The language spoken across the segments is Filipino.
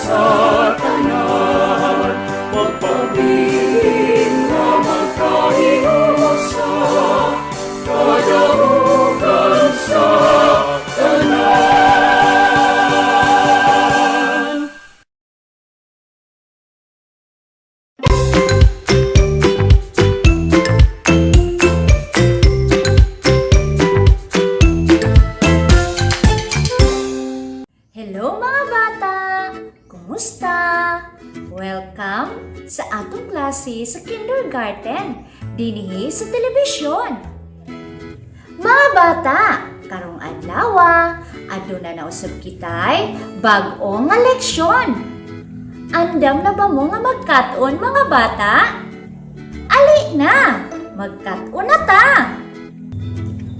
sa tanan, magpabilin nga magkahiusa, kadaugan sa tanan. Hello mga bata! Kumusta? Welcome sa atong klase sa kindergarten dinhi sa telebisyon. Mga bata, karong adlaw aduna na usab kitay bag-o nga leksyon. Andam na ba mo nga magkat-on mga bata? Ali na, magkat-on na ta.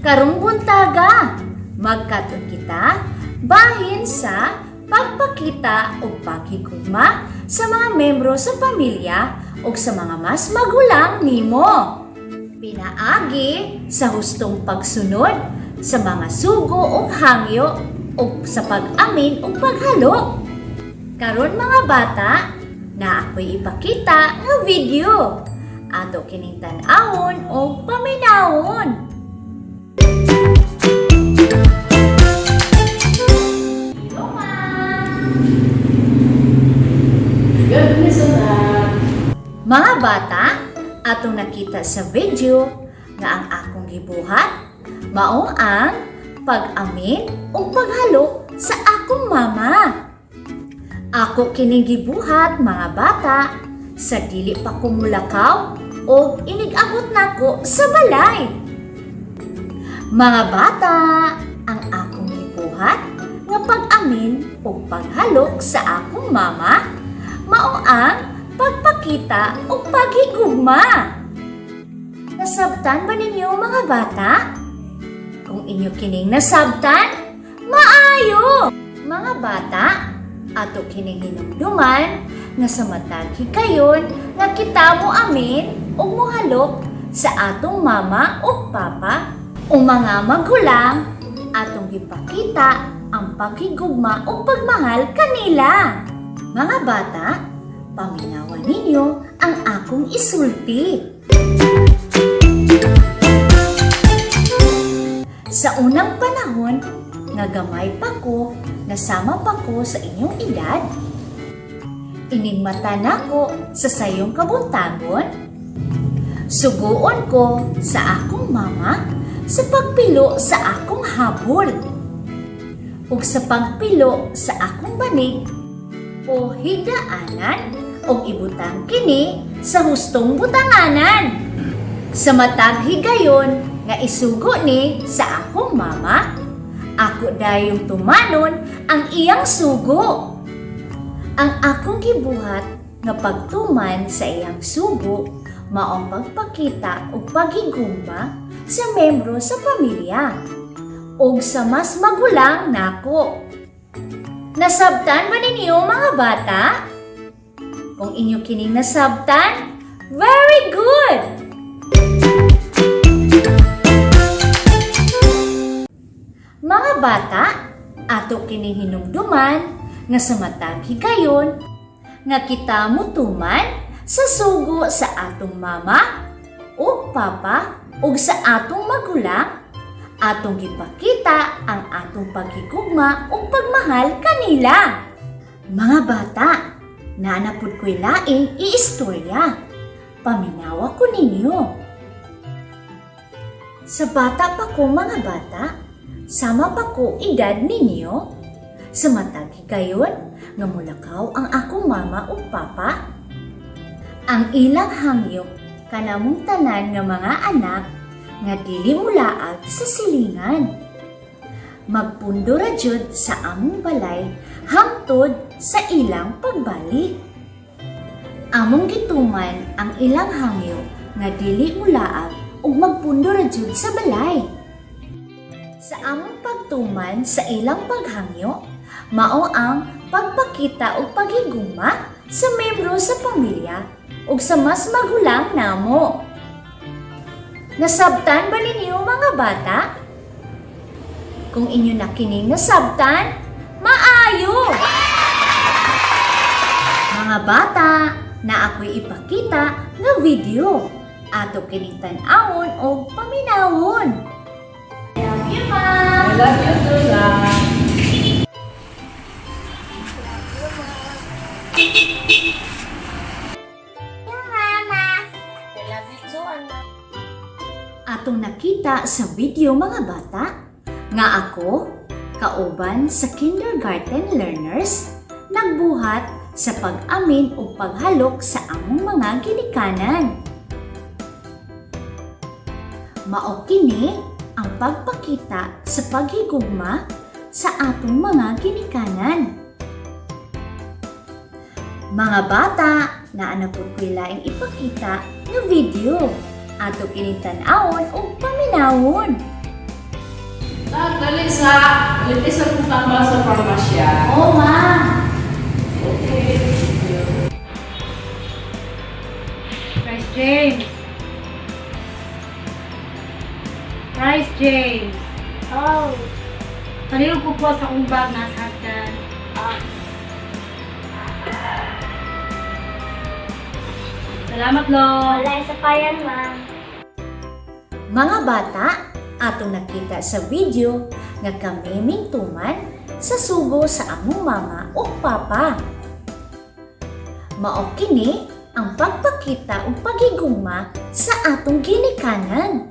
Karong buntaga, magkat-on kita bahin sa pagpakita o paghigugma sa mga membro sa pamilya o sa mga mas magulang nimo. Pinaagi sa hustong pagsunod sa mga sugo o hangyo o sa pag-amin o paghalo. Karon mga bata, na ako'y ipakita nga video. Ato kining tan-awon o paminawon. Mga bata, atong nakita sa video nga ang akong gibuhat mao ang pag-amin o paghalo sa akong mama. Ako kining gibuhat mga bata sa dili pa ko mulakaw o inig-abot nako sa balay. Mga bata, ang akong gibuhat nga pag-amin o paghalok sa akong mama mao ang pagpakita o paghigugma. Nasabtan ba ninyo mga bata? Kung inyo kining nasabtan, maayo! Mga bata, ato kining hinumduman nga sa matag hikayon nga kita mo amin o muhalok sa atong mama o papa o mga magulang atong gipakita ang paghigugma o pagmahal kanila. Mga bata, paminawan ninyo ang akong isulti. Sa unang panahon, nga gamay pa ko, nasama pa ko sa inyong edad, inimata na ko sa sayong kabuntagon, suguon ko sa akong mama sa pagpilo sa akong habol, ug sa pagpilo sa akong banig, o higdaanan o ibutang kini sa hustong butanganan. Sa matag higayon nga isugo ni sa akong mama, ako dayong tumanon ang iyang sugo. Ang akong gibuhat nga pagtuman sa iyang sugo maong pagpakita o paghigugma sa membro sa pamilya o sa mas magulang nako. Nasabtan ba ninyo mga bata? Kung inyo kining nasabtan, very good! Mga bata, ato kining hinumduman nga sa matag higayon nga kita mutuman sa sugo sa atong mama o papa o sa atong magulang, atong gipakita ang atong paghigugma o pagmahal kanila. Mga bata, nanapod ko'y laing iistorya. Paminawa ko ninyo. Sa bata pa ko mga bata, sama pa ko edad ninyo. Sa matag higayon, nga mulakaw ang akong mama o papa. Ang ilang hangyo kanamong tanan nga mga anak nga dili mulaag sa silingan. Magpundo ra jud sa among balay hangtod sa ilang pagbalik. Among gituman ang ilang hangyo nga dili mulaag ug magpundo ra jud sa balay. Sa among pagtuman sa ilang paghangyo, mao ang pagpakita og paghigugma sa membro sa pamilya ug sa mas magulang namo. Nasabtan ba ninyo mga bata? Kung inyo na kining nasabtan, maayo! Mga bata, na ako'y ipakita nga video ato kining tan-awon o paminawon. I love you, Ma! I love you too, lang. Atong nakita sa video mga bata nga ako, kauban sa kindergarten learners, nagbuhat sa pag-amin o paghalok sa among mga ginikanan. Mao kini ang pagpakita sa paghigugma sa atong mga ginikanan. Mga bata, naa na pud ko'y laing ipakita nga video ato kining tan-awon o paminawon. Dali sa kung tambal sa parmasya. Oo, Ma! Okay. Price James. Price James. Oh, Kanino po po sa akong bag nasa hagdan? Salamat, Lo. wala isa pa yan, Ma. Mga bata, atong nakita sa video nga kami mintuman sa sugo sa among mama o papa. Mao kini ang pagpakita o paghigugma sa atong ginikanan.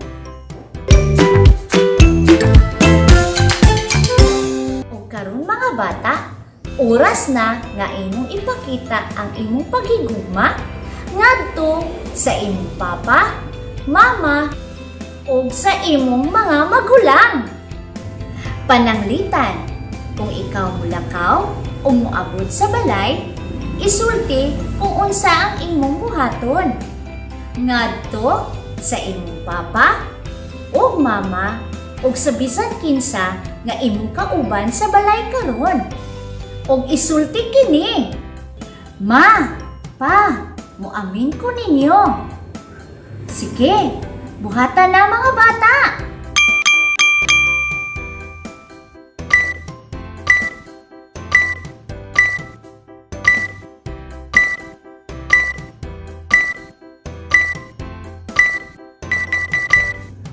O karon mga bata, oras na nga imong ipakita ang imong paghigugma ngadto sa imong papa, mama, o sa imong mga magulang. Pananglitan, kung ikaw mulakaw o muabot sa balay, isulti kung unsa ang imong buhaton. Ngadto sa imong papa o mama o sa bisan kinsa nga imong kauban sa balay karon. Og isulti kini. Ma, pa, muamin ko ninyo. Sige, buhatan na mga bata.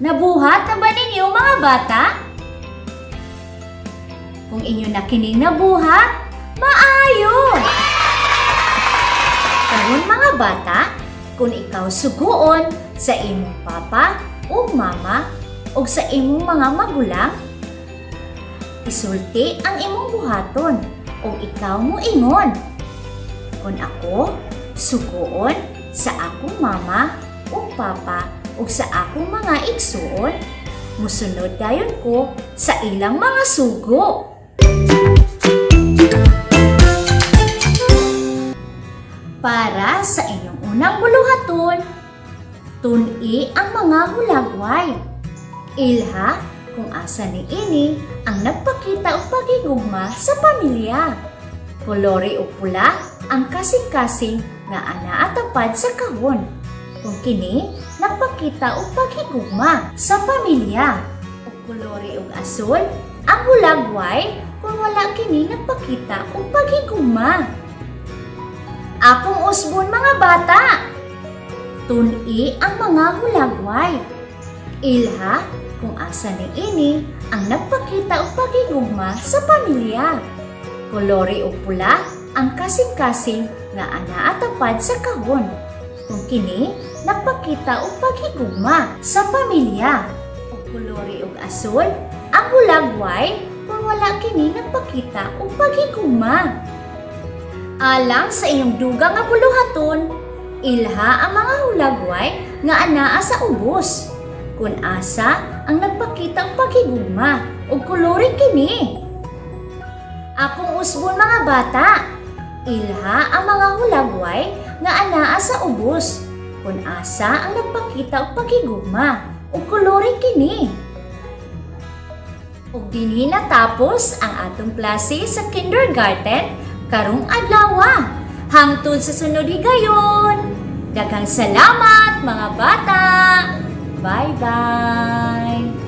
Nabuhat na ba ninyo mga bata? Kung inyo na kining nabuhat, maayo! Karon mga bata, kung ikaw suguon sa imong papa o mama o sa imong mga magulang, isulti ang imong buhaton o ikaw mo ingon. Kung ako, suguon sa akong mama o papa o sa akong mga igsuon, musunod dayon ko sa ilang mga sugo. Para sa inyong unang buluhaton, tun-i ang mga hulagway. Ilha kung asa ni ini ang nagpakita o paghigugma sa pamilya. Kolore o pula ang kasing-kasing nga ana atapad sa kahon. Kung kini nagpakita o paghigugma sa pamilya. O kolore o asul ang hulagway kung wala kini nagpakita o paghigugma. Akong usbon mga bata, tun-i ang mga hulagway. Ilha kung asa ni ini ang nagpakita o paghigugma sa pamilya. Kolore o pula ang kasing-kasing nga ana atapad sa kahon. Kung kini nagpakita o paghigugma sa pamilya. O kolore o asul ang hulagway kung wala kini nagpakita o paghigugma. Alang sa inyong dugang nga buluhaton, ilha ang mga hulagway nga anaa sa ubos. Kung asa ang nagpakita og paghigugma o kolore kini. Akong usbon mga bata, ilha ang mga hulagway nga anaa sa ubos. Kung asa ang nagpakita og paghigugma o kolore kini. Ug dinhi natapos ang atong klase sa kindergarten karong adlaw. Hangtod sa sunod higayon. Daghang salamat mga bata. Bye-bye.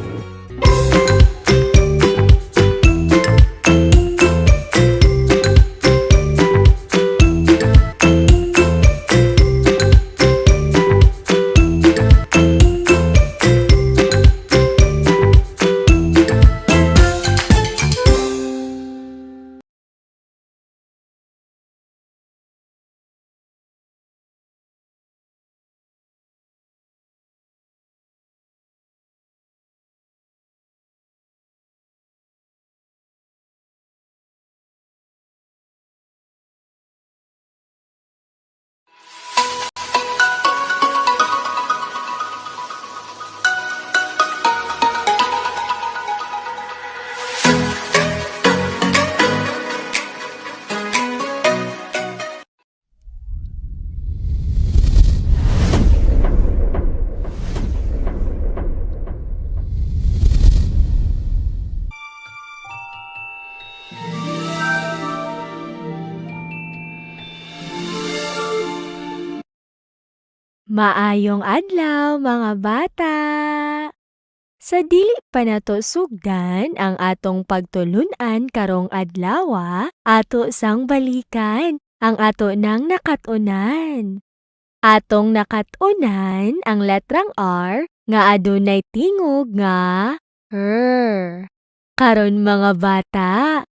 Maayong adlaw mga bata. Sa dili pa nato sugdan ang atong pagtulunan karong adlaw, ato sang balikan ang ato nang nakatunan. Atong nakatunan ang letrang R nga adunay tingog nga R. Karon mga bata,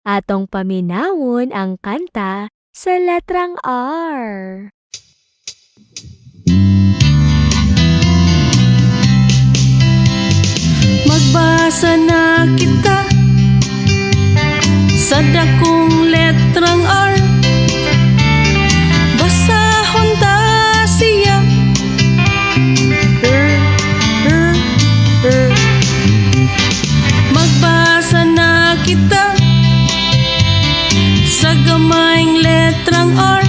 atong paminawon ang kanta sa letrang R. Magbasa na kita sa dakong letrang R. Basahon ta siya. Magbasa na kita sa gamayng letrang R.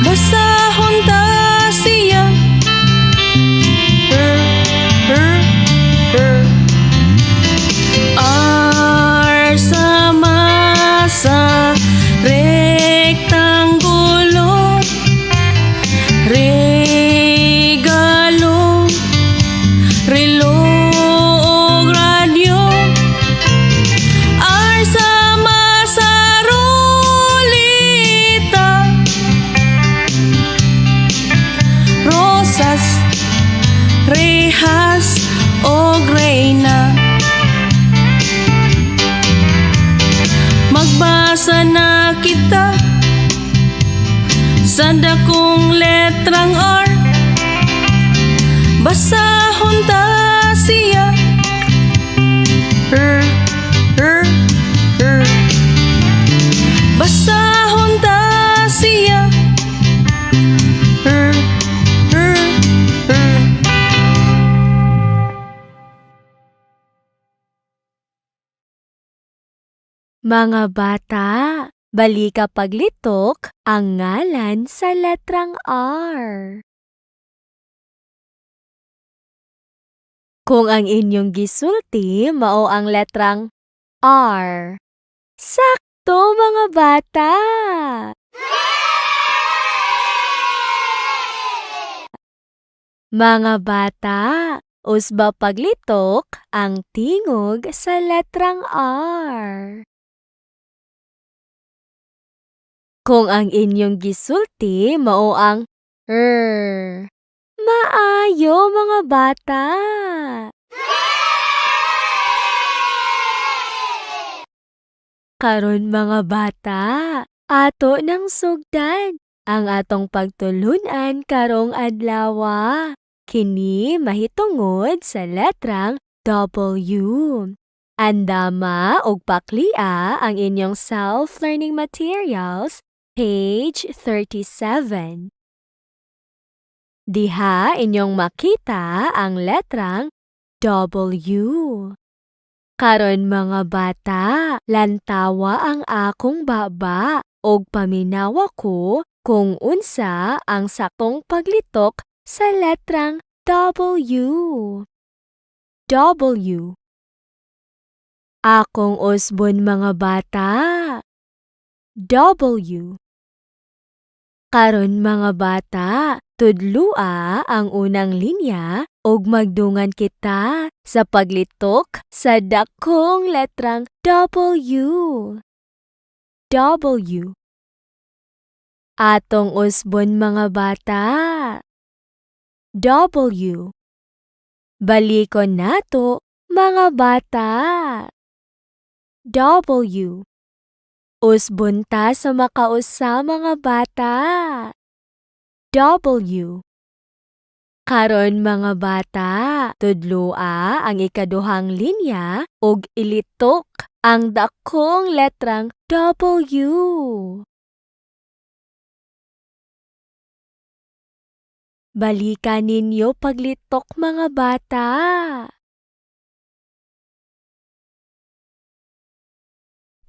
Basahon ta siya. R sama sa rektangulo, regalo, relo o radyo. R sama sa rulita, rosas, rehas o reyna. Magbasa na kita sa dakong letrang R. Basahon ta siya. Basahon ta siya. Mga bata, balika paglitok ang ngalan sa letrang R. Kung ang inyong gisulti mao ang letrang R. Sakto mga bata! Mga bata, usba paglitok ang tingog sa letrang R. Kung ang inyong gisulti mao ang R. Maayo mga bata! Karon mga bata, ato nang sugdan ang atong pagtulunan karong adlaw. Kini mahitungod sa letrang W. Andama og paklia ang inyong self-learning materials, page 37. Diha inyong makita ang letrang W. Karon mga bata, lantawa ang akong baba og paminawa ko kung unsa ang saktong paglitok sa letrang W. W. Akong usbon mga bata. W. Karon mga bata, tudlua ang unang linya ug magdungan kita sa paglitok sa dakong letrang W. W. Atong usbon mga bata. W. Balikon nato mga bata. W. Usbon ta sa makausa mga bata. W. Karon mga bata, tudloa ang ikaduhang linya ug ilitok ang dakong letrang W. Balikan ninyo paglitok mga bata.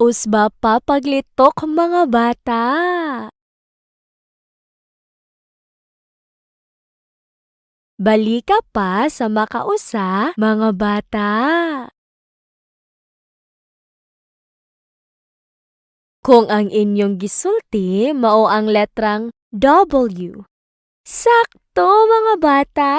Usba pa paglitok mga bata. Balika pa sa makausa mga bata. Kung ang inyong gisulti mao ang letrang W. Sakto mga bata!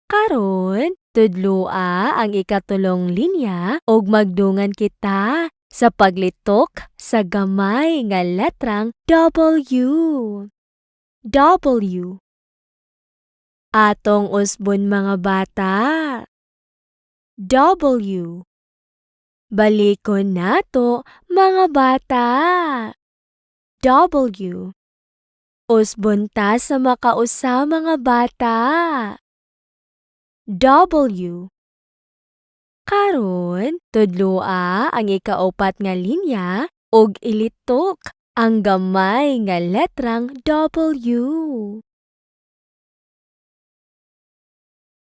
Karon, tudloa ang ikatulong linya ug magdungan kita sa paglitok sa gamay nga letrang W. W. Atong usbon mga bata. W. Balikon nato mga bata. W. Usbon ta sa makausa mga bata. W. Karon, tudloa ang ikaupat nga linya ug ilitok ang gamay nga letrang W.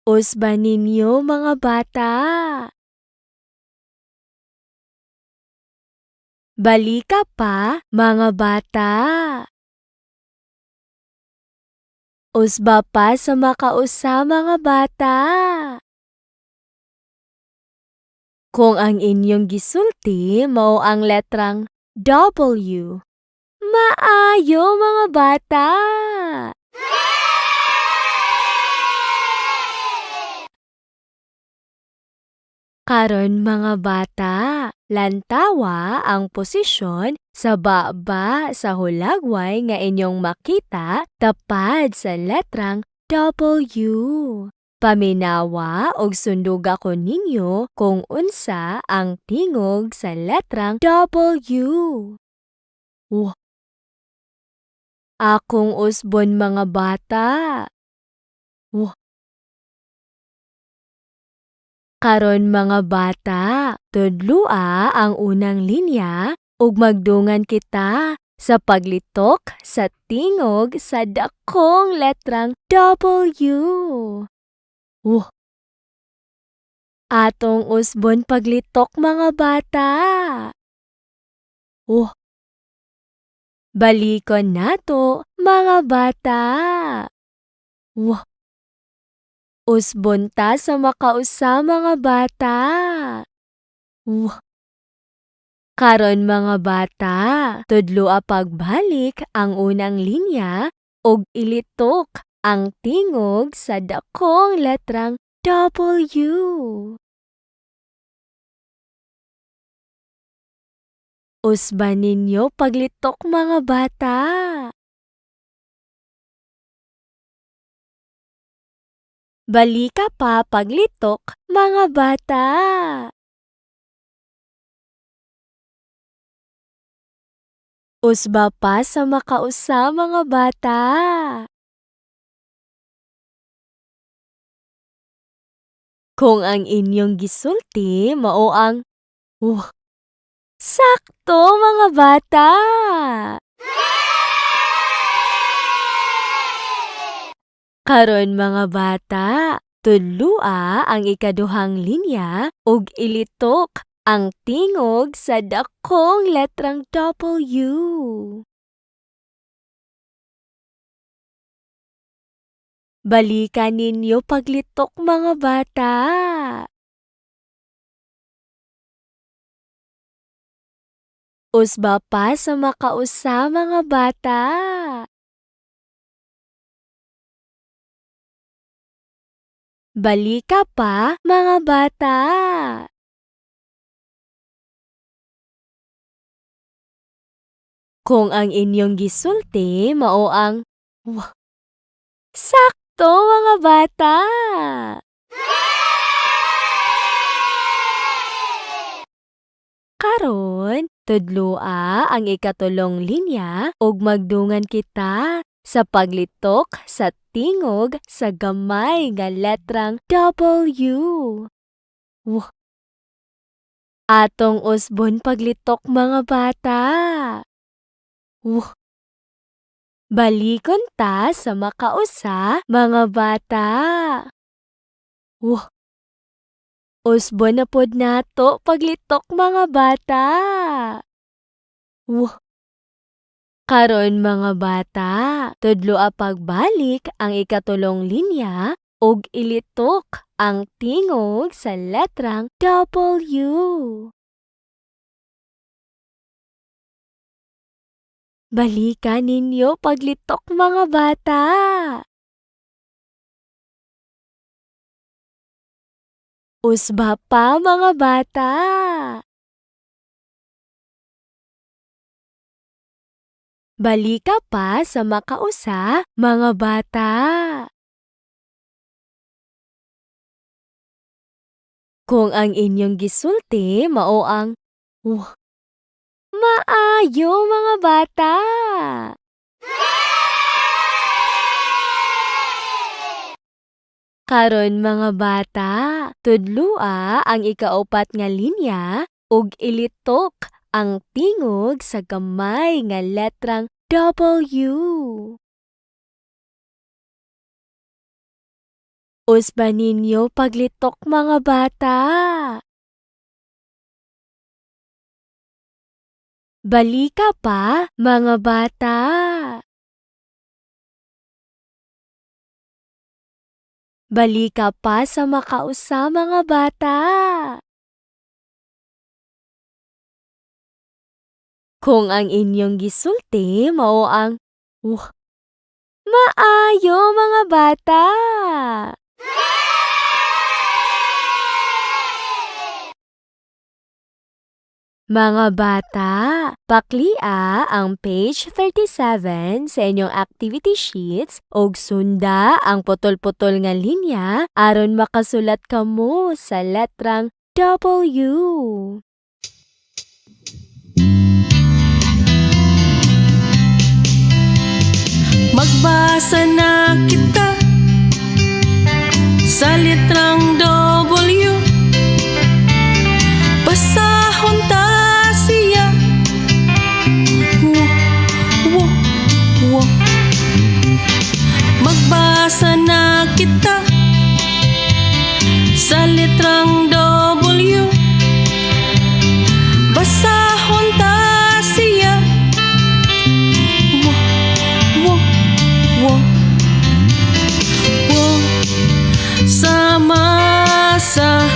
Usban ninyo mga bata. Balika pa mga bata. Usba pa sa makausa mga bata. Kung ang inyong gisulti mao ang letrang W, maayo mga bata! Karon mga bata, lantawa ang posisyon sa baba sa hulagway nga inyong makita tapad sa letrang W. Paminawa og sundog ako ninyo kung unsa ang tingog sa letrang W. Akong usbon mga bata. Karon mga bata, tudloa ang unang linya ug magdungan kita sa paglitok sa tingog sa dakong letrang W. Atong usbon paglitok mga bata. Balikon nato mga bata. Usbon ta sa makausa mga bata. Karon mga bata, tudloa pagbalik ang unang linya ug ilitok ang tingog sa dakong letrang W. Usban ninyo paglitok mga bata. Balika pa paglitok mga bata. Usba pa sa makausa mga bata. Kung ang inyong gisulti mao ang sakto mga bata! Karon mga bata, tudloa ang ikaduhang linya ug ilitok ang tingog sa dakong letrang W. Balikan ninyo paglitok mga bata. Usba pa sa makausa mga bata. Balika pa mga bata. Kung ang inyong gisulti mao ang sakto mga bata. Karon, tudloa ang ikatulong linya ug magdungan kita sa paglitok sa tingog sa gamay nga letrang W. Atong usbon paglitok mga bata. Balikon ta sa makausa mga bata. Usbon na pod nato paglitok mga bata. Karon mga bata, tudloa pagbalik ang ikatulong linya ug ilitok ang tingog sa letrang W. Balikan ninyo paglitok mga bata. Usba pa mga bata. Balika pa sa makausa mga bata. Kung ang inyong gisulti mao ang maayo mga bata. Karon mga bata, tudlua ang ikaupat nga linya ug ilitok ang tingog sa gamay nga letrang W. Usba ninyo paglitok mga bata. Balika pa mga bata. Balika pa sa makausa mga bata. Kung ang inyong gisulti mao ang maayo mga bata. Mga bata, paklia ang page 37 sa inyong activity sheets ug sunda ang putol-putol nga linya aron makasulat kamo sa letrang W. Magbasa na kita sa letrang W. Basahon ta siya. Wo, wo. Magbasa na kita sa letrang W. Basahon ta siya. Wo, wo, wo. Wo. Sama sa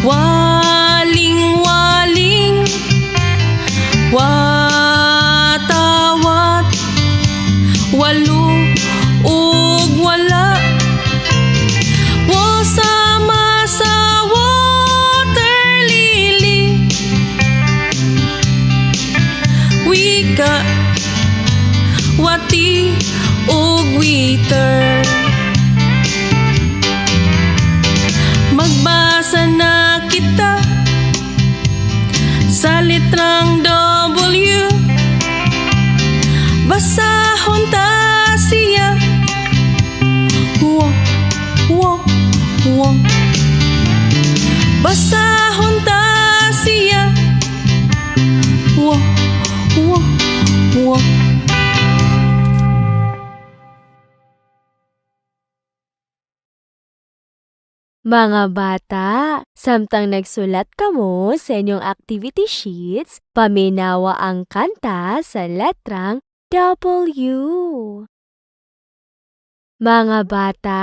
waling-waling, watawat, walo ug wala. Wo sama sa water lily, wika, wati ug witer. Magbasa na kita sa letrang W. Basahon ta siya. Wo, wo, wo. Basahon ta siya. Wo, wo, wo. Mga bata, samtang nagsulat kamo sa inyong activity sheets, paminawa ang kanta sa letrang W. Mga bata,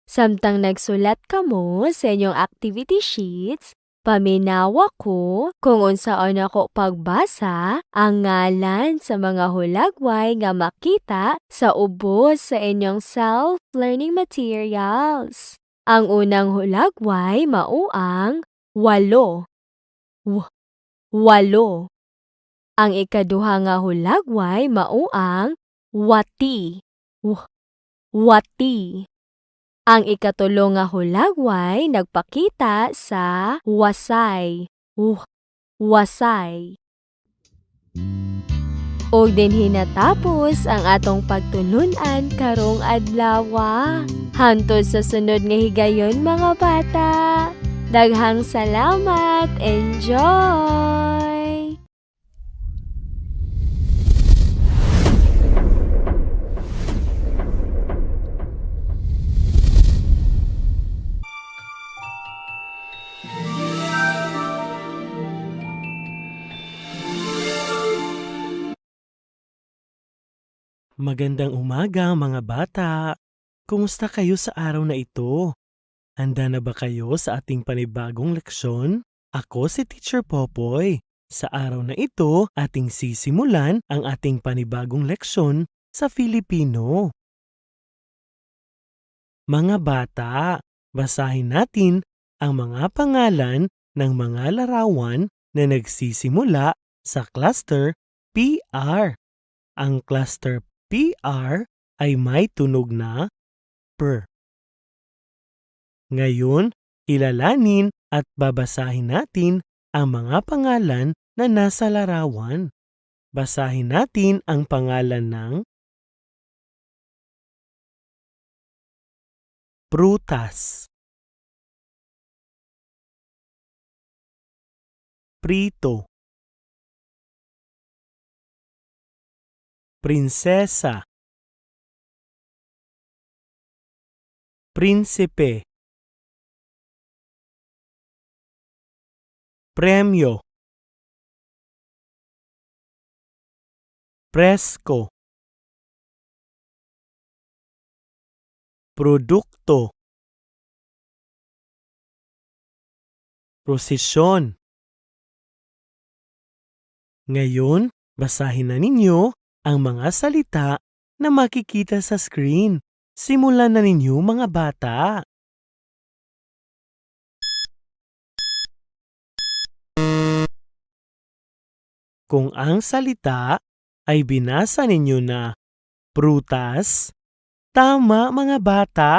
samtang nagsulat kamo sa inyong activity sheets, paminawa ko kung unsaon ako pagbasa ang ngalan sa mga hulagway nga makita sa ubos sa inyong self-learning materials. Ang unang hulagway mao ang walo. Walo. Ang ikaduha nga hulagway mao ang wati. Wati. Ang ikatulo nga hulagway nagpakita sa wasay. Wasay. Og dinhi natapos ang atong pagtulunan karong adlaw. Hantod sa sunod nga higayon mga bata. Daghang salamat. Enjoy! Magandang umaga mga bata! Kumusta kayo sa araw na ito? Handa na ba kayo sa ating panibagong leksyon? Ako si Teacher Popoy. Sa araw na ito, ating sisimulan ang ating panibagong leksyon sa Filipino. Mga bata, basahin natin ang mga pangalan ng mga larawan na nagsisimula sa cluster PR. Ang cluster PR ay may tunog na per. Ngayon, kilalanin at babasahin natin ang mga pangalan na nasa larawan. Basahin natin ang pangalan ng prutas, prito, prinsesa, prinsipe, premyo, presko, produkto, prosesyon. Ngayon, basahin na ninyo ang mga salita na makikita sa screen. Simulan na ninyo mga bata. Kung ang salita ay binasa ninyo na prutas, tama mga bata.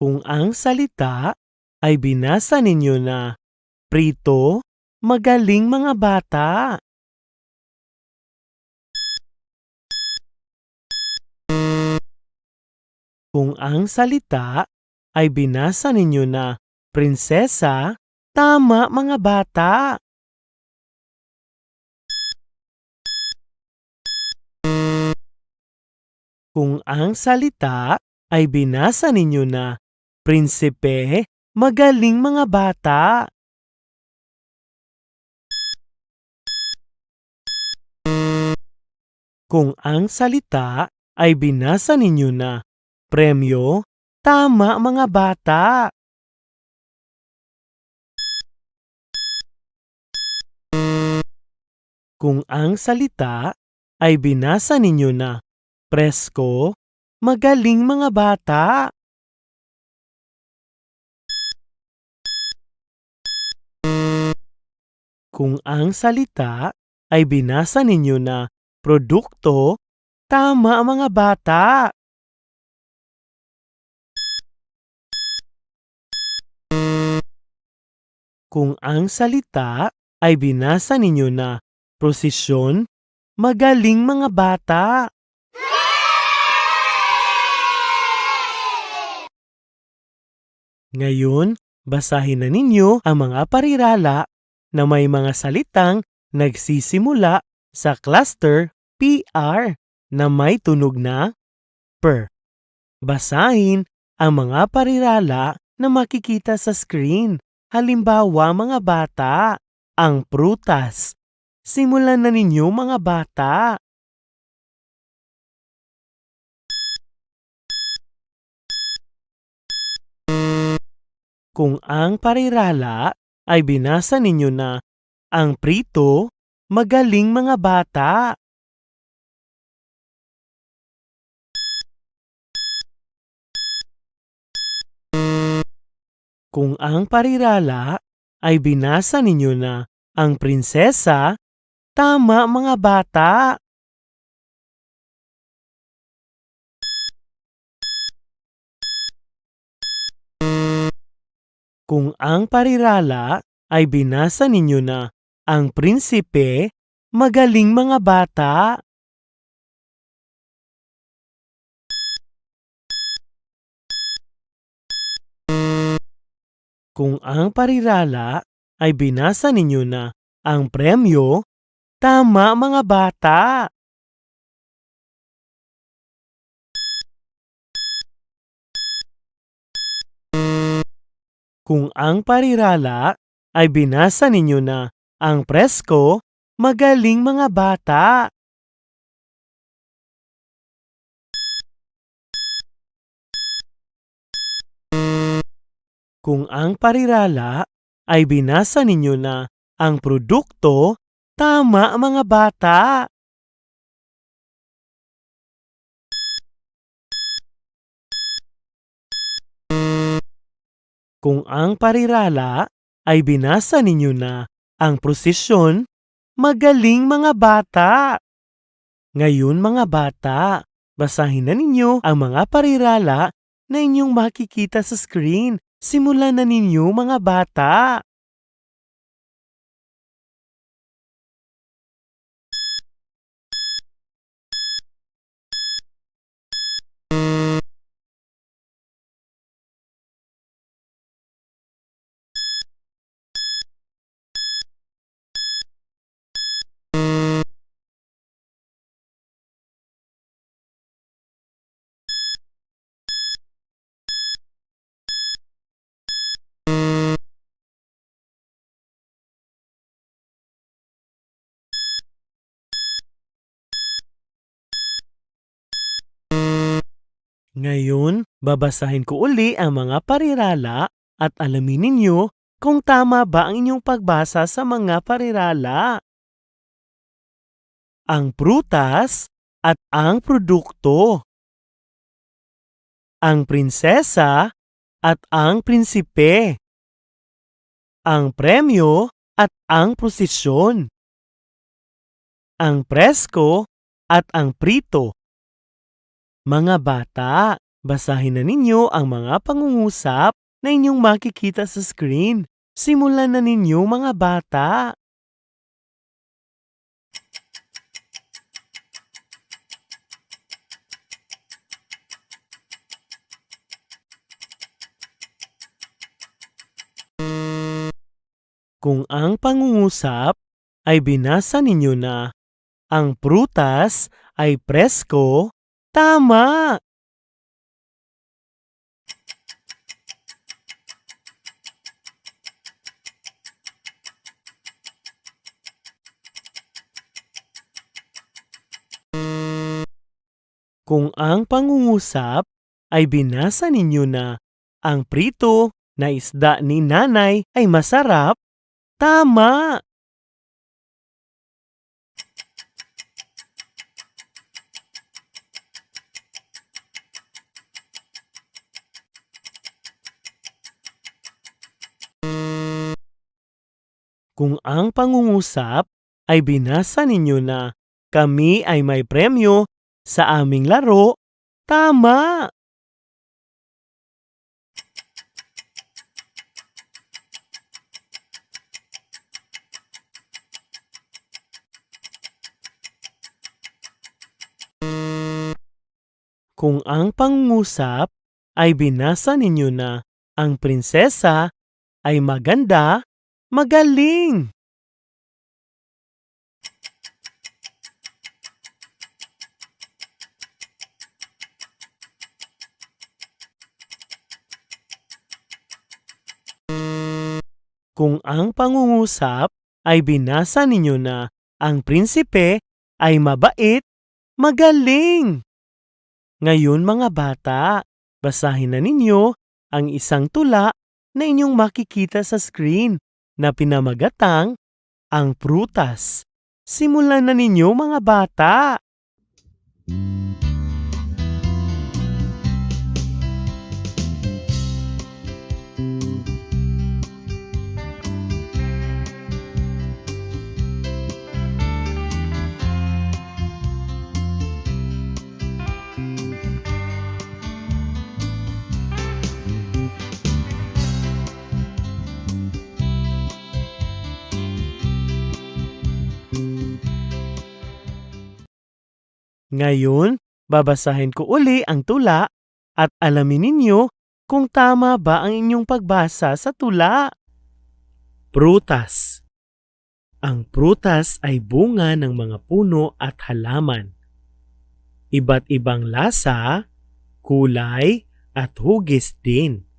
Kung ang salita ay binasa ninyo na prito, magaling mga bata. Kung ang salita ay binasa ninyo na prinsesa, tama mga bata. Kung ang salita ay binasa ninyo na prinsipe, magaling mga bata. Kung ang salita ay binasa ninyo na premyo, tama mga bata. Kung ang salita ay binasa ninyo na presko, magaling mga bata. Kung ang salita ay binasa ninyo na produkto, tama mga bata. Kung ang salita ay binasa ninyo na prosesyon, magaling mga bata. Ngayon, basahin na ninyo ang mga parirala na may mga salitang nagsisimula sa cluster PR na may tunog na per. Basahin ang mga parirala na makikita sa screen. Halimbawa mga bata, ang prutas. Simulan na ninyo mga bata. Kung ang parirala ay binasa ninyo na ang prito, magaling mga bata. Kung ang parirala ay binasa ninyo na ang prinsesa, tama mga bata. Kung ang parirala ay binasa ninyo na ang prinsipe, magaling mga bata. Kung ang parirala ay binasa ninyo na ang premyo, tama mga bata. Kung ang parirala ay binasa ninyo na ang presko, magaling mga bata. Kung ang parirala ay binasa ninyo na ang produkto, tama mga bata. Kung ang parirala ay binasa ninyo na ang prosesyon, magaling mga bata. Ngayon mga bata, basahin na ninyo ang mga parirala na inyong makikita sa screen. Simulan na ninyo mga bata. Ngayon, babasahin ko uli ang mga parirala at alamin ninyo kung tama ba ang inyong pagbasa sa mga parirala. Ang prutas at ang produkto. Ang prinsesa at ang prinsipe. Ang premyo at ang prosesyon. Ang presko at ang prito. Mga bata, basahin na ninyo ang mga pangungusap na inyong makikita sa screen. Simulan na ninyo mga bata. Kung ang pangungusap ay binasa ninyo na ang prutas ay presko, tama! Kung ang pangungusap ay binasa ninyo na ang prito na isda ni nanay ay masarap, tama! Kung ang pangungusap ay binasa ninyo na kami ay may premyo sa aming laro, tama! Kung ang pangungusap ay binasa ninyo na ang prinsesa ay maganda, magaling! Kung ang pangungusap ay binasa ninyo na ang prinsipe ay mabait, magaling! Ngayon mga bata, basahin na ninyo ang isang tula na inyong makikita sa screen na pinamagatang ang prutas. Simulan na ninyo mga bata. Ngayon, babasahin ko uli ang tula at alamin ninyo kung tama ba ang inyong pagbasa sa tula. Prutas. Ang prutas ay bunga ng mga puno at halaman. Iba't ibang lasa, kulay, at hugis din.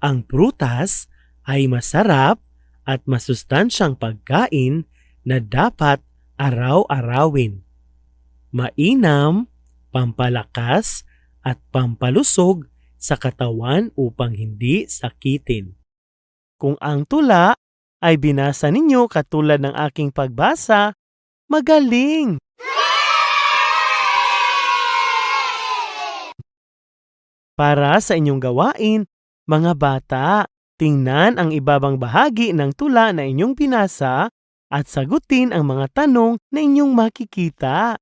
Ang prutas ay masarap at masustansyang pagkain na dapat araw-arawin. Mainam, pampalakas, at pampalusog sa katawan upang hindi sakitin. Kung ang tula ay binasa ninyo katulad ng aking pagbasa, magaling! Para sa inyong gawain, mga bata, tingnan ang ibabang bahagi ng tula na inyong binasa at sagutin ang mga tanong na inyong makikita.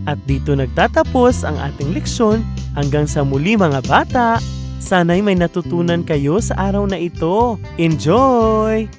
At dito nagtatapos ang ating leksyon. Hanggang sa muli mga bata. Sana'y may natutunan kayo sa araw na ito. Enjoy!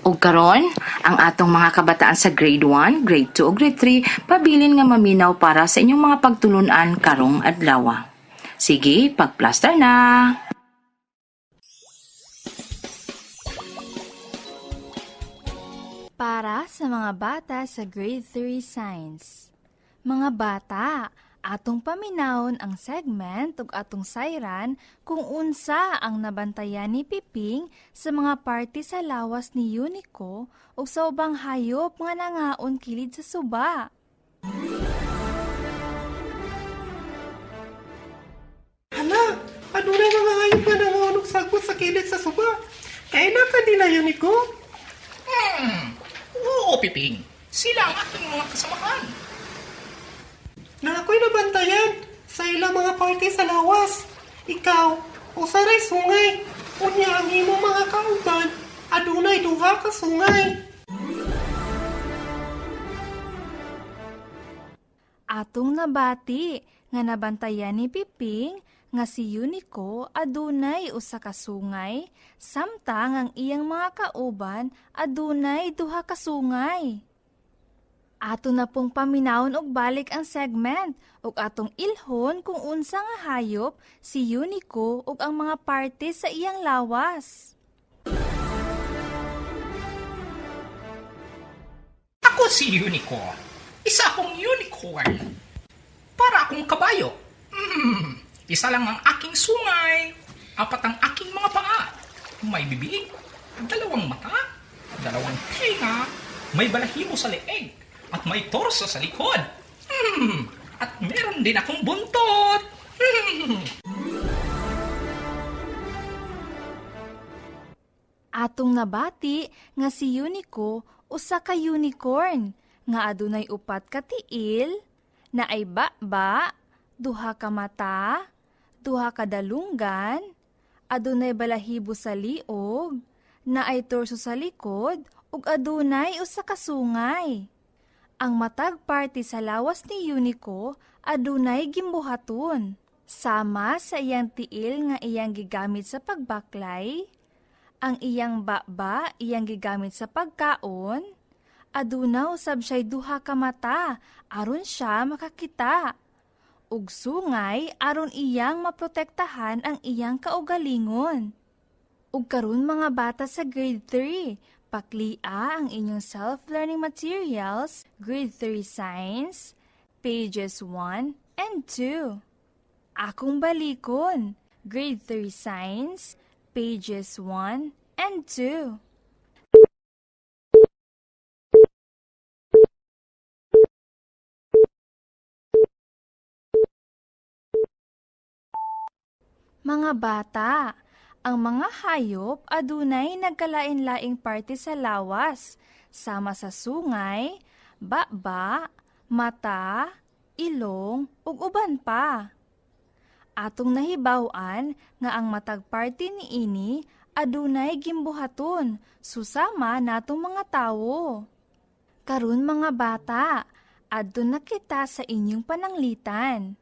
Ug karon, ang atong mga kabataan sa grade 1, grade 2 ug grade 3 pabilin nga maminaw para sa inyong mga pagtulunan karong adlaw. Sige, pagplaster na. Para sa mga bata sa grade 3 science. Mga bata, atong paminawon ang segment ug atong sayran kung unsa ang nabantayan ni Piping sa mga parte sa lawas ni Unico ug sa ubang hayop nga nangaon kilid sa suba. Hala, ano na mga hayop nga nangunog sagwa sa kilid sa suba? Kaya naka nila Unico? Oo, Piping. Sila ang aking mga kasamahan. Na ako'y nabantayan sa ilang mga party sa lawas. Ikaw, o saray sungay. Unya ang imong mga kauban, adunay duha ka sungay. Atong nabati nga nabantayan ni Piping nga si Unico adunay usa ka sungay, samtang ang iyang mga kauban adunay duha ka sungay. Ato na pong paminawon og balik ang segment ug atong ilhon kung unsa nga hayop si Unico ug ang mga parte sa iyang lawas. Ako si Unico. Isa akong unicorn. Para akong kabayo. Isa lang ang aking sungay. 4 ang aking mga paa. May bibig, 2 mata, 2 tenga, may balahibo sa leeg, at may torso sa likod. At meron din akong buntot. Atong nabati nga si Unico usa ka unicorn nga adunay 4 ka tiil, na ay ba, 2 ka mata, 2 ka dalunggan, adunay balahibo sa liog, na ay torso sa likod, ug adunay usa ka sungay. Ang matag parte sa lawas ni Unico adunay gimbuhaton. Sama sa iyang tiil nga iyang gigamit sa pagbaklay, ang iyang baba iyang gigamit sa pagkaon, aduna usab siya'y 2 ka mata aron siya makakita. Ug sungay aron iyang maprotektahan ang iyang kaugalingon. Ug karon mga bata sa grade 3, paklia ang inyong self-learning materials, grade 3 science, pages 1 and 2. Akong balikon, grade 3 science, pages 1 and 2. Mga bata, ang mga hayop adunay nagkalain-laing parte sa lawas, sama sa sungay, baba, mata, ilong, ug uban pa. Atong nahibaw-an nga ang matag parte niini adunay gimbuhaton susama natong mga tawo. Karon mga bata, adto na kita sa inyong pananglitan.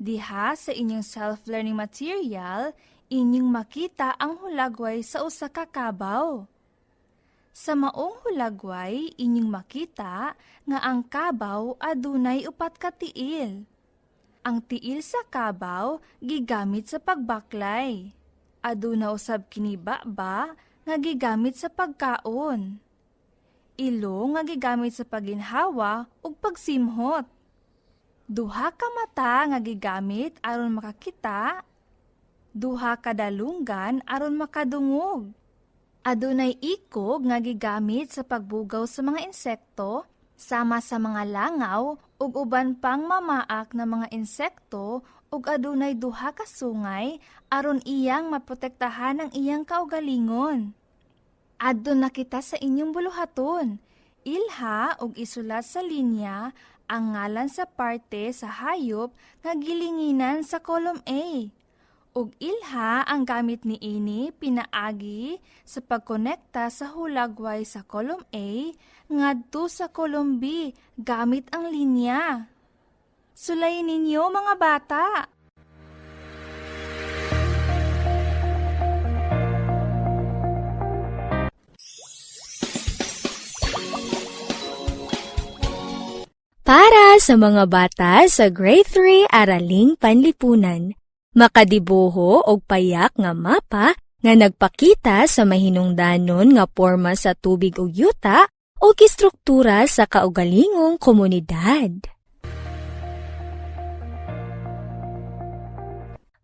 Diha sa inyong self-learning material, inyong makita ang hulagway sa usa ka kabaw. Sa maong hulagway, inyong makita nga ang kabaw adunay 4 ka tiil. Ang tiil sa kabaw gigamit sa pagbaklay. Aduna usab kini baba nga gigamit sa pagkaon. ilo nga gigamit sa paginhawa ug pagsimhot. Duha ka mata nga gigamit aron makakita. Duha ka dalunggan aron makadungog. Adunay ikog nga gigamit sa pagbugaw sa mga insekto, sama sa mga langaw ug uban pang mamaak na mga insekto ug adunay duha ka sungay aron iyang maprotektahan ang iyang kaugalingon. Adto na kita sa inyong buluhaton. Ilha ug isulat sa linya ang ngalan sa parte sa hayop nga gilinginan sa column A. Ug ilha ang gamit ni ini pinaagi sa pagkonekta sa hulagway sa column A ngadto sa column B gamit ang linya. Sulayin ninyo mga bata! Para sa mga bata sa Grade 3 Araling Panlipunan, makadibuho og payak nga mapa nga nagpakita sa mahinungdanon nga porma sa tubig ug yuta o istruktura sa kaugalingong komunidad.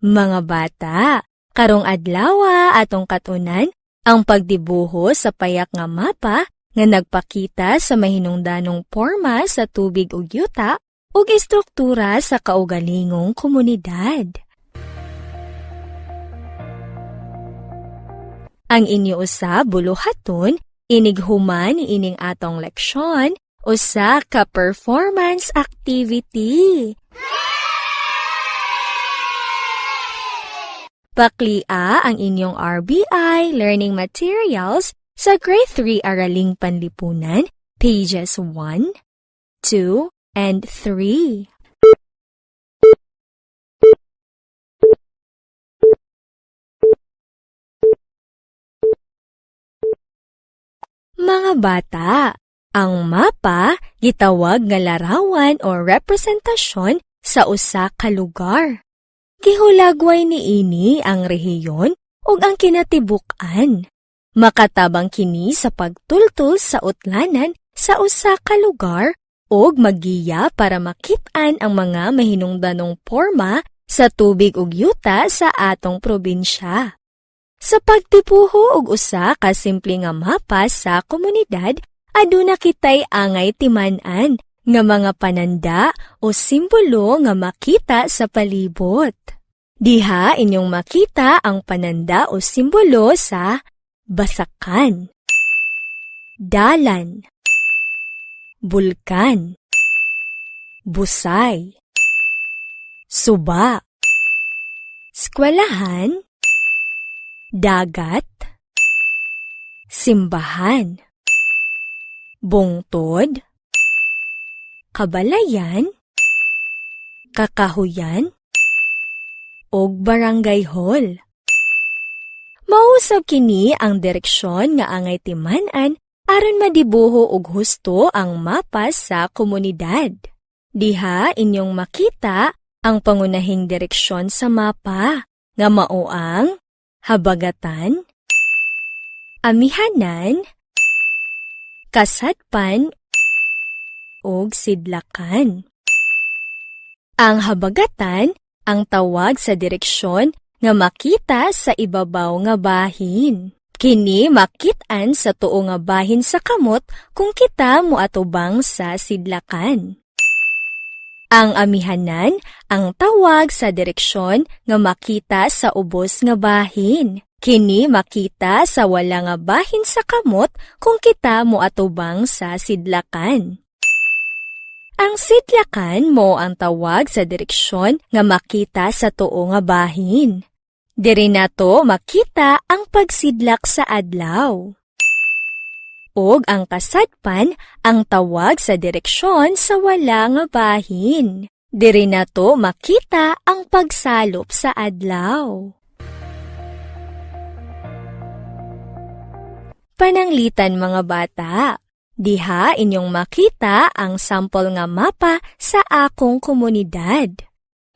Mga bata, karong adlaw atong katunan ang pagdibuho sa payak nga mapa nga nagpakita sa mahinungdanong porma sa tubig ug yuta ug istruktura sa kaugalingong komunidad. Ang inyo usa buluhaton inighuman ining atong leksyon usa ka performance activity. Paklia ang inyong RBI learning materials sa Grade 3 Araling Panlipunan, pages 1, 2, and 3. Mga bata, ang mapa gitawag nga larawan o representasyon sa usa ka lugar. Gihulagway niini ang rehiyon ug ang kinatibuk-an. Makatabang kini sa pagtultol sa utlanan sa usa ka lugar ug magiya para makit-an ang mga mahinungdanong porma sa tubig ug yuta sa atong probinsya. Sa pagtipuho og usa ka simple nga mapa sa komunidad, aduna kitay angay timan-an nga mga pananda o simbolo nga makita sa palibot. Diha inyong makita ang pananda o simbolo sa basakan, dalan, bulkan, busay, suba, eskwelahan, dagat, simbahan, bungtod, kabalayan, kakahuyan, ug barangay hall. Mausab kini ang direksyon nga angay timan-an aron madibuho og husto ang mapa sa komunidad. Diha inyong makita ang pangunahing direksyon sa mapa nga mao ang habagatan, amihanan, kasadpan ug sidlakan. Ang habagatan ang tawag sa direksyon nga makita sa ibabaw nga bahin. Kini makit-an sa tuo nga bahin sa kamot kung kita moatubang sa sidlakan. Ang amihanan ang tawag sa direksyon nga makita sa ubos nga bahin. Kini makita sa wala nga bahin sa kamot kung kita moatubang sa sidlakan. Ang sidlakan mo ang tawag sa direksyon nga makita sa tuo nga bahin. Diri nato makita ang pagsidlak sa adlaw. Og ang kasadpan ang tawag sa direksyon sa wala nga bahin. Diri nato makita ang pagsalop sa adlaw. Pananglitan mga bata. Diha inyong makita ang sample nga mapa sa akong komunidad.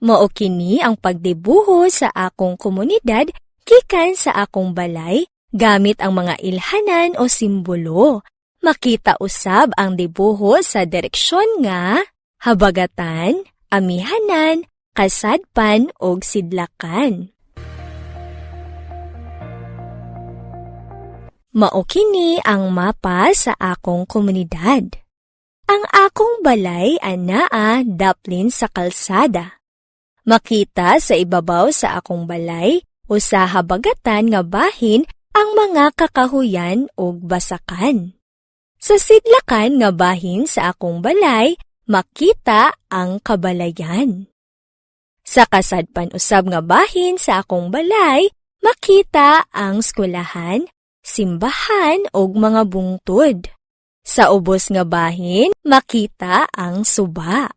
Mao kini ang pagdibuho sa akong komunidad gikan sa akong balay gamit ang mga ilhanan o simbolo. makita usab ang dibuho sa direksyon nga habagatan, amihanan, kasadpan ug sidlakan. Mao kini ang mapa sa akong komunidad. Ang akong balay anaa daplin sa kalsada. Makita sa ibabaw sa akong balay o sa habagatan nga bahin ang mga kakahuyan ug basakan. Sa sidlakan nga bahin sa akong balay, makita ang kabalayan. Sa kasadpan usab nga bahin sa akong balay, makita ang eskwelahan, simbahan ug mga bungtod. Sa ubos nga bahin, makita ang suba.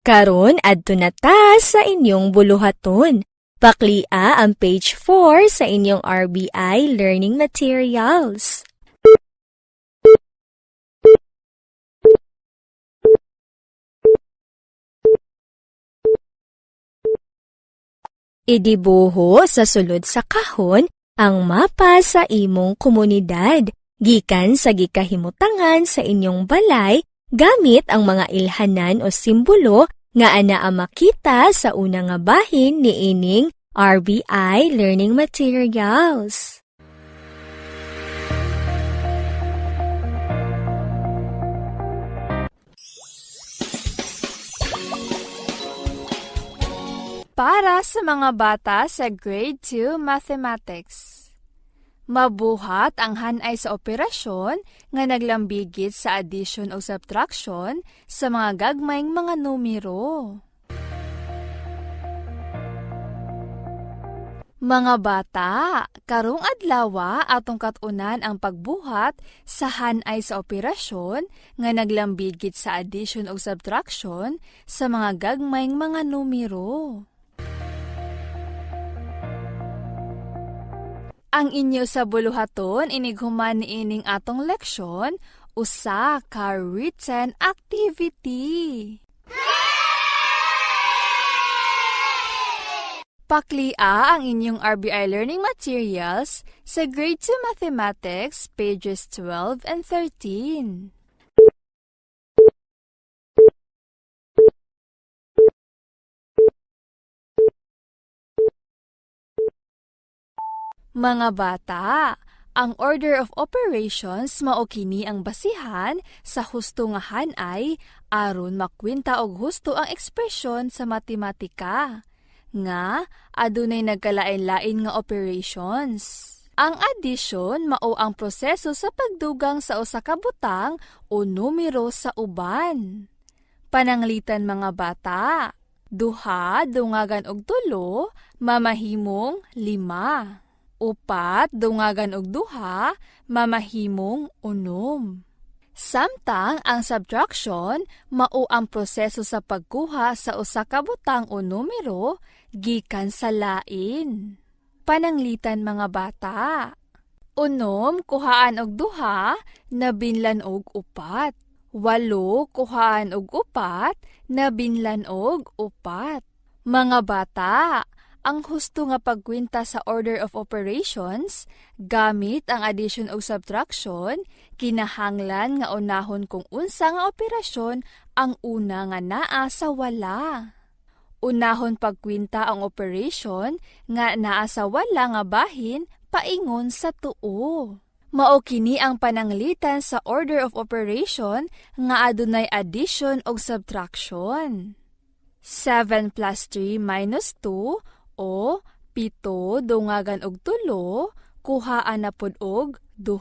Karon adto na ta sa inyong buluhaton. Paklia ang page 4 sa inyong RBI Learning Materials. Idibuho sa sulod sa kahon ang mapa sa imong komunidad gikan sa gikahimutangan sa inyong balay gamit ang mga ilhanan o simbolo nga anaa makita sa una nga bahin niining RBI Learning Materials. Para sa mga bata sa Grade 2 Mathematics. Mabuhat ang hanay sa operasyon nga naglambigit sa addition o subtraction sa mga gagmayng mga numero. Mga bata, karong adlaw atong katunan ang pagbuhat sa hanay sa operasyon nga naglambigit sa addition o subtraction sa mga gagmayng mga numero. Ang inyo sa buluhaton inighuman niining atong leksyon, usa ka written activity. Paklia ang inyong RBI Learning Materials sa Grade 2 Mathematics, pages 12 and 13. Mga bata, ang order of operations mao kini ang basihan sa husto nga hanay aron makwenta og husto ang ekspresyon sa matematika nga adunay nagkalain-lain nga operations. Ang addition mao ang proseso sa pagdugang sa usa ka butang o numero sa uban. Pananglitan mga bata, duha dungagan og tulo mamahimong 5. Upat dungagan og duha mamahimong 6. Samtang ang subtraction mao ang proseso sa pagkuha sa usa ka butang o numero gikan sa lain. Pananglitan mga bata. 6 kuhaan og duha nabinlan og 4. 8 kuhaan og 4 nabinlan og 4. Mga bata, ang husto nga pagkwenta sa order of operations, gamit ang addition o subtraction, kinahanglan nga unahon kung unsa nga operasyon ang una nga naa sa wala. Unahon pagkwenta ang operation nga naa sa wala nga bahin paingon sa tuo. Mao kini ang pananglitan sa order of operation nga adunay addition o subtraction. 7 plus 3 minus 2 o 7 dungagan og 3 kuhaan na pod og 2.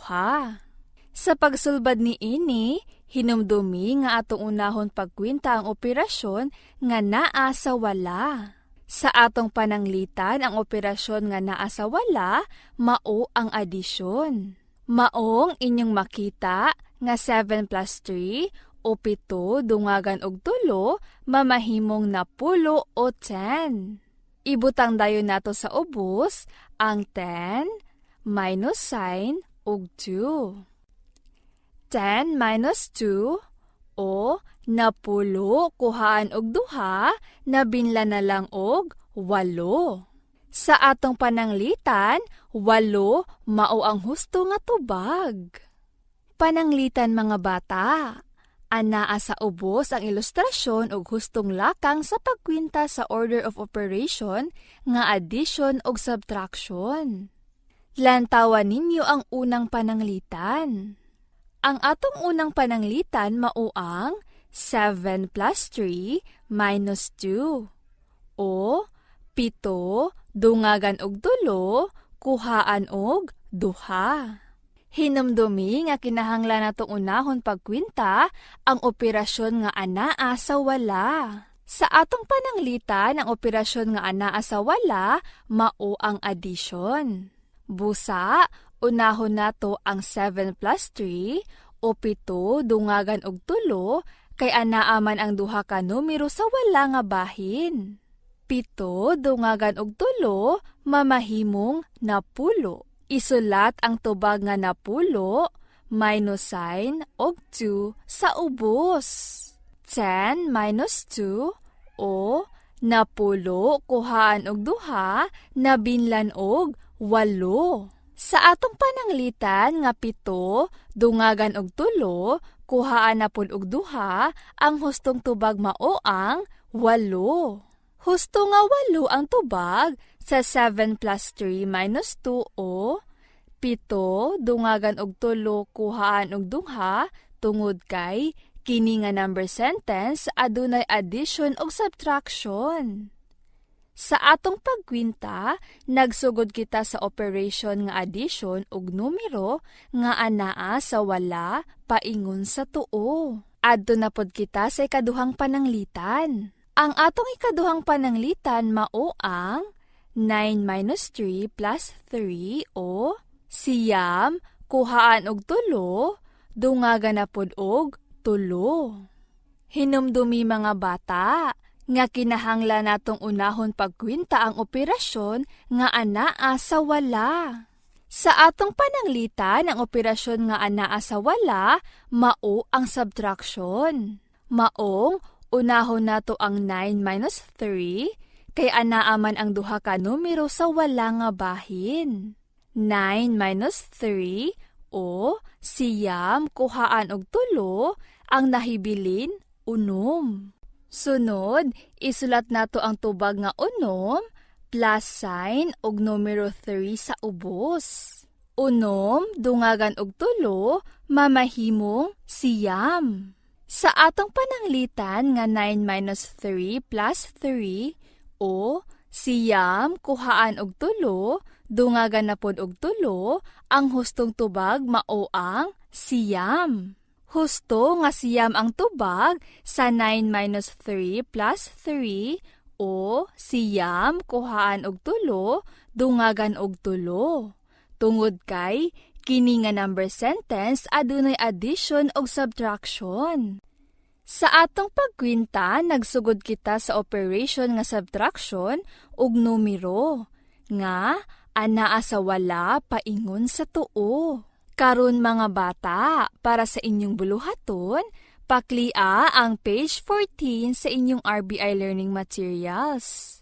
Sa pagsulbad ni ini, hinumdumi nga atong unahon pagkwenta ang operasyon nga naa sa wala. Sa atong pananglitan ang operasyon nga naa sa wala, mao ang addition. Maong inyong makita nga 7 plus 3 o 7 dungagan og 3 mamahimong 10 o 10. Ibutang dayon nato sa ubos ang 10 minus sign og 2. 10 minus 2 o 10 kuhaan og 2 nabinlan na lang og 8. Sa atong pananglitan, 8 mao ang husto nga tubag. Pananglitan mga bata. Anaa sa ubos ang ilustrasyon ug hustong lakang sa pagkwinta sa order of operation nga addition ug subtraction. Lantawan ninyo ang unang pananglitan. Ang atong unang pananglitan mao ang 7 plus 3 minus 2 o 7 dungagan og 3 kuhaan og 2. Hinumdumi nga kinahanglan natong unahon pagkwinta ang operasyon nga anaa sa wala. Sa atong pananglitan, ang operasyon nga anaa sa wala mao ang addition. Busa, unahon nato ang 7 plus 3 o 7 dungagan og 3 kay anaa man ang duha ka numero sa wala nga bahin. 7 dungagan og 3 mamahimong 10. Isulat ang tubag nga 10 minus sign og 2 sa ubos. 10 minus 2 o 10 kuhaan og 2 na binlan og 8. Sa atong pananglitan nga 7 dungagan og 3 kuhaan na pud og 2 ang hustong tubag mao ang 8. Husto nga 8 ang tubag sa 7 plus 3 minus 2 o 7 dungagan og 3 kuhaan og 2 tungod kay kini nga number sentence adunay addition ug subtraction. Sa atong pagkwinta, nagsugod kita sa operation nga addition ug numero nga anaa sa wala paingon sa tuo. Adto na pod kita sa ikaduhang pananglitan. Ang atong ikaduhang pananglitan mao ang 9 minus 3 plus 3 o siyam kuhaan og 3 dungagan na pod og 3. Hinumdumi mga bata nga kinahanglan natong unahon pagkwinta ang operasyon nga anaa sa wala. Sa atong pananglitan, ang operasyon nga anaa sa wala mao ang subtraction. Maong unahon nato ang 9 minus 3 kay anaa man ang duha ka numero sa wala nga bahin. 9 minus 3 o siyam kuhaan og 3 ang nahibilin unom. Sunod, isulat nato ang tubag nga unom plus sign og numero 3 sa ubos. Unom dungagan og 3 mamahimong siyam. Sa atong pananglitan nga 9 minus 3 plus 3 o siyam kuhaan og 3 dungagan na pod og 3 ang hustong tubag mao ang siyam. Husto nga siyam ang tubag sa 9 minus 3 plus 3 o siyam kuhaan og 3 dungagan og 3. Tungod kay kini nga number sentence adunay addition og subtraction. Sa atong pagkwinta, nagsugod kita sa operation nga subtraction ug numero nga anaa sa wala paingon sa tuo. Karon mga bata, para sa inyong buluhaton, paklia ang page 14 sa inyong RBI Learning Materials.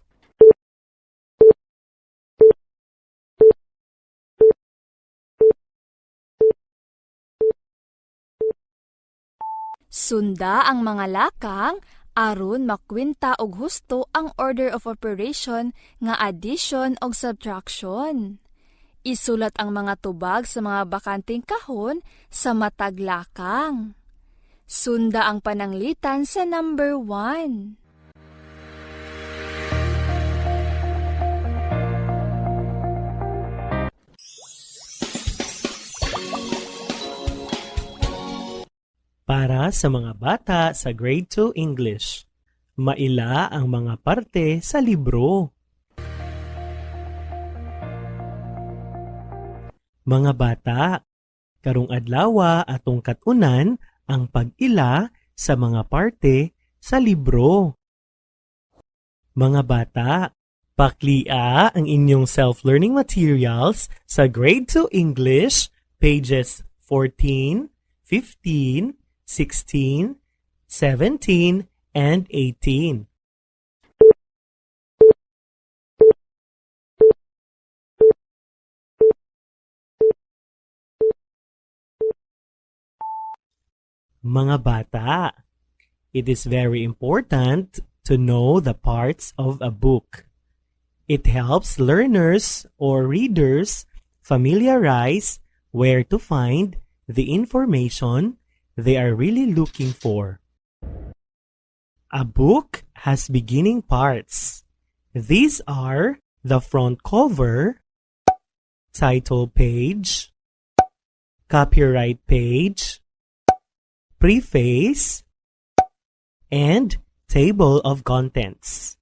Sunda ang mga lakang aron makwinta og husto ang order of operation nga addition og subtraction. Isulat ang mga tubag sa mga bakanting kahon sa matag lakang. Sunda ang pananglitan sa number 1. Para sa mga bata sa Grade 2 English, maila ang mga parte sa libro. Mga bata, karong adlaw atong katunan ang pag-ila sa mga parte sa libro. Mga bata, paklia ang inyong self-learning materials sa Grade 2 English, pages 14, 15, 16, 17, and 18. Mga bata, it is very important to know the parts of a book. It helps learners or readers familiarize where to find the information they are really looking for. A book has beginning parts. These are the front cover, title page, copyright page, preface, and table of contents.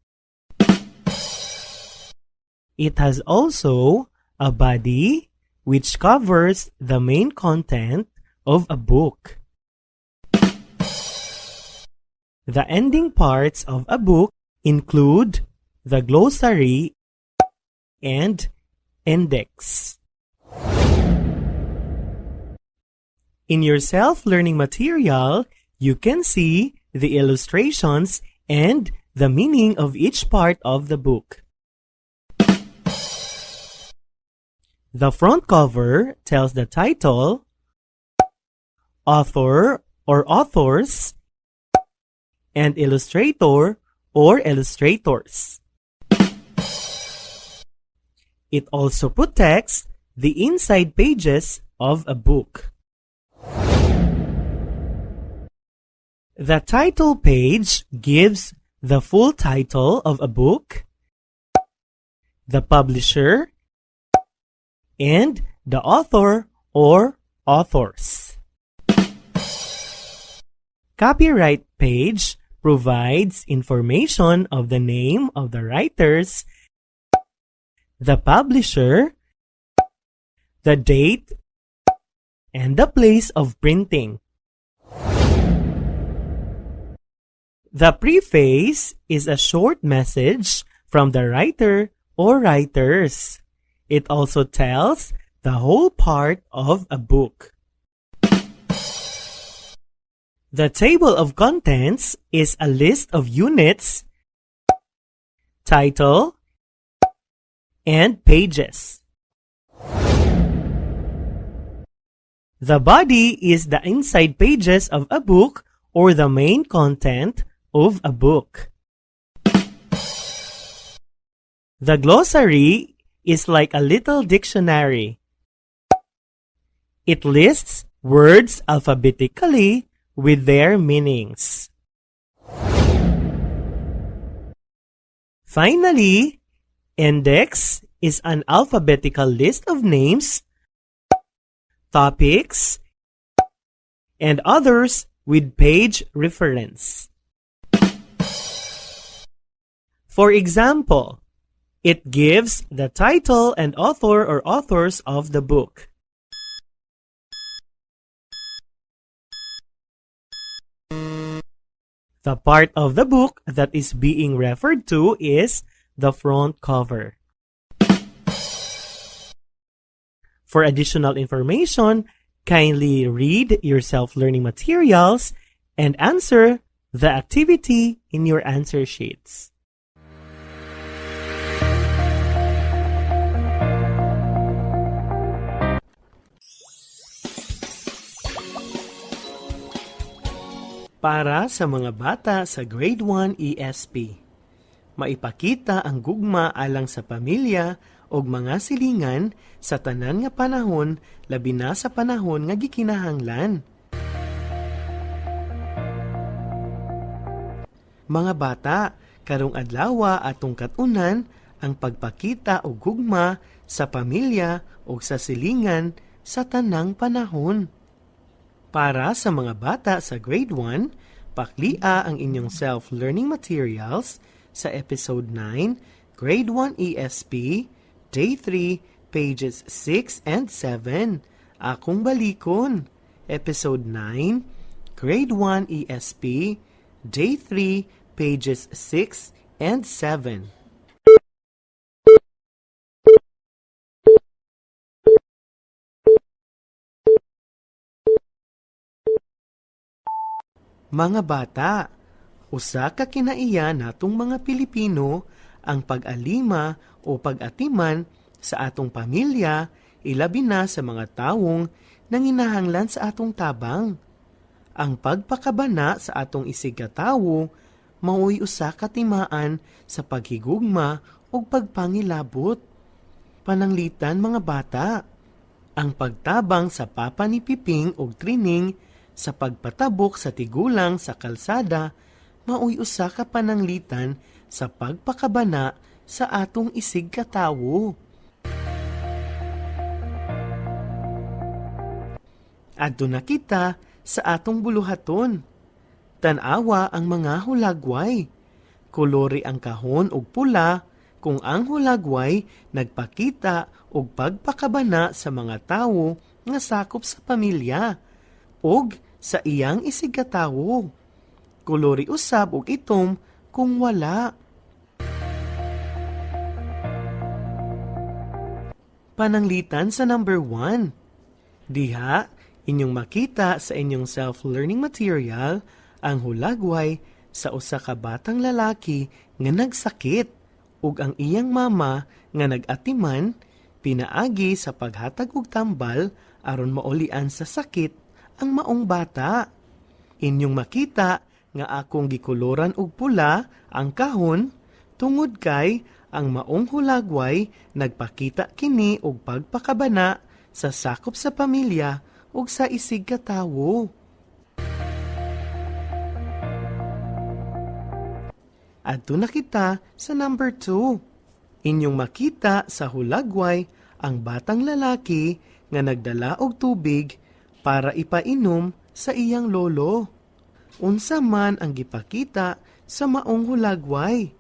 It has also a body which covers the main content of a book. The ending parts of a book include the glossary and index. In your self-learning material, you can see the illustrations and the meaning of each part of the book. The front cover tells the title, author or authors, and illustrator or illustrators. It also protects the inside pages of a book. The title page gives the full title of a book, the publisher, and the author or authors. Copyright page provides information of the name of the writers, the publisher, the date, and the place of printing. The preface is a short message from the writer or writers. It also tells the whole part of a book. The table of contents is a list of units, title, and pages. The body is the inside pages of a book or the main content of a book. The glossary is like a little dictionary. It lists words alphabetically with their meanings. Finally, index is an alphabetical list of names, topics, and others with page reference. For example, it gives the title and author or authors of the book. The part of the book that is being referred to is the front cover. For additional information, kindly read your self-learning materials and answer the activity in your answer sheets. Para sa mga bata sa Grade 1 ESP, maipakita ang gugma alang sa pamilya o mga silingan sa tanan nga panahon, labi na sa panahon nga gikinahanglan. Mga bata, karong adlaw atong katunan ang pagpakita og gugma sa pamilya o sa silingan sa tanang panahon. Para sa mga bata sa Grade 1, paklia ang inyong self-learning materials sa Episode 9, Grade 1 ESP, Day 3, pages 6 and 7. Akong balikon. Episode 9, Grade 1 ESP, Day 3, pages 6 and 7. Mga bata, usa ka kinaiya natong mga Pilipino ang pag-alima o pag-atiman sa atong pamilya, ilabi na sa mga tawong nanginahanglan sa atong tabang. ang pagpakabana sa atong isig katawo maoy usa ka timaan sa paghigugma ug pagpangilabot. Pananglitan mga bata, ang pagtabang sa papa ni Piping ug Trining sa pagpatabok sa tigulang sa kalsada maoy usa ka pananglitan sa pagpakabana sa atong isig katawo. Adto na kita sa atong buluhaton. Tanawa ang mga hulagway. Kolore ang kahon og pula kung ang hulagway nagpakita og pagpakabana sa mga tawo nga sakop sa pamilya og sa iyang isig katawo. Kolore usab og itom kung wala. Pananglitan sa number 1. Diha, inyong makita sa inyong self-learning material ang hulagway sa usa ka batang lalaki nga nagsakit ug ang iyang mama nga nag-atiman pinaagi sa paghatag og tambal aron maulian sa sakit ang maong bata. Inyong makita nga akong gikoloran og pula ang kahon tungod kay ang maong hulagway nagpakita kini og pagpakabana sa sakop sa pamilya ug sa isig katawo. Adto na kita sa number 2. Inyong makita sa hulagway ang batang lalaki nga nagdala og tubig para ipainom sa iyang lolo. Unsa man ang gipakita sa maong hulagway?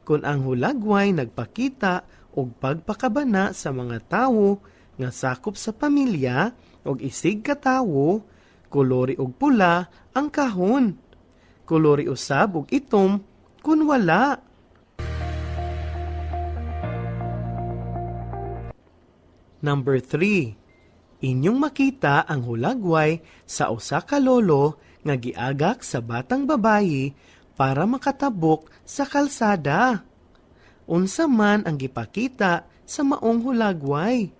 Kung ang hulagway nagpakita og pagpakabana sa mga tawo nga sakop sa pamilya og isig katawo, kolore og pula ang kahon. Kolore usab og itom kun wala. Number 3. Inyong makita ang hulagway sa usa ka lolo nga giagak sa batang babayi para makatabok sa kalsada. Unsa man ang gipakita sa maong hulagway?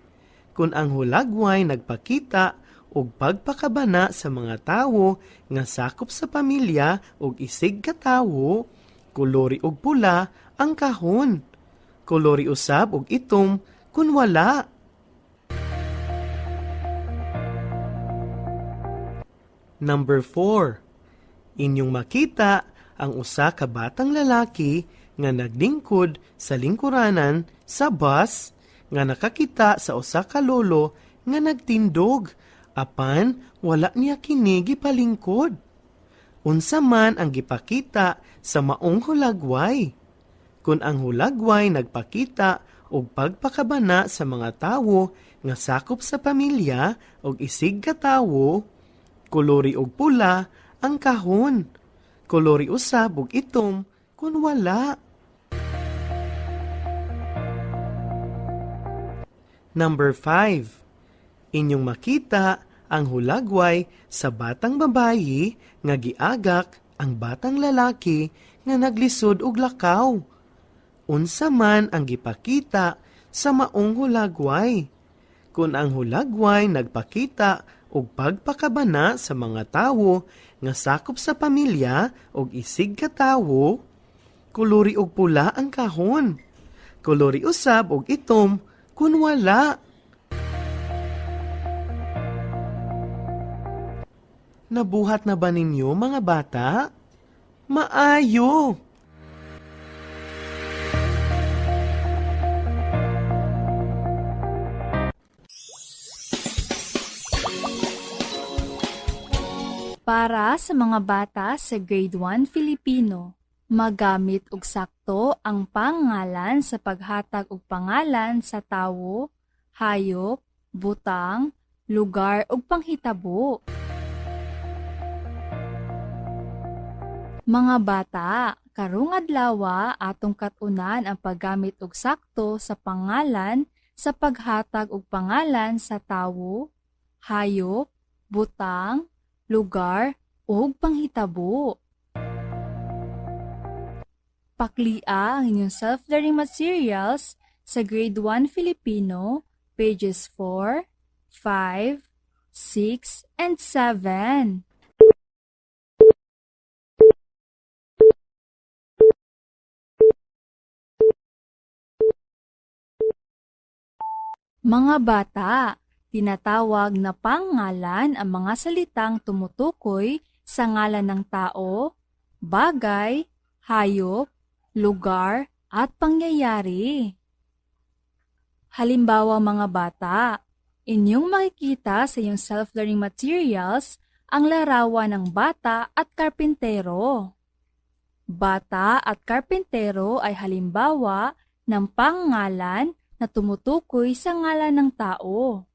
Kung ang hulagway nagpakita og pagpakabana sa mga tawo nga sakop sa pamilya og isig katawo, kolori og pula ang kahon. Kolori usab og itom kun wala. Number 4. Inyong makita ang usa ka batang lalaki nga naglingkod sa lingkuranan sa bus nga nakakita sa usa ka lolo nga nagtindog apan wala niya kini gipalingkod. Unsa man ang gipakita sa maong hulagway? Kung ang hulagway nagpakita og pagpakabana sa mga tawo nga sakop sa pamilya og isig katawo, kolori og pula ang kahon. Kolori usab og itom kun wala. Number 5. Inyong makita ang hulagway sa batang babayi nga giagak ang batang lalaki nga naglisod og lakaw. Unsa man ang gipakita sa maong hulagway? Kung ang hulagway nagpakita og pagpakabana sa mga tawo nga sakop sa pamilya og isig katawo, kolori og pula ang kahon. Kolori usab og itom kun wala. Nabuhat na ba ninyo mga bata? Maayo! Para sa mga bata sa Grade 1 Filipino, magamit og sakto ang pangalan sa paghatag og pangalan sa tawo, hayop, butang, lugar ug panghitabo. Mga bata, karong adlaw atong kat-unan ang paggamit og sakto sa pangalan sa paghatag og pangalan sa tawo, hayop, butang, lugar ug panghitabo. Paklia ang inyong self-learning materials sa Grade 1 Filipino, pages 4, 5, 6, and 7. Mga bata, tinatawag na pangalan ang mga salitang tumutukoy sa ngalan ng tao, bagay, hayop, lugar, at pangyayari. Halimbawa mga bata, inyong makikita sa iyong self-learning materials ang larawan ng bata at karpintero. Bata at karpintero ay halimbawa ng pangalan na tumutukoy sa ngalan ng tao.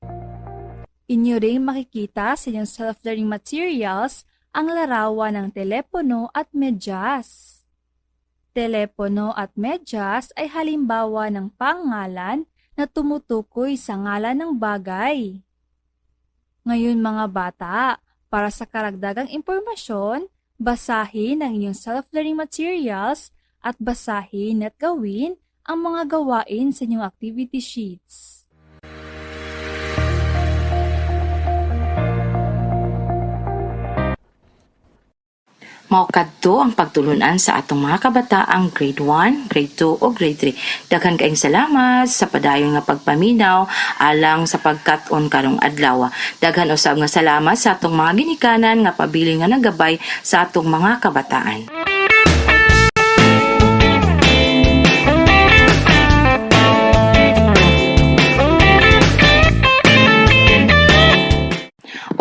Inyo ring makikita sa iyong self-learning materials ang larawan ng telepono at medyas. Telepono at medyas ay halimbawa ng pangalan na tumutukoy sa ngalan ng bagay. Ngayon mga bata, para sa karagdagang impormasyon, basahin ang inyong self-learning materials at basahin at gawin ang mga gawain sa inyong activity sheets. Mao kadto ang pagtulunan sa atong mga kabataang grade 1, grade 2 o grade 3. Daghan kaayong salamat sa padayon nga pagpaminaw alang sa pagkat-on karong adlaw. Daghan usab nga salamat sa atong mga ginikanan nga pabiling nga nagabay sa atong mga kabataan.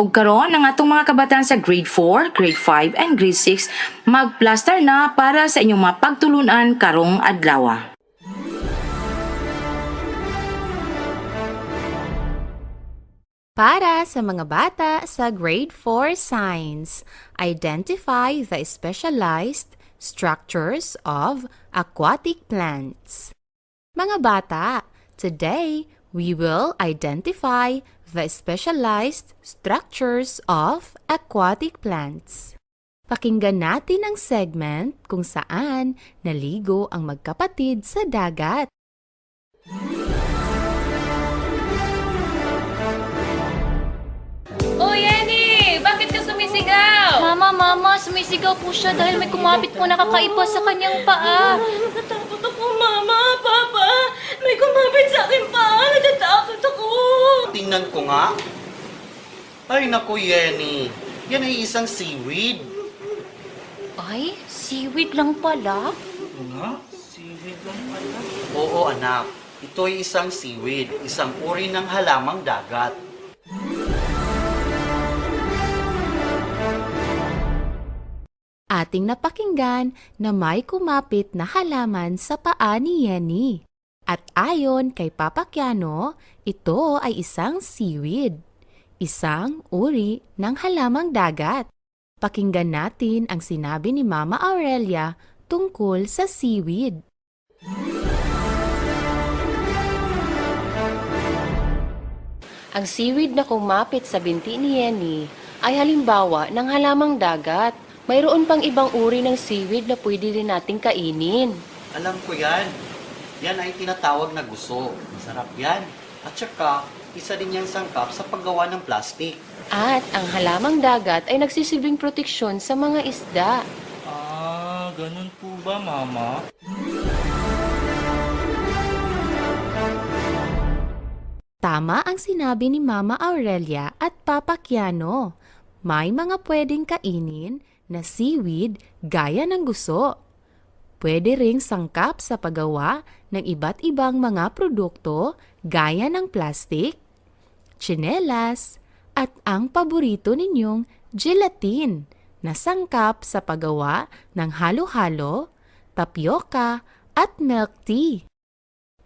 Ug karon ang atong mga kabataan sa grade 4, grade 5 and grade 6 magplaster na para sa inyong mga pagtulunan karong adlaw. Para sa mga bata sa grade 4 science, identify the specialized structures of aquatic plants. Mga bata, today we will identify the specialized structures of aquatic plants. Pakinggan natin ang segment kung saan naligo ang magkapatid sa dagat. Oh, Yenny! Bakit ka sumisigaw? Mama, sumisigaw po siya dahil may kumapit po nakakaipa sa kanyang paa. Natatakot ako, Mama, Papa! May kumapit sa aking paa! Natatakot ako! Tingnan ko nga. Ay, naku, Yenny. Yan ay isang seaweed. Ay, seaweed lang pala? Nga? Seaweed lang pala? Oo, anak. Ito ay isang seaweed. Isang uri ng halamang dagat. Ating napakinggan na may kumapit na halaman sa paa ni Yenny. At ayon kay Papa Kiano, ito ay isang seaweed, isang uri ng halamang dagat. Pakinggan natin ang sinabi ni Mama Aurelia tungkol sa seaweed. Ang seaweed na kumapit sa binti ni Yenny ay halimbawa ng halamang dagat. Mayroon pang ibang uri ng seaweed na pwede rin nating kainin. Alam ko yan. Yan ay tinatawag na guso. Masarap yan. At saka, isa din yung sangkap sa paggawa ng plastic. At ang halamang dagat ay nagsisilbing proteksyon sa mga isda. Ah, ganun po ba, Mama? Tama ang sinabi ni Mama Aurelia at Papa Kiano. May mga pwedeng kainin na seaweed gaya ng guso. Pwede ring sangkap sa paggawa ng iba't ibang mga produkto gaya ng plastic, tsinelas, at ang paborito ninyong gelatin na sangkap sa paggawa ng halo-halo, tapioca, at milk tea.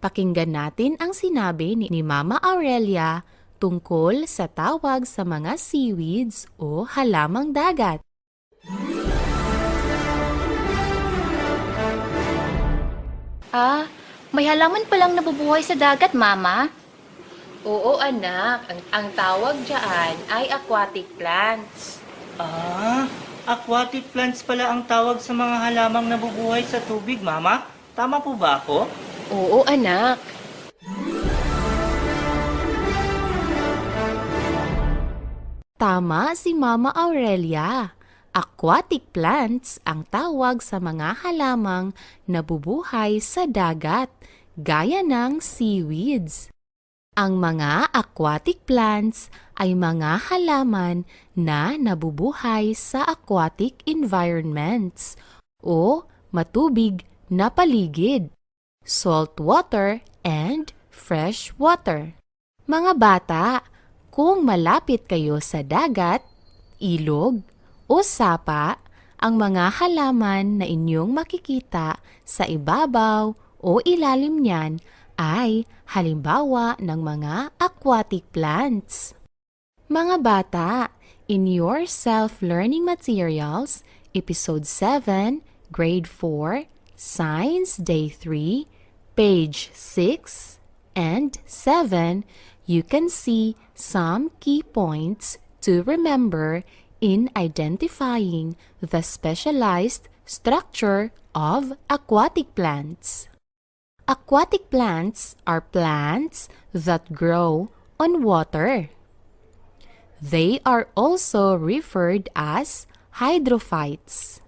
Pakinggan natin ang sinabi ni Mama Aurelia tungkol sa tawag sa mga seaweeds o halamang dagat. Ah, may halaman palang nabubuhay sa dagat, Mama? Oo, anak. Ang tawag dyan ay aquatic plants. Ah, aquatic plants pala ang tawag sa mga halamang nabubuhay sa tubig, Mama? Tama po ba ako? Oo, anak. Tama si Mama Aurelia. Aquatic plants ang tawag sa mga halamang nabubuhay sa dagat, gaya ng seaweeds. Ang mga aquatic plants ay mga halaman na nabubuhay sa aquatic environments o matubig na paligid, salt water and fresh water. Mga bata, kung malapit kayo sa dagat, ilog o sapa, ang mga halaman na inyong makikita sa ibabaw o ilalim niyan ay halimbawa ng mga aquatic plants. Mga bata, in your self-learning materials, Episode 7, Grade 4, Science Day 3, page 6 and 7, you can see some key points to remember in identifying the specialized structure of aquatic plants. Aquatic plants are plants that grow on water. They are also referred as hydrophytes.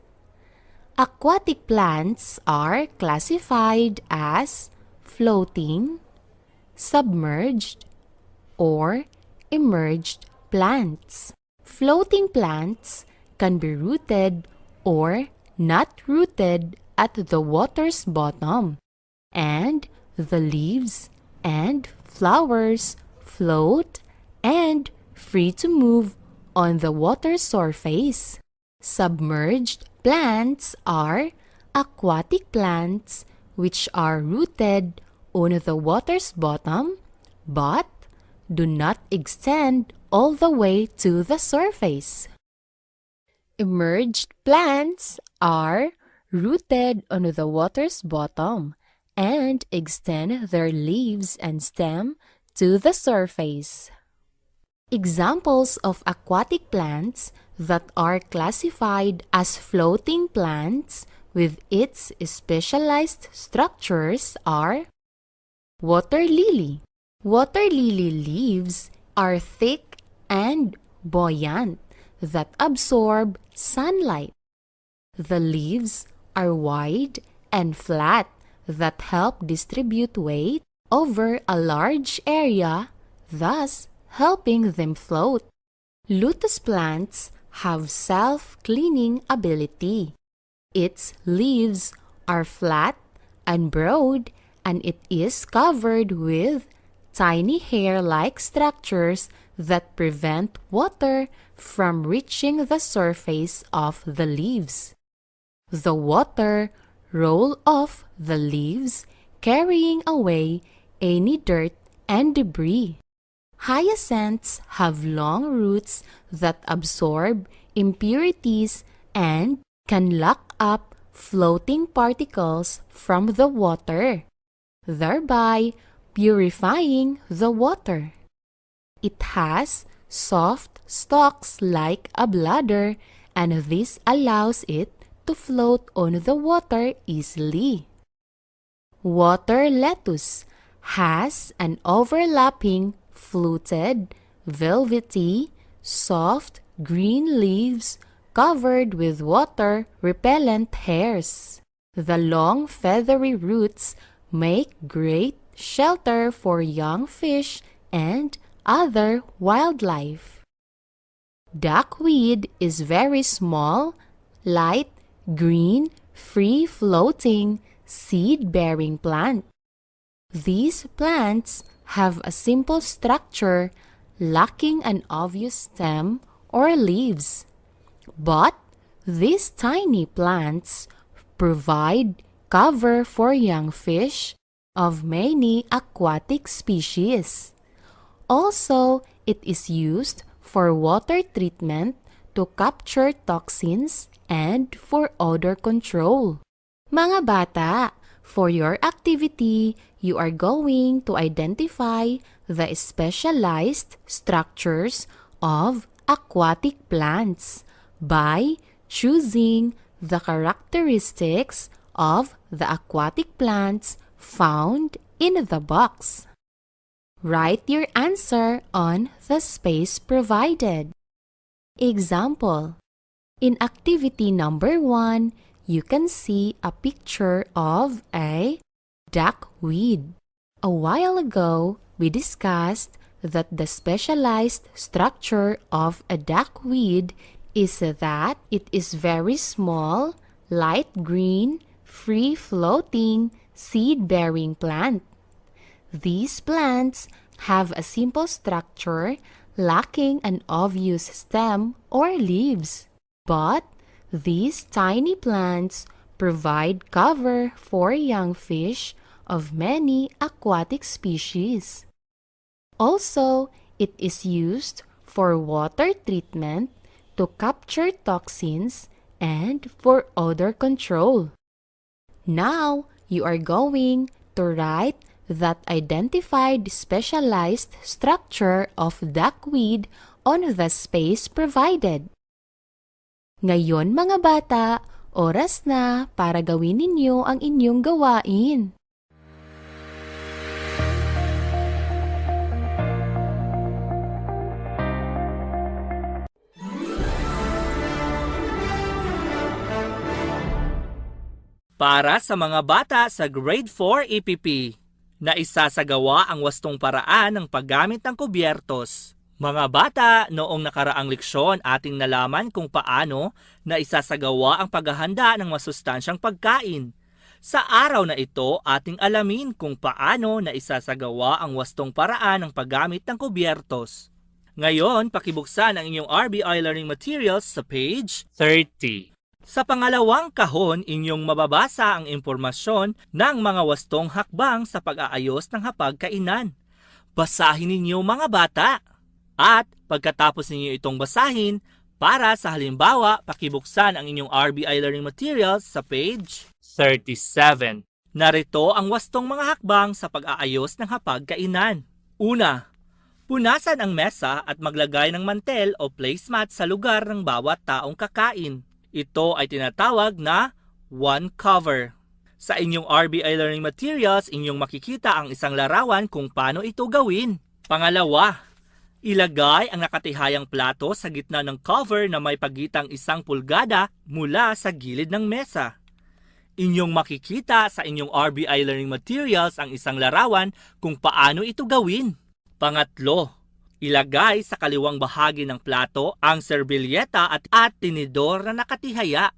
Aquatic plants are classified as floating, submerged, or emerged plants. Floating plants can be rooted or not rooted at the water's bottom, and the leaves and flowers float and free to move on the water's surface. Submerged plants are aquatic plants which are rooted on the water's bottom but do not extend all the way to the surface. Emerged plants are rooted on the water's bottom and extend their leaves and stem to the surface. Examples of aquatic plants that are classified as floating plants with its specialized structures are water lily. Water lily leaves are thick and buoyant that absorb sunlight. The leaves are wide and flat that help distribute weight over a large area, thus helping them float. Lotus plants have self-cleaning ability. Its leaves are flat and broad and it is covered with tiny hair-like structures that prevent water from reaching the surface of the leaves. The water rolls off the leaves, carrying away any dirt and debris. Hyacinths have long roots that absorb impurities and can lock up floating particles from the water, thereby purifying the water. It has soft stalks like a bladder, and this allows it to float on the water easily. Water lettuce has an overlapping, fluted, velvety, soft green leaves covered with water-repellent hairs. The long feathery roots make great shelter for young fish and other wildlife. Duckweed is very small, light green, free-floating, seed-bearing plant. These plants have a simple structure lacking an obvious stem or leaves. But these tiny plants provide cover for young fish of many aquatic species. Also, it is used for water treatment to capture toxins and for odor control. Mga bata, for your activity, you are going to identify the specialized structures of aquatic plants by choosing the characteristics of the aquatic plants found in the box. Write your answer on the space provided. Example: in activity number 1, you can see a picture of a duckweed. A while ago, we discussed that the specialized structure of a duckweed is that it is very small, light green, free-floating, seed-bearing plant. These plants have a simple structure lacking an obvious stem or leaves. But these tiny plants provide cover for young fish of many aquatic species. Also, it is used for water treatment to capture toxins and for odor control. Now, you are going to write that identified specialized structure of duckweed on the space provided. Ngayon mga bata, oras na para gawin ninyo ang inyong gawain. Para sa mga bata sa Grade 4 EPP, na isasagawa ang wastong paraan ng paggamit ng kubyertos. Mga bata, noong nakaraang leksyon ating nalaman kung paano na isasagawa ang paghahanda ng masustansyang pagkain. Sa araw na ito, ating alamin kung paano na isasagawa ang wastong paraan ng paggamit ng kubyertos. Ngayon, pakibuksan ang inyong RBI Learning Materials sa page 30. Sa pangalawang kahon, inyong mababasa ang impormasyon ng mga wastong hakbang sa pag-aayos ng hapagkainan. Basahin ninyo mga bata. At pagkatapos ninyo itong basahin, para sa halimbawa, pakibuksan ang inyong RBI Learning Materials sa page 37. Narito ang wastong mga hakbang sa pag-aayos ng hapagkainan. Una, punasan ang mesa at maglagay ng mantel o placemat sa lugar ng bawat taong kakain. Ito ay tinatawag na one cover. Sa inyong RBI Learning Materials, inyong makikita ang isang larawan kung paano ito gawin. Pangalawa, ilagay ang nakatihayang plato sa gitna ng cover na may pagitang 1 pulgada mula sa gilid ng mesa. Inyong makikita sa inyong RBI Learning Materials ang isang larawan kung paano ito gawin. Pangatlo, ilagay sa kaliwang bahagi ng plato ang serbilyeta at tinidor na nakatihaya.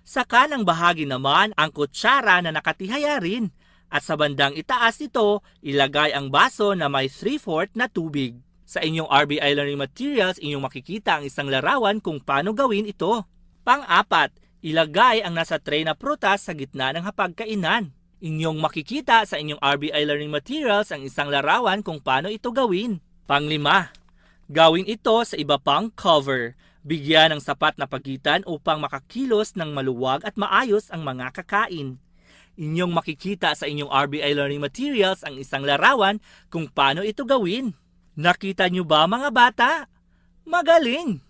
Sa kanang bahagi naman ang kutsara na nakatihaya rin. At sa bandang itaas nito, ilagay ang baso na may 3/4 na tubig. Sa inyong RBI Learning Materials, inyong makikita ang isang larawan kung paano gawin ito. Pang-apat, ilagay ang nasa tray na prutas sa gitna ng hapagkainan. Inyong makikita sa inyong RBI Learning Materials ang isang larawan kung paano ito gawin. Panglima, gawin ito sa iba pang cover. Bigyan ng sapat na pagitan upang makakilos ng maluwag at maayos ang mga kakain. Inyong makikita sa inyong RBI Learning Materials ang isang larawan kung paano ito gawin. Nakita nyo ba mga bata? Magaling!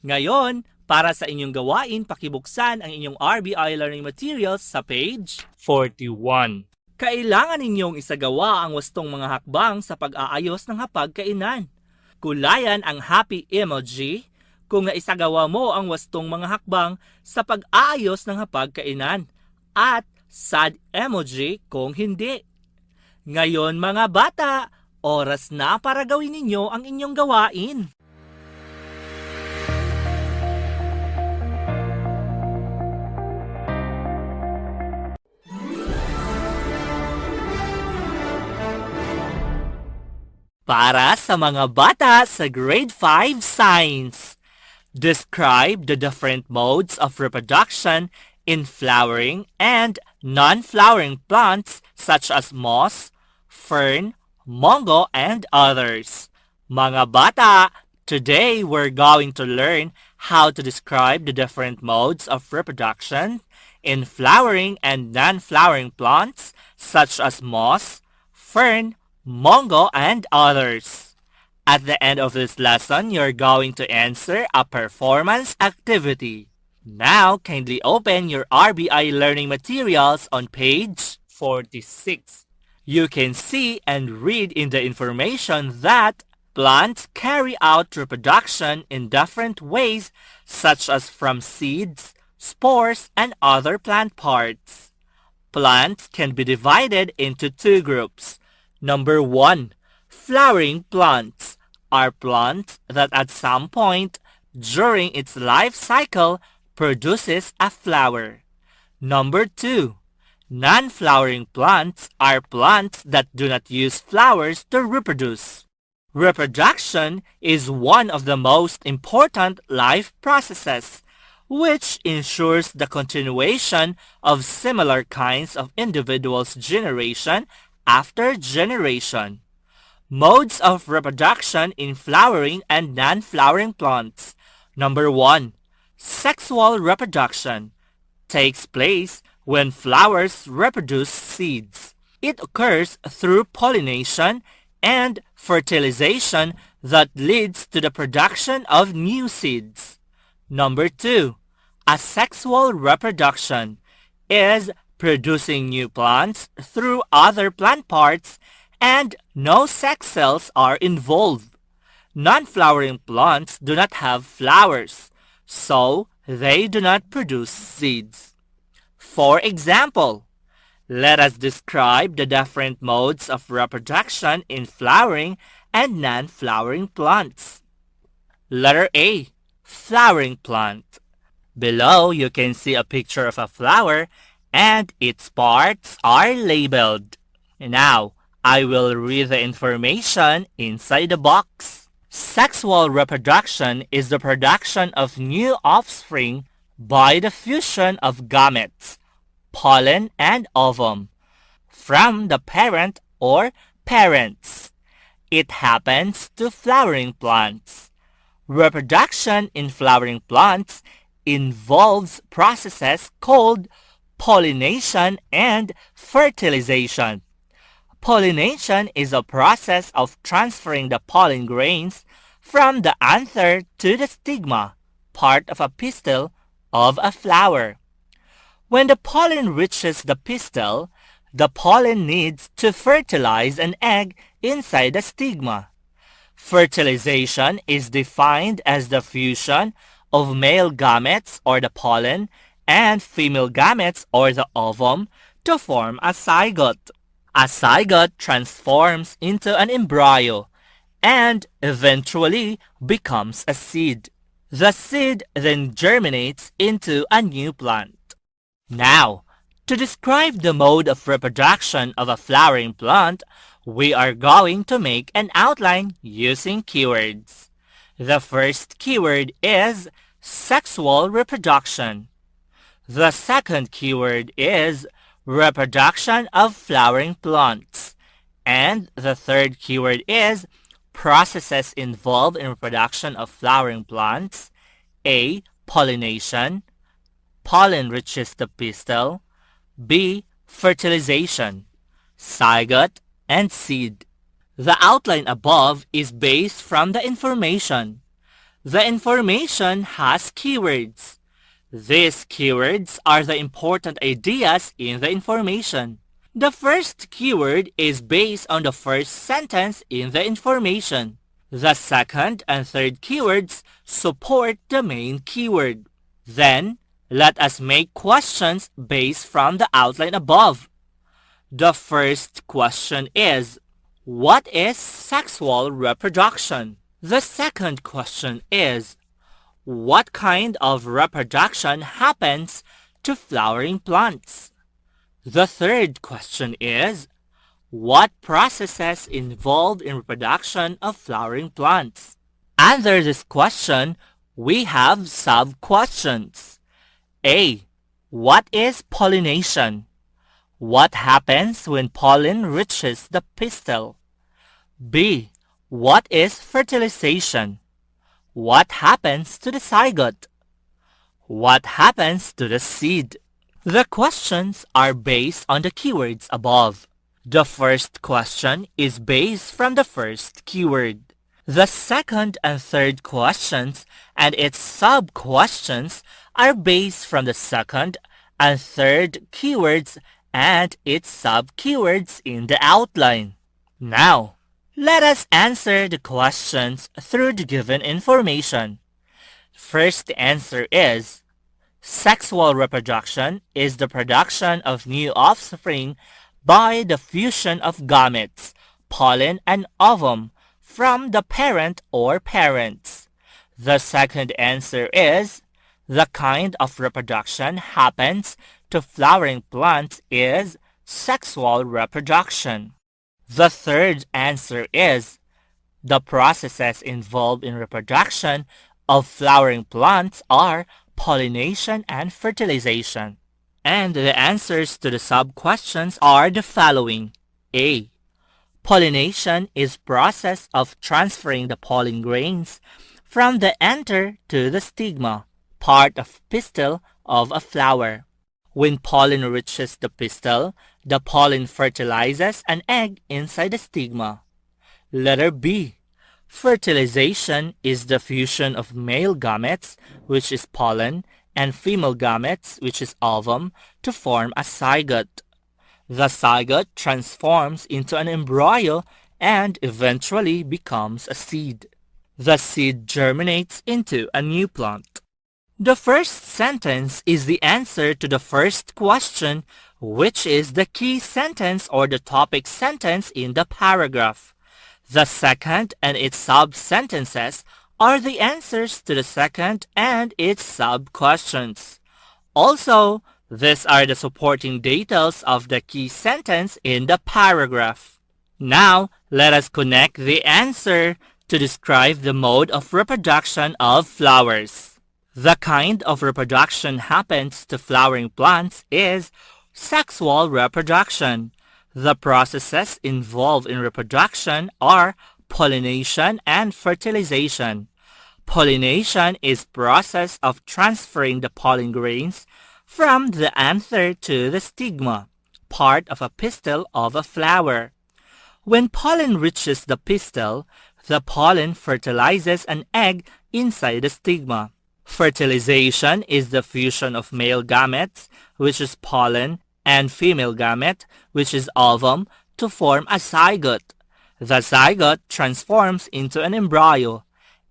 Ngayon, para sa inyong gawain, pakibuksan ang inyong RBI Learning Materials sa page 41. Kailangan ninyong isagawa ang wastong mga hakbang sa pag-aayos ng hapagkainan. Kulayan ang happy emoji kung naisagawa mo ang wastong mga hakbang sa pag-aayos ng hapagkainan at sad emoji kung hindi. Ngayon mga bata, oras na para gawin ninyo ang inyong gawain. Para sa mga bata sa Grade 5 Science, describe the different modes of reproduction in flowering and non-flowering plants such as moss, fern, mango, and others. Mga bata, today we're going to learn how to describe the different modes of reproduction in flowering and non-flowering plants such as moss, fern, mango, and others. At the end of this lesson, you're going to answer a performance activity. Now, kindly open your RBI Learning Materials on page 46. You can see and read in the information that plants carry out reproduction in different ways such as from seeds, spores, and other plant parts. Plants can be divided into two groups, Number 1. Flowering plants are plants that at some point during its life cycle produces a flower. Number 2. Non-flowering plants are plants that do not use flowers to reproduce. Reproduction is one of the most important life processes, which ensures the continuation of similar kinds of individuals generation after generation. Modes of reproduction in flowering and non-flowering plants. Number 1. Sexual reproduction takes place when flowers reproduce seeds. It occurs through pollination and fertilization that leads to the production of new seeds. Number 2. Asexual reproduction is producing new plants through other plant parts and no sex cells are involved. Non-flowering plants do not have flowers, so they do not produce seeds. For example, let us describe the different modes of reproduction in flowering and non-flowering plants. Letter A. Flowering plant. Below you can see a picture of a flower and its parts are labeled. Now, I will read the information inside the box. Sexual reproduction is the production of new offspring by the fusion of gametes, pollen, and ovum from the parent or parents. It happens to flowering plants. Reproduction in flowering plants involves processes called pollination and fertilization. Pollination is a process of transferring the pollen grains from the anther to the stigma, part of a pistil of a flower. When the pollen reaches the pistil, the pollen needs to fertilize an egg inside the stigma. Fertilization is defined as the fusion of male gametes or the pollen and female gametes or the ovum to form a zygote. A zygote transforms into an embryo and eventually becomes a seed. The seed then germinates into a new plant. Now, to describe the mode of reproduction of a flowering plant, we are going to make an outline using keywords. The first keyword is sexual reproduction. The second keyword is reproduction of flowering plants. And the third keyword is processes involved in reproduction of flowering plants. A. Pollination. Pollen reaches the pistil. B. Fertilization. Zygote and seed. The outline above is based from the information. The information has keywords. These keywords are the important ideas in the information. The first keyword is based on the first sentence in the information. The second and third keywords support the main keyword. Then, let us make questions based from the outline above. The first question is, what is sexual reproduction? The second question is, what kind of reproduction happens to flowering plants? The third question is, what processes involved in reproduction of flowering plants? Under this question, we have sub-questions. A. What is pollination? What happens when pollen reaches the pistil? B. What is fertilization? What happens to the zygote? What happens to the seed? The questions are based on the keywords above. The first question is based from the first keyword. The second and third questions and its sub-questions are based from the second and third keywords and its sub-keywords in the outline. Now, let us answer the questions through the given information. First answer is, sexual reproduction is the production of new offspring by the fusion of gametes, pollen and ovum from the parent or parents? The second answer is the kind of reproduction happens to flowering plants is sexual reproduction. The third answer is the processes involved in reproduction of flowering plants are pollination and fertilization. And the answers to the sub-questions are the following. A. Pollination is process of transferring the pollen grains from the anther to the stigma, part of pistil of a flower. When pollen reaches the pistil, the pollen fertilizes an egg inside the stigma. Letter B. Fertilization is the fusion of male gametes, which is pollen, and female gametes, which is ovum, to form a zygote. The zygote transforms into an embryo and eventually becomes a seed. The seed germinates into a new plant. The first sentence is the answer to the first question, which is the key sentence or the topic sentence in the paragraph. The second and its sub-sentences are the answers to the second and its sub-questions. Also, these are the supporting details of the key sentence in the paragraph. Now, let us connect the answer to describe the mode of reproduction of flowers. The kind of reproduction happens to flowering plants is sexual reproduction. The processes involved in reproduction are pollination and fertilization. Pollination is process of transferring the pollen grains from the anther to the stigma, part of a pistil of a flower. When pollen reaches the pistil, the pollen fertilizes an egg inside the stigma. Fertilization is the fusion of male gametes, which is pollen, and female gamete, which is ovum, to form a zygote. The zygote transforms into an embryo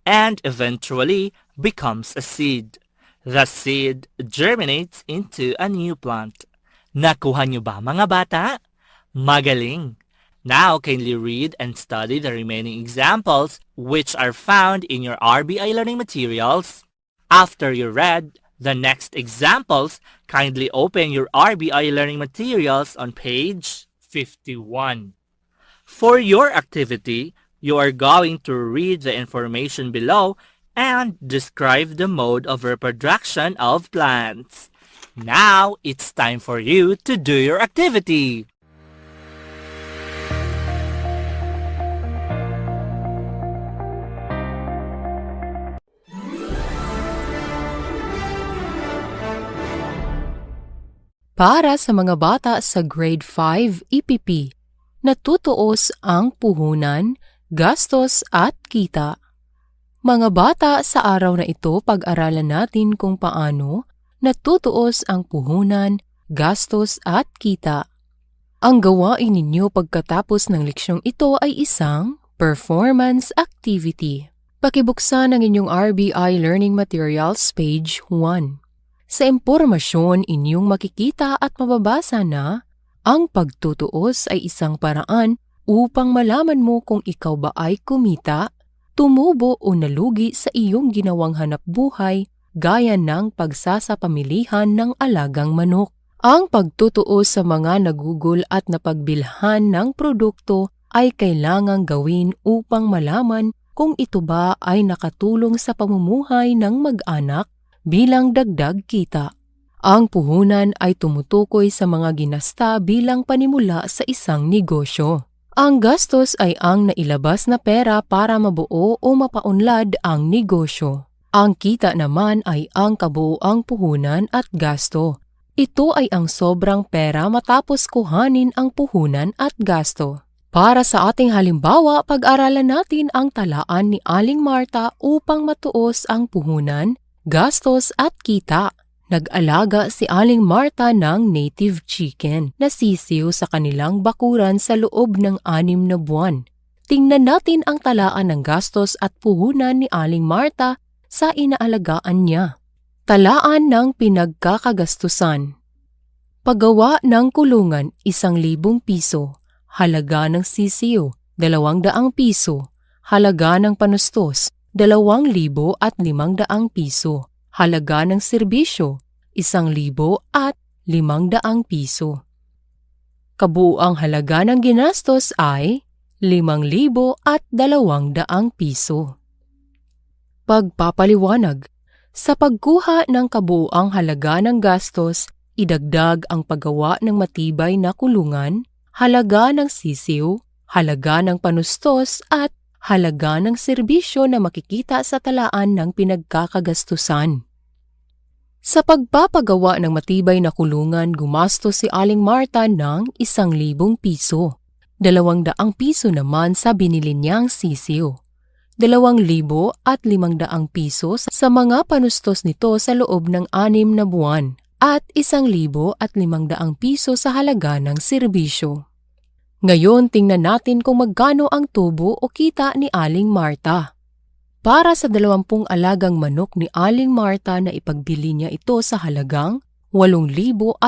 and eventually becomes a seed. The seed germinates into a new plant. Nakuha niyo ba, mga bata? Magaling! Now, kindly read and study the remaining examples which are found in your RBI learning materials. After you read the next examples, kindly open your RBI learning materials on page 51. For your activity, you are going to read the information below and describe the mode of reproduction of plants. Now, it's time for you to do your activity. Para sa mga bata sa Grade 5 EPP, natutuos ang puhunan, gastos at kita. Mga bata, sa araw na ito pag-aralan natin kung paano natutuos ang puhunan, gastos at kita. Ang gawain ninyo pagkatapos ng leksyong ito ay isang performance activity. Pakibuksan ang inyong RBI Learning Materials page 1. Sa impormasyon, inyong makikita at mababasa na ang pagtutuos ay isang paraan upang malaman mo kung ikaw ba ay kumita, tumubo o nalugi sa iyong ginawang hanapbuhay gaya ng pagsasapamilihan ng alagang manok. Ang pagtutuos sa mga nagugol at napagbilhan ng produkto ay kailangang gawin upang malaman kung ito ba ay nakatulong sa pamumuhay ng mag-anak bilang dagdag kita. Ang puhunan ay tumutukoy sa mga ginasta bilang panimula sa isang negosyo. Ang gastos ay ang nailabas na pera para mabuo o mapaunlad ang negosyo. Ang kita naman ay ang kabuuang puhunan at gasto. Ito ay ang sobrang pera matapos kuhanin ang puhunan at gasto. Para sa ating halimbawa, pag-aralan natin ang talaan ni Aling Marta upang matuos ang puhunan, gastos at kita. Nag-alaga si Aling Marta ng native chicken na sisiw sa kanilang bakuran sa loob ng 6 na buwan. Tingnan natin ang talaan ng gastos at puhunan ni Aling Marta sa inaalagaan niya. Talaan ng pinagkakagastusan. Paggawa ng kulungan, 1,000 piso. Halaga ng sisiw, 200 piso. Halaga ng panustos, 2,500 piso. Halaga ng serbisyo, 1,500 piso. Kabuuang halaga ng ginastos ay 5,200 piso. Pagpapaliwanag. Sa pagkuha ng kabuuang halaga ng gastos, idagdag ang paggawa ng matibay na kulungan, halaga ng sisiw, halaga ng panustos at halaga ng serbisyo na makikita sa talaan ng pinagkakagastusan. Sa pagpapagawa ng matibay na kulungan, gumastos si Aling Marta ng 1,000 piso. 200 piso naman sa binili niyang sisiw. 2,500 piso sa mga panustos nito sa loob ng 6 na buwan at 1,500 piso sa halaga ng serbisyo. Ngayon tingnan natin kung magkano ang tubo o kita ni Aling Marta. Para sa 20 alagang manok ni Aling Marta na ipagbili niya ito sa halagang 8,500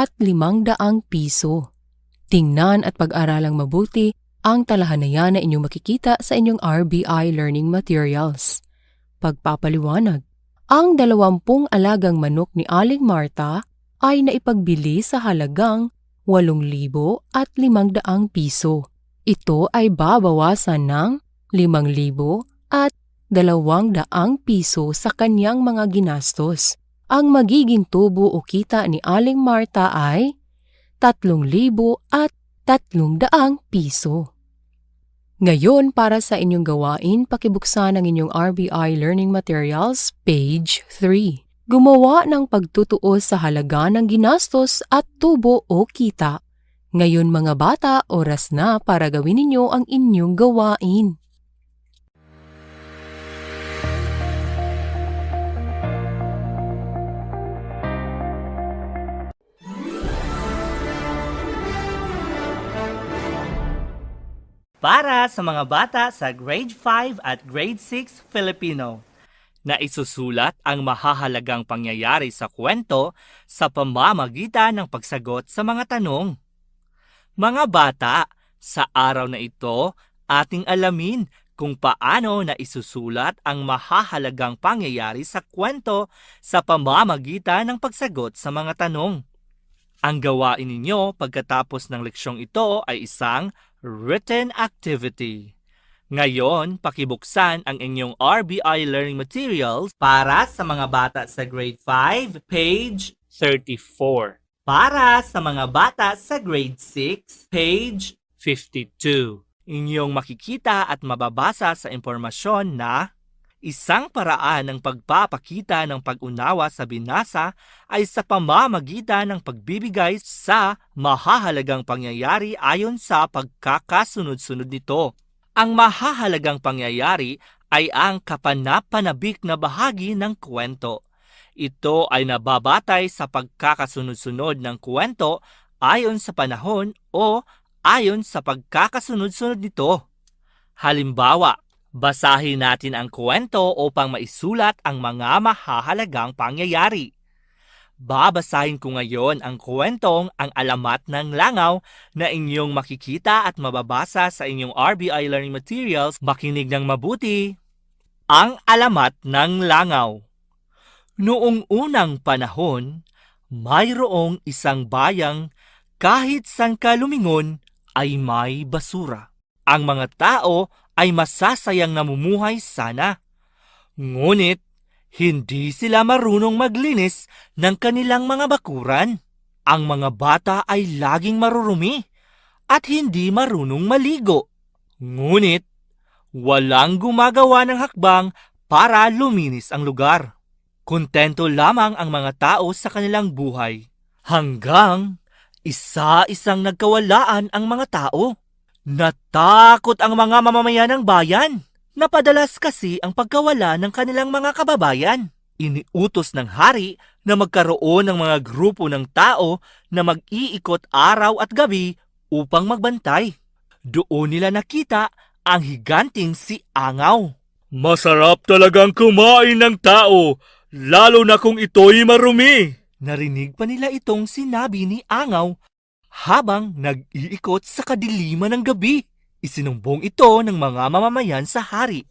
piso. Tingnan at pag-aralang mabuti ang talahanayan na inyong makikita sa inyong RBI Learning Materials. Pagpapaliwanag. Ang 20 alagang manok ni Aling Marta ay naipagbili sa halagang 8,500 piso. Ito ay babawasan ng 5,200 piso sa kanyang mga ginastos. Ang magiging tubo o kita ni Aling Marta ay 3,300 piso. Ngayon, para sa inyong gawain, pakibuksan ang inyong RBI Learning Materials, page 3. Gumawa ng pagtutuos sa halaga ng ginastos at tubo o kita. Ngayon mga bata, oras na para gawin ninyo ang inyong gawain. Para sa mga bata sa Grade 5 at Grade 6 Filipino, na isusulat ang mahahalagang pangyayari sa kwento sa pamamagitan ng pagsagot sa mga tanong. Mga bata, sa araw na ito, ating alamin kung paano na isusulat ang mahahalagang pangyayari sa kwento sa pamamagitan ng pagsagot sa mga tanong. Ang gawain ninyo pagkatapos ng leksyong ito ay isang written activity. Ngayon, pakibuksan ang inyong RBI Learning Materials para sa mga bata sa Grade 5, page 34. Para sa mga bata sa Grade 6, page 52. Inyong makikita at mababasa sa impormasyon na isang paraan ng pagpapakita ng pag-unawa sa binasa ay sa pamamagitan ng pagbibigay sa mahahalagang pangyayari ayon sa pagkakasunod-sunod nito. Ang mahahalagang pangyayari ay ang kapanapanabik na bahagi ng kwento. Ito ay nababatay sa pagkakasunod-sunod ng kwento ayon sa panahon o ayon sa pagkakasunod-sunod nito. Halimbawa, basahin natin ang kwento upang maisulat ang mga mahahalagang pangyayari. Babasahin ko ngayon ang kwentong Ang Alamat ng Langaw na inyong makikita at mababasa sa inyong RBI Learning Materials. Makinig ng mabuti. Ang Alamat ng Langaw. Noong unang panahon, mayroong isang bayang kahit saan ka lumingon ay may basura. Ang mga tao ay masasayang namumuhay sana. Ngunit, hindi sila marunong maglinis ng kanilang mga bakuran. Ang mga bata ay laging marurumi at hindi marunong maligo. Ngunit, walang gumagawa ng hakbang para luminis ang lugar. Kontento lamang ang mga tao sa kanilang buhay. Hanggang isa-isang nagkawalaan ang mga tao. Natakot ang mga mamamayan ng bayan. Napadalas kasi ang pagkawala ng kanilang mga kababayan. Iniutos ng hari na magkaroon ng mga grupo ng tao na mag-iikot araw at gabi upang magbantay. Doon nila nakita ang higanting si Angaw. Masarap talagang kumain ng tao, lalo na kung ito'y marumi. Narinig pa nila itong sinabi ni Angaw habang nag-iikot sa kadiliman ng gabi. Isinumbong ito ng mga mamamayan sa hari.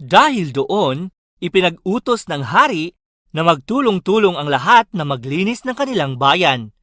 Dahil doon, ipinag-utos ng hari na magtulong-tulong ang lahat na maglinis ng kanilang bayan.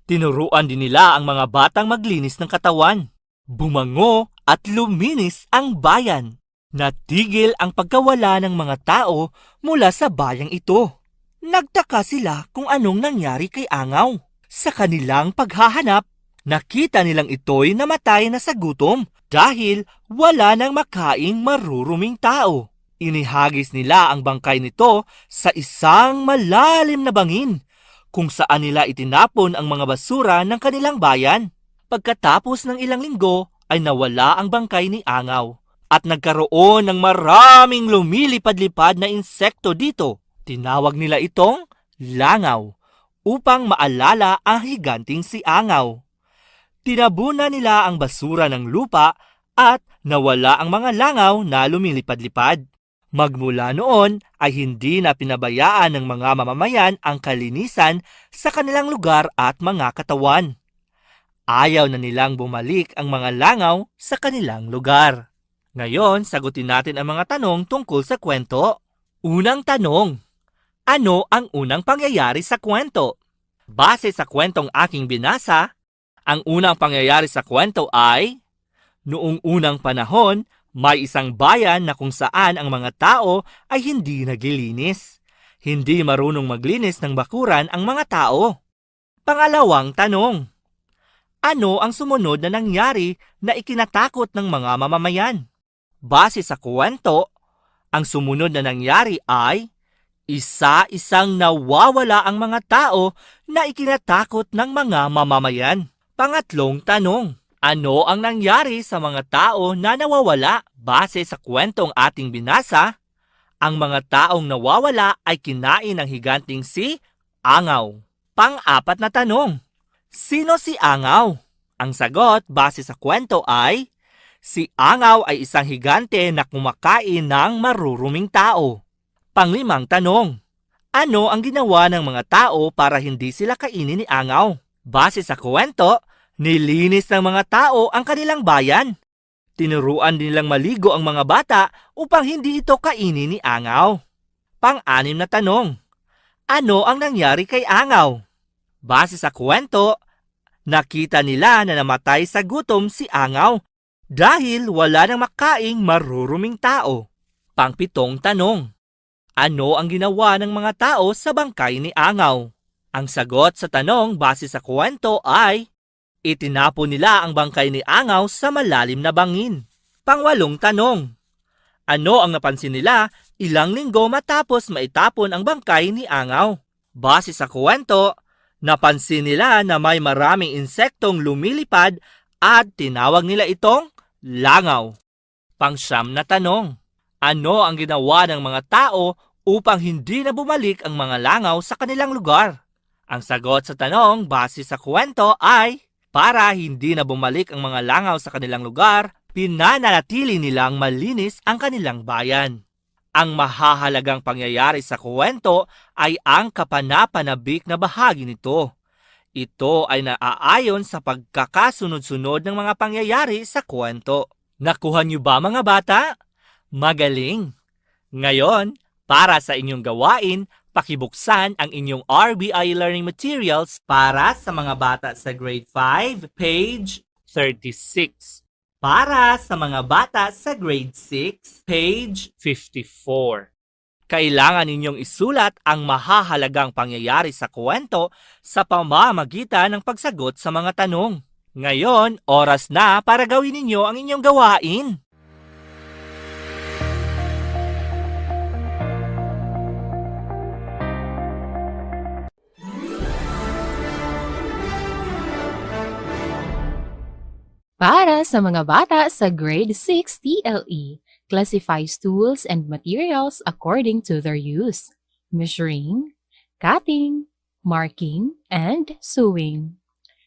Tinuruan din nila ang mga batang maglinis ng katawan. Bumango at luminis ang bayan. Natigil ang pagkawala ng mga tao mula sa bayang ito. Nagtaka sila kung anong nangyari kay Angaw. Sa kanilang paghahanap, nakita nilang ito'y namatay na sa gutom dahil wala nang makaing maruruming tao. Inihagis nila ang bangkay nito sa isang malalim na bangin kung saan nila itinapon ang mga basura ng kanilang bayan. Pagkatapos ng ilang linggo ay nawala ang bangkay ni Angaw at nagkaroon ng maraming lumilipad-lipad na insekto dito. Tinawag nila itong langaw upang maalala ang higanting si Angaw. Tinabunan nila ang basura ng lupa at nawala ang mga langaw na lumilipad-lipad. Magmula noon ay hindi na pinabayaan ng mga mamamayan ang kalinisan sa kanilang lugar at mga katawan. Ayaw na nilang bumalik ang mga langaw sa kanilang lugar. Ngayon, sagutin natin ang mga tanong tungkol sa kwento. Unang tanong, ano ang unang pangyayari sa kwento? Base sa kwentong aking binasa, ang unang pangyayari sa kwento ay, noong unang panahon, may isang bayan na kung saan ang mga tao ay hindi naglilinis. Hindi marunong maglinis ng bakuran ang mga tao. Pangalawang tanong, ano ang sumunod na nangyari na ikinatakot ng mga mamamayan? Base sa kwento, ang sumunod na nangyari ay, isa-isang nawawala ang mga tao na ikinatakot ng mga mamamayan. Pangatlong tanong, ano ang nangyari sa mga tao na nawawala? Base sa kwentong ating binasa, ang mga taong nawawala ay kinain ng higanting si Angaw. Pang-apat na tanong, sino si Angaw? Ang sagot base sa kwento ay, si Angaw ay isang higante na kumakain ng maruruming tao. Panglimang tanong, ano ang ginawa ng mga tao para hindi sila kainin ni Angaw? Base sa kwento, nilinis ng mga tao ang kanilang bayan. Tinuruan din nilang maligo ang mga bata upang hindi ito kainin ni Angaw. Pang-anim na tanong, ano ang nangyari kay Angaw? Base sa kwento, nakita nila na namatay sa gutom si Angaw dahil wala nang makaing maruruming tao. Pang-pitong tanong, ano ang ginawa ng mga tao sa bangkay ni Angaw? Ang sagot sa tanong base sa kwento ay, itinapon nila ang bangkay ni Angaw sa malalim na bangin. Pangwalong tanong, ano ang napansin nila ilang linggo matapos maitapon ang bangkay ni Angaw? Base sa kwento, napansin nila na may maraming insektong lumilipad at tinawag nila itong langaw. Pangsyam na tanong, ano ang ginawa ng mga tao upang hindi na bumalik ang mga langaw sa kanilang lugar? Ang sagot sa tanong base sa kwento ay, para hindi na bumalik ang mga langaw sa kanilang lugar, pinananatili nilang malinis ang kanilang bayan. Ang mahahalagang pangyayari sa kwento ay ang kapanapanabik na bahagi nito. Ito ay naaayon sa pagkakasunod-sunod ng mga pangyayari sa kwento. Nakuha niyo ba mga bata? Magaling! Ngayon, para sa inyong gawain, pakibuksan ang inyong RBI Learning Materials para sa mga bata sa grade 5, page 36. Para sa mga bata sa grade 6, page 54. Kailangan ninyong isulat ang mahahalagang pangyayari sa kwento sa pamamagitan ng pagsagot sa mga tanong. Ngayon, oras na para gawin ninyo ang inyong gawain. Para sa mga bata sa grade 6 TLE, classifies tools and materials according to their use, measuring, cutting, marking, and sewing.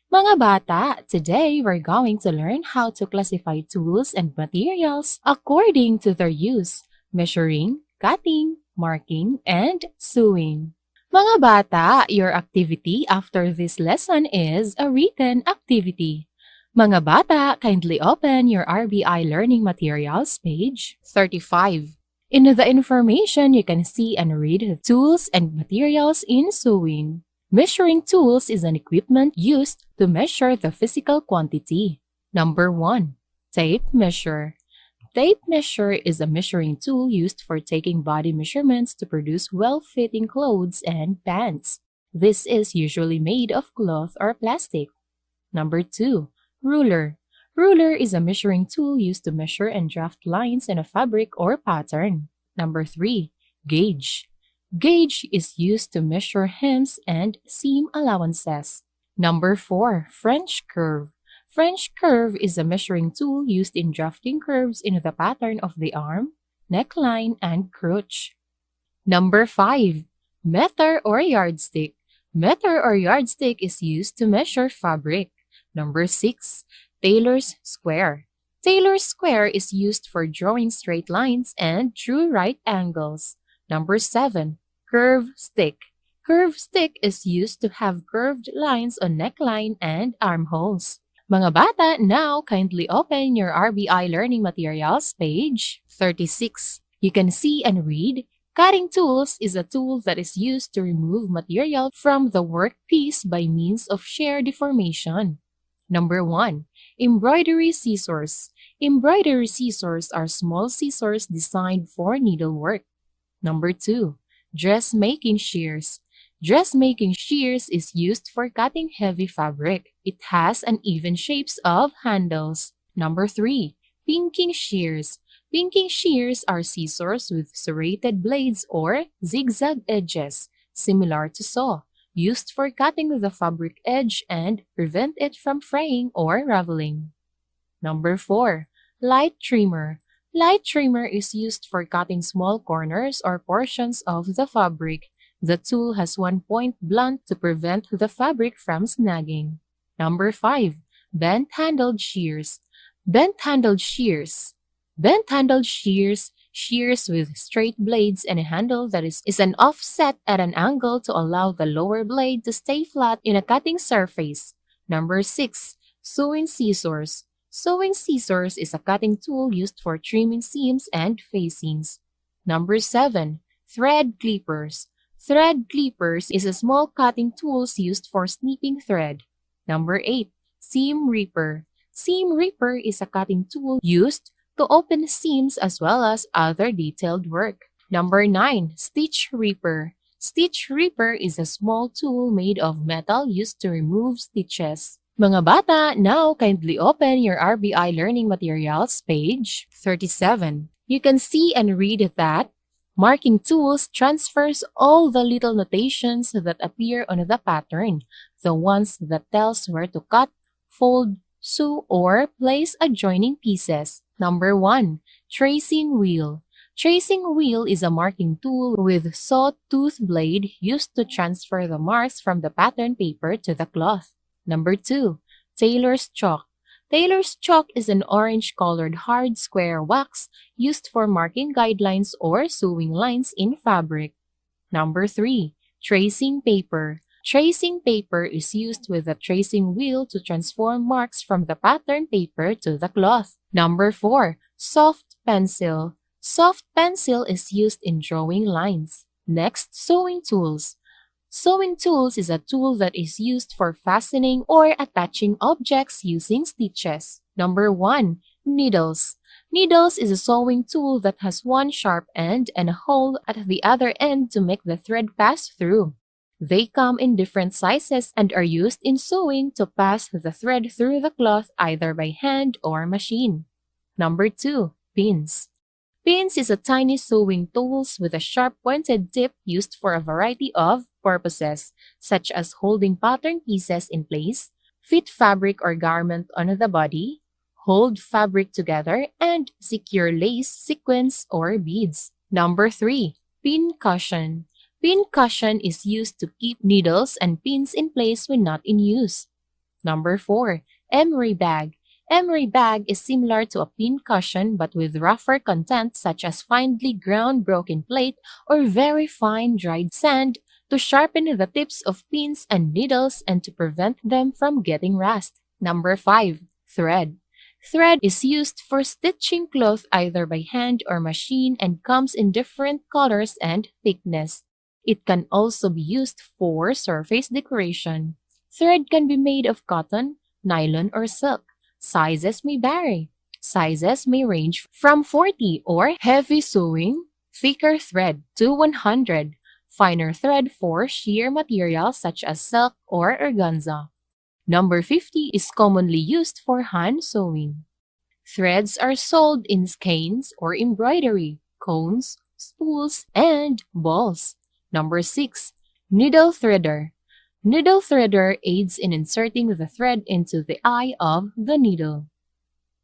Mga bata, today we're going to learn how to classify tools and materials according to their use, measuring, cutting, marking, and sewing. Mga bata, your activity after this lesson is a written activity. Mga bata, kindly open your RBI Learning Materials page 35. In the information, you can see and read the tools and materials in sewing. Measuring tools is an equipment used to measure the physical quantity. Number 1. Tape measure. Tape measure is a measuring tool used for taking body measurements to produce well-fitting clothes and pants. This is usually made of cloth or plastic. Number 2. Ruler. Ruler is a measuring tool used to measure and draft lines in a fabric or pattern. Number 3. Gauge. Gauge is used to measure hems and seam allowances. Number 4. French curve. French curve is a measuring tool used in drafting curves in the pattern of the arm, neckline, and crotch. Number 5. Meter or yardstick. Meter or yardstick is used to measure fabric. Number 6. Tailor's square. Tailor's square is used for drawing straight lines and true right angles. Number 7. Curve stick. Curve stick is used to have curved lines on neckline and armholes. Mga bata, now kindly open your RBI Learning Materials page 36. You can see and read, cutting tools is a tool that is used to remove material from the workpiece by means of shear deformation. Number 1. Embroidery scissors. Embroidery scissors are small scissors designed for needlework. Number 2. Dressmaking shears. Dressmaking shears is used for cutting heavy fabric. It has uneven shapes of handles. Number 3. Pinking shears. Pinking shears are scissors with serrated blades or zigzag edges, similar to saw, used for cutting the fabric edge and prevent it from fraying or raveling. Number 4. Light trimmer. Light trimmer is used for cutting small corners or portions of the fabric. The tool has one point blunt to prevent the fabric from snagging. Number 5. Bent-handled shears. Bent-handled shears. Bent-handled shears, shears with straight blades and a handle that is an offset at an angle to allow the lower blade to stay flat in a cutting surface. Number 6. Sewing scissors. Sewing scissors is a cutting tool used for trimming seams and facings. Number 7. Thread clippers. Thread clippers is a small cutting tools used for snipping thread. Number 8. Seam ripper. Seam ripper is a cutting tool used to open seams as well as other detailed work. Number 9. Stitch ripper. Stitch ripper is a small tool made of metal used to remove stitches. Mga bata, now kindly open your RBI Learning Materials page 37. You can see and read that marking tools transfers all the little notations that appear on the pattern, the ones that tells where to cut, fold, sew, or place adjoining pieces. Number 1. Tracing wheel. Tracing wheel is a marking tool with saw-tooth blade used to transfer the marks from the pattern paper to the cloth. Number 2. Tailor's chalk. Tailor's chalk is an orange-colored hard square wax used for marking guidelines or sewing lines in fabric. Number 3. Tracing paper. Tracing paper is used with a tracing wheel to transform marks from the pattern paper to the cloth. Number 4. Soft pencil. Soft pencil is used in drawing lines. Next, sewing tools. Sewing tools is a tool that is used for fastening or attaching objects using stitches. Number 1. Needles. Needles is a sewing tool that has one sharp end and a hole at the other end to make the thread pass through. They come in different sizes and are used in sewing to pass the thread through the cloth either by hand or machine. Number 2. Pins. Pins is a tiny sewing tool with a sharp pointed tip used for a variety of purposes, such as holding pattern pieces in place, fit fabric or garment on the body, hold fabric together, and secure lace, sequins, or beads. Number 3. Pin cushion. Pin cushion is used to keep needles and pins in place when not in use. Number 4. Emery bag. Emery bag is similar to a pin cushion but with rougher content such as finely ground broken plate or very fine dried sand to sharpen the tips of pins and needles and to prevent them from getting rust. Number 5. thread. Thread is used for stitching cloth either by hand or machine and comes in different colors and thickness. It can also be used for surface decoration. Thread can be made of cotton, nylon, or silk. Sizes may vary. Sizes may range from 40 or heavy sewing, thicker thread to 100, finer thread for sheer materials such as silk or organza. Number 50 is commonly used for hand sewing. Threads are sold in skeins or embroidery, cones, spools, and balls. Number 6. Needle threader. Needle threader aids in inserting the thread into the eye of the needle.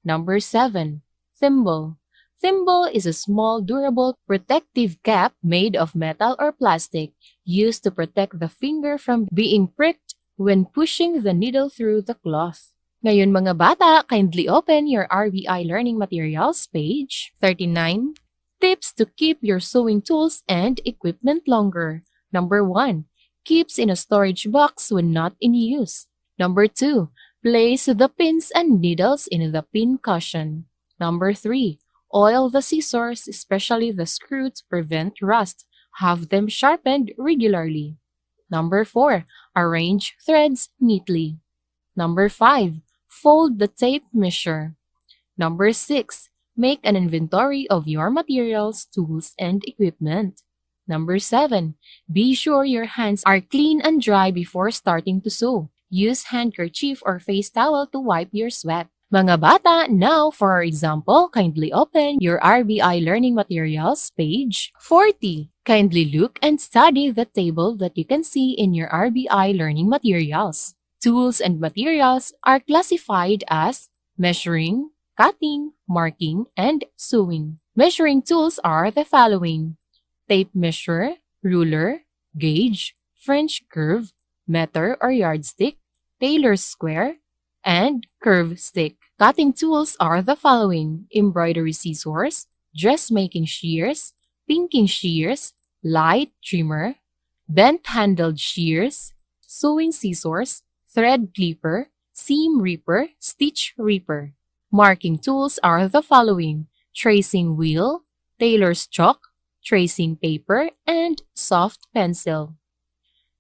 Number 7. Thimble. Thimble is a small, durable, protective cap made of metal or plastic used to protect the finger from being pricked when pushing the needle through the cloth. Ngayon mga bata, kindly open your RBI Learning Materials page 39. Tips to keep your sewing tools and equipment longer. Number 1. Keeps in a storage box when not in use. Number 2. Place the pins and needles in the pin cushion. Number 3. Oil the scissors, especially the screw, to prevent rust. Have them sharpened regularly. Number 4. Arrange threads neatly. Number 5. Fold the tape measure. Number 6. Make an inventory of your materials, tools, and equipment. Number 7. Be sure your hands are clean and dry before starting to sew. Use handkerchief or face towel to wipe your sweat. Mga bata, now for our example, kindly open your RBI Learning Materials page 40. Kindly look and study the table that you can see in your RBI Learning Materials. Tools and materials are classified as measuring, cutting, marking, and sewing. Measuring tools are the following: tape measure, ruler, gauge, French curve, meter or yardstick, tailor's square, and curve stick. Cutting tools are the following: embroidery scissors, dressmaking shears, pinking shears, light trimmer, bent-handled shears, sewing scissors, thread clipper, seam ripper, stitch ripper. Marking tools are the following: tracing wheel, tailor's chalk, tracing paper, and soft pencil.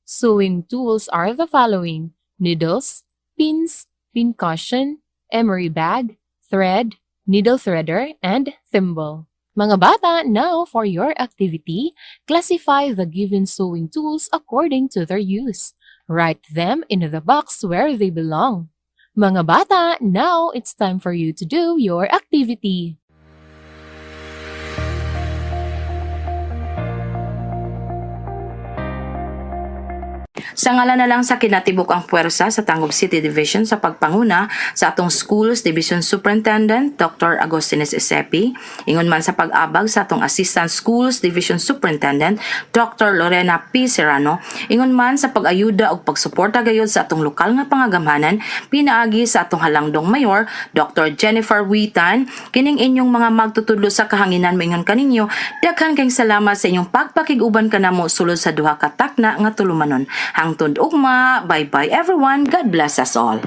Sewing tools are the following: needles, pins, pin cushion, emery bag, thread, needle threader, and thimble. Mga bata, now for your activity, classify the given sewing tools according to their use. Write them in the box where they belong. Mga bata, now it's time for you to do your activity. Sa ngalan na lang sa kinatibuk ang puwersa sa Tangub City Division sa pagpanguna sa atong Schools Division Superintendent Dr. Agostines Esepi, ingon man sa pag-abag sa atong Assistant Schools Division Superintendent Dr. Lorena P. Serrano, ingon man sa pag-ayuda ug pagsuporta gayud sa atong lokal nga pangagamhanan pinaagi sa atong halangdong mayor Dr. Jennifer Witan. Kining inyong mga magtutudlo sa kahanginan moingon kaninyo, daghan kayong salamat sa inyong pagpakiguban kanamo sulod sa duha ka takna nga tulumanon. Hangtod ugma, bye-bye everyone, God bless us all.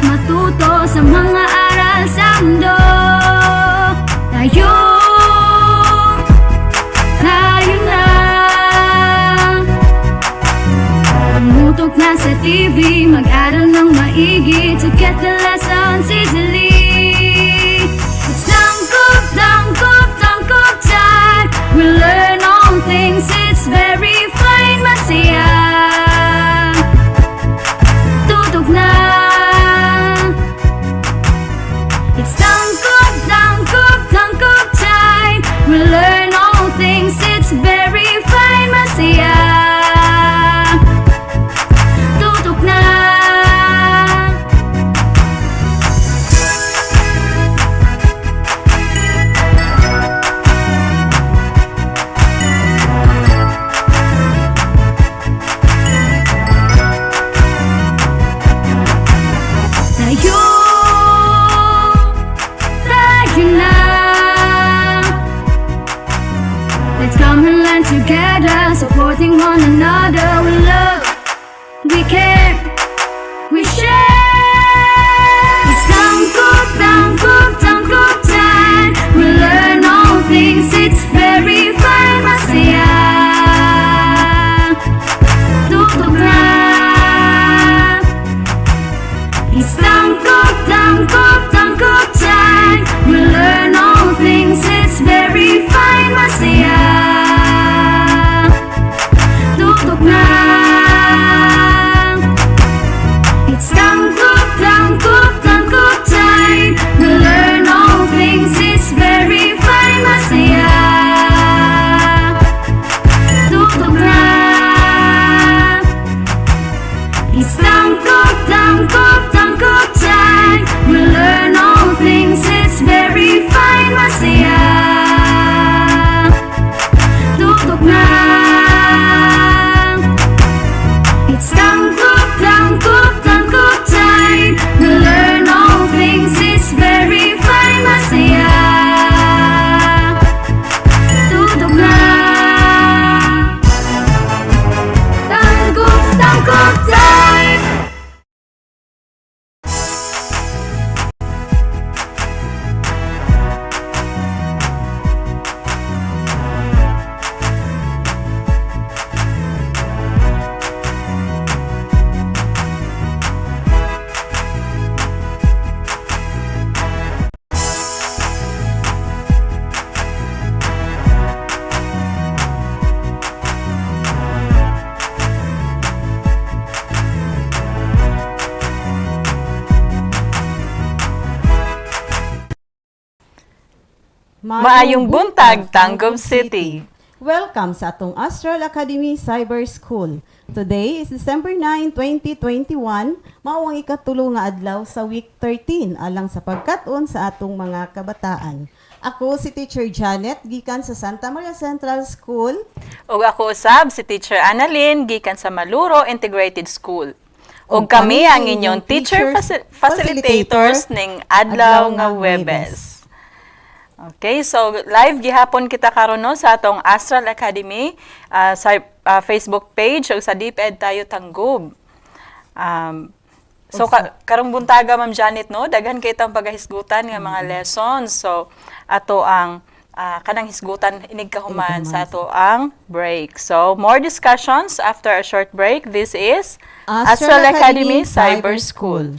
Matuto sa mga aral sa mundo. Tayo lang. Tumutok na sa TV, mag-aral ng maigi to get the lessons easily. It's tangkop, tangkop, tangkop time. We learn all things, it's very fine, masaya. Tutok na. It's tangkop, tangkop, tangkop time. We learn all things, it's very fine, masaya. Tutok na. helping one another. We love, we care, we share. It's tangkop time. We learn all things, it's very fun. Masaya, tutok na. It's tangkop time. We learn all things, it's very fun. Masaya, tutok na. It's tangkop time. We learn all things, it's very fun. Masaya, tutok na. It's tangkop time. We learn all things, it's very fun. Masaya, tutok na. It's tangkop time. We learn all things, it's very fun. Masaya, tutok na. Tangkop time. Maayong buntag, Tangkub City! Welcome sa atong Astral Academy Cyber School. Today is December 9, 2021, mao ang ikatulo nga adlaw sa week 13 alang sa pagkat-on sa atong mga kabataan. Ako si Teacher Janet, gikan sa Santa Maria Central School. Ug ako usab si Teacher Annalyn, gikan sa Maluro Integrated School. Ug kami ang inyong teacher facilitators ning adlaw nga Webes. Okay, so live gihapon kita karon no sa atong Astral Academy sa Facebook page o sa DepEd tayo Tanggub. So karong buntaga Ma'am Janet no, daghan kay tang pagahisgutan nga mga lessons. So ato ang kanang hisgutan inig kahuman sa ato ang break. So more discussions after a short break. This is Astral Academy Cyber School.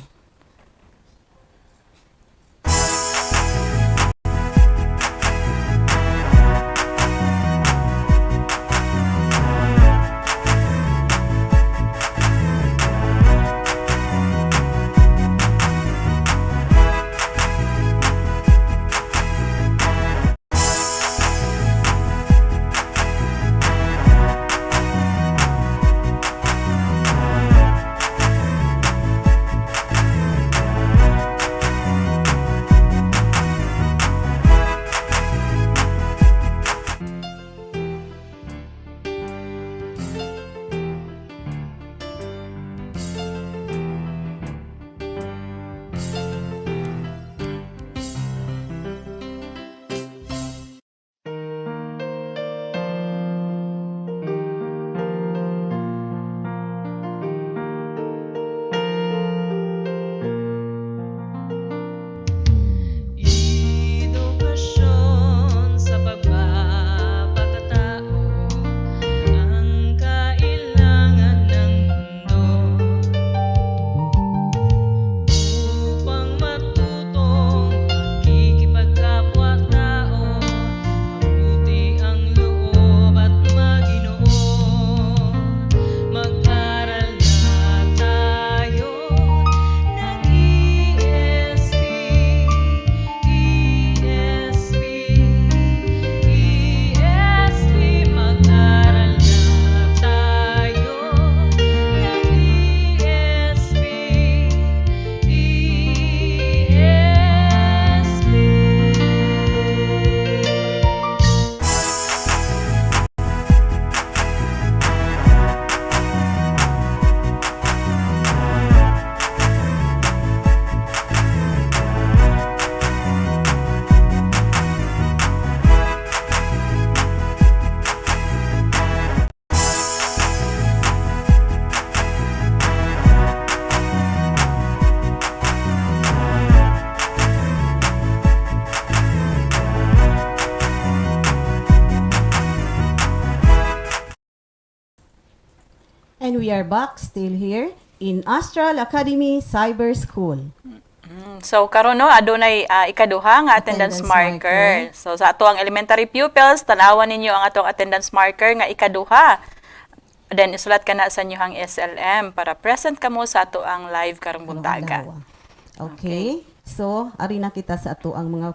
we are back still here in Astral Academy Cyber School. So karon no adunay ikaduha nga attendance marker. So sa ato ang elementary pupils tanawan ninyo ang atong attendance marker nga ikaduha. Then isulat ka na sa inyong SLM para present kamo sa ato ang live karong buntaga. Okay. So ari na kita sa ato ang mga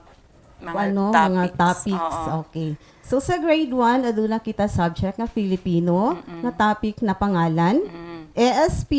topics. Okay. So sa grade 1 aduna kita subject nga Filipino, na topic na pangalan, ASP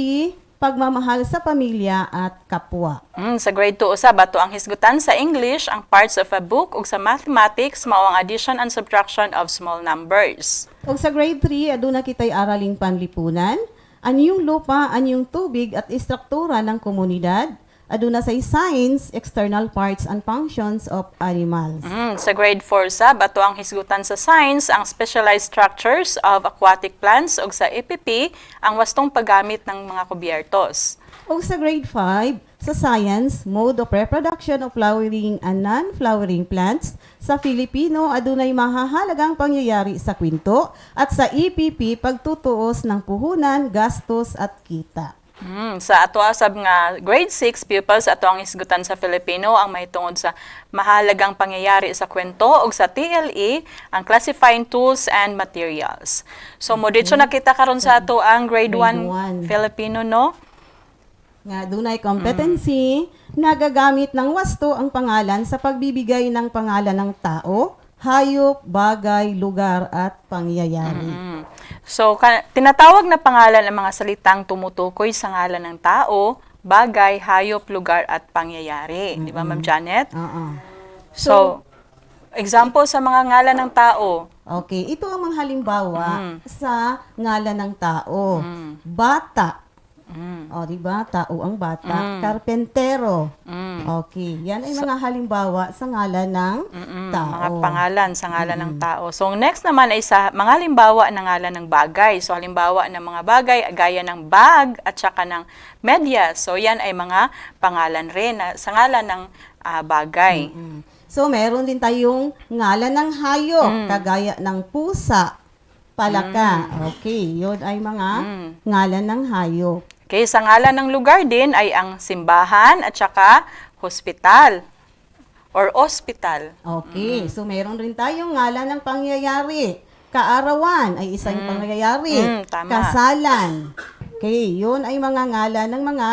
pagmamahal sa pamilya at kapwa. Sa grade 2 usab ato ang hisgutan sa English, ang parts of a book, ug sa mathematics mao ang addition and subtraction of small numbers. Ug sa grade 3 aduna kitay araling panlipunan, anyong lupa, anyong tubig at istruktura ng komunidad. Aduna say science, external parts and functions of animals. Sa grade 4 sab ato ang hisgutan sa science, ang specialized structures of aquatic plants, ug sa EPP ang wastong paggamit ng mga kubyertos. Ug sa grade 5 sa science, mode of reproduction of flowering and non-flowering plants. Sa Filipino adunay mahahalagang pangyayari sa kwento, at sa EPP pagtutuos ng puhunan, gastos at kita. Sa ato asab nga grade 6 pupils ato ang hisgutan sa Filipino ang mahitungod sa mahalagang pangyayari sa kwento, ug sa TLE ang classifying tools and materials. So mo dito na kita karon sa ato ang grade 1 Filipino no. Nga dunay competency, nagagamit ng wasto ang pangalan sa pagbibigay ng pangalan ng tao, hayop, bagay, lugar at pangyayari. So, tinatawag na pangalan ang mga salitang tumutukoy sa ngalan ng tao, bagay, hayop, lugar, at pangyayari. Di ba, Ma'am Janet? So, example sa mga ngalan ng tao. Okay, ito ang mga halimbawa sa ngalan ng tao. Bata. O, di ba? Tao ang bata. Karpentero. Okay, yan ay mga halimbawa sa ngalan ng tao. Mga pangalan sa ngalan ng tao. So, next naman ay sa mga halimbawa ng ngalan ng bagay. So, halimbawa ng mga bagay, gaya ng bag at saka ng media. So, yan ay mga pangalan rin sa ngalan ng bagay. So, meron din tayong ngalan ng hayop, kagaya ng pusa, palaka. Okay, yun ay mga ngalan ng hayop. Okay, sa ngalan ng lugar din ay ang simbahan at saka hospital or ospital. Okay, so meron rin tayong ngalan ng pangyayari. Kaarawan ay isang pangyayari. Kasalan. Okay, yun ay mga ngalan ng mga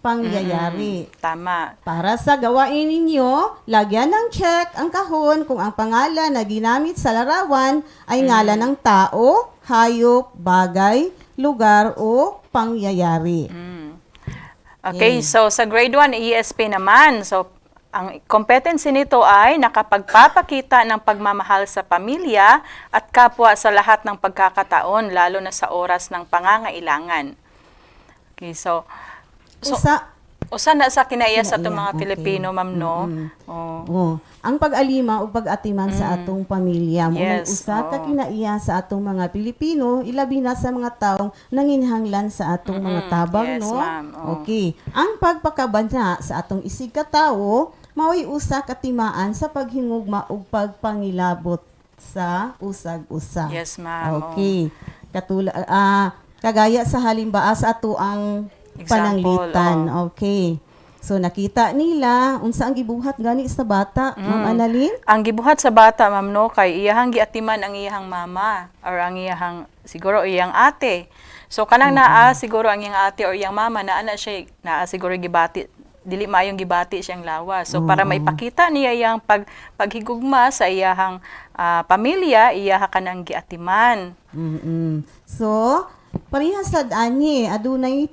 pangyayari. Tama. Para sa gawain ninyo, lagyan ng check ang kahon kung ang pangalan na ginamit sa larawan ay ngalan ng tao, hayop, bagay, lugar o pangyayari. Okay, so sa grade 1 ESP naman, so ang competency nito ay nakapagpapakita ng pagmamahal sa pamilya at kapwa sa lahat ng pagkakataon, lalo na sa oras ng pangangailangan. Okay, so usa na sa kinaiya sa itong mga Pilipino, ma'am, no? Ang pag-alima o pag-atiman sa atong pamilya mo usa ka kinaiya sa atong mga Pilipino, ilabi na sa mga taong nanginhanglan sa atong mga tabang, no? Okay. Ang pagpakabana sa atong isig ka tawo mao'y usa ka timaan sa paghingugma ug pagpangilabot sa usag-usa. Yes, ma'am. Okay. Kagaya sa halimbawa sa ato ang pananglitan. Okay. So nakita nila unsa ang gibuhat gani sa bata, Ma'am Annalyn? Ang gibuhat sa bata, ma'am, no, kay iyahang giatiman ang iyahang mama or ang iyahang siguro iyang ate. So kanang naa siguro ang iyang ate or iyang mama naa siya siguro gibati dili maayong gibati siyang lawas. So para maipakita niya iyang paghigugma sa iyahang pamilya, iyaha kanang giatiman. So parehas sad ani adunay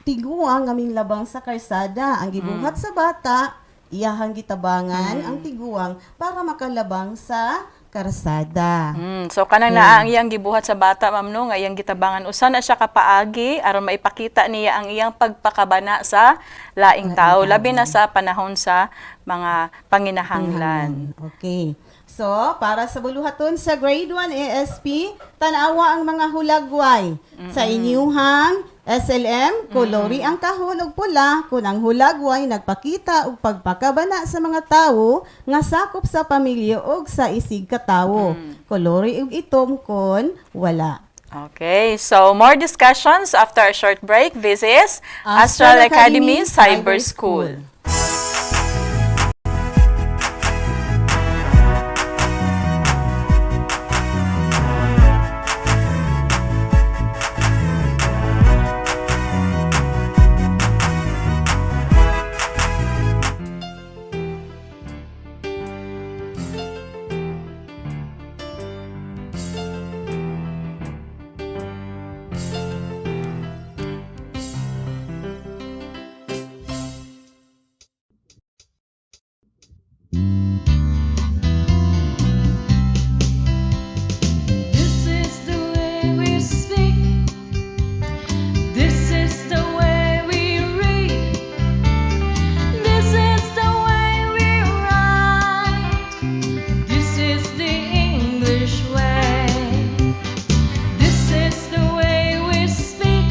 tiguang aming labang sa karsada. Ang gibuhat sa bata, iyahang gitabangan ang tiguang para makalabang sa karsada. So kanang naa ang iyang gibuhat sa bata, ma'am, no, nga iyang gitabangan usa na siya kapaagi aron maipakita niya ang iyang pagpakabana sa laing tao, labi na sa panahon sa mga panginahanglan. Okay. So, para sa buluhaton sa grade 1 ASP, tanawa ang mga hulagway. Sa inyuhang SLM, kolori ang kahon og pula kung ang hulagway nagpakita og pagpakabana sa mga tawo nga sakop sa pamilya og sa isig ka tawo. Kolori og itom kon wala. Okay, so more discussions after a short break. This is Astral Academy Cyber School. This is the way we speak. This is the way we read. This is the way we write. This is the English way. This is the way we speak.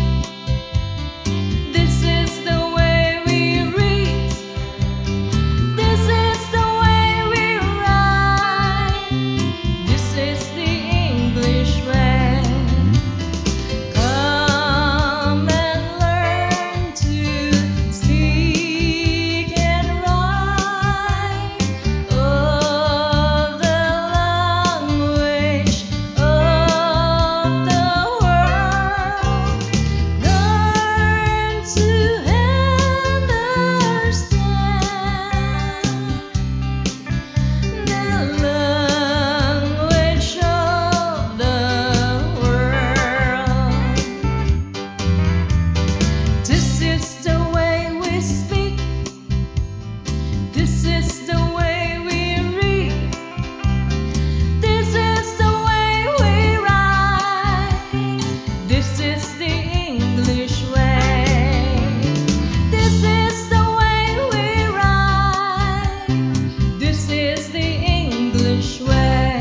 This is the way we read. This is the way we write. This is the English way. Come and learn to speak and write of the language of the world. Learn to understand the language of the world. This is the way we speak. This is the way we read. This is the way we write. This is the English way. This is the way we write. This is the English way.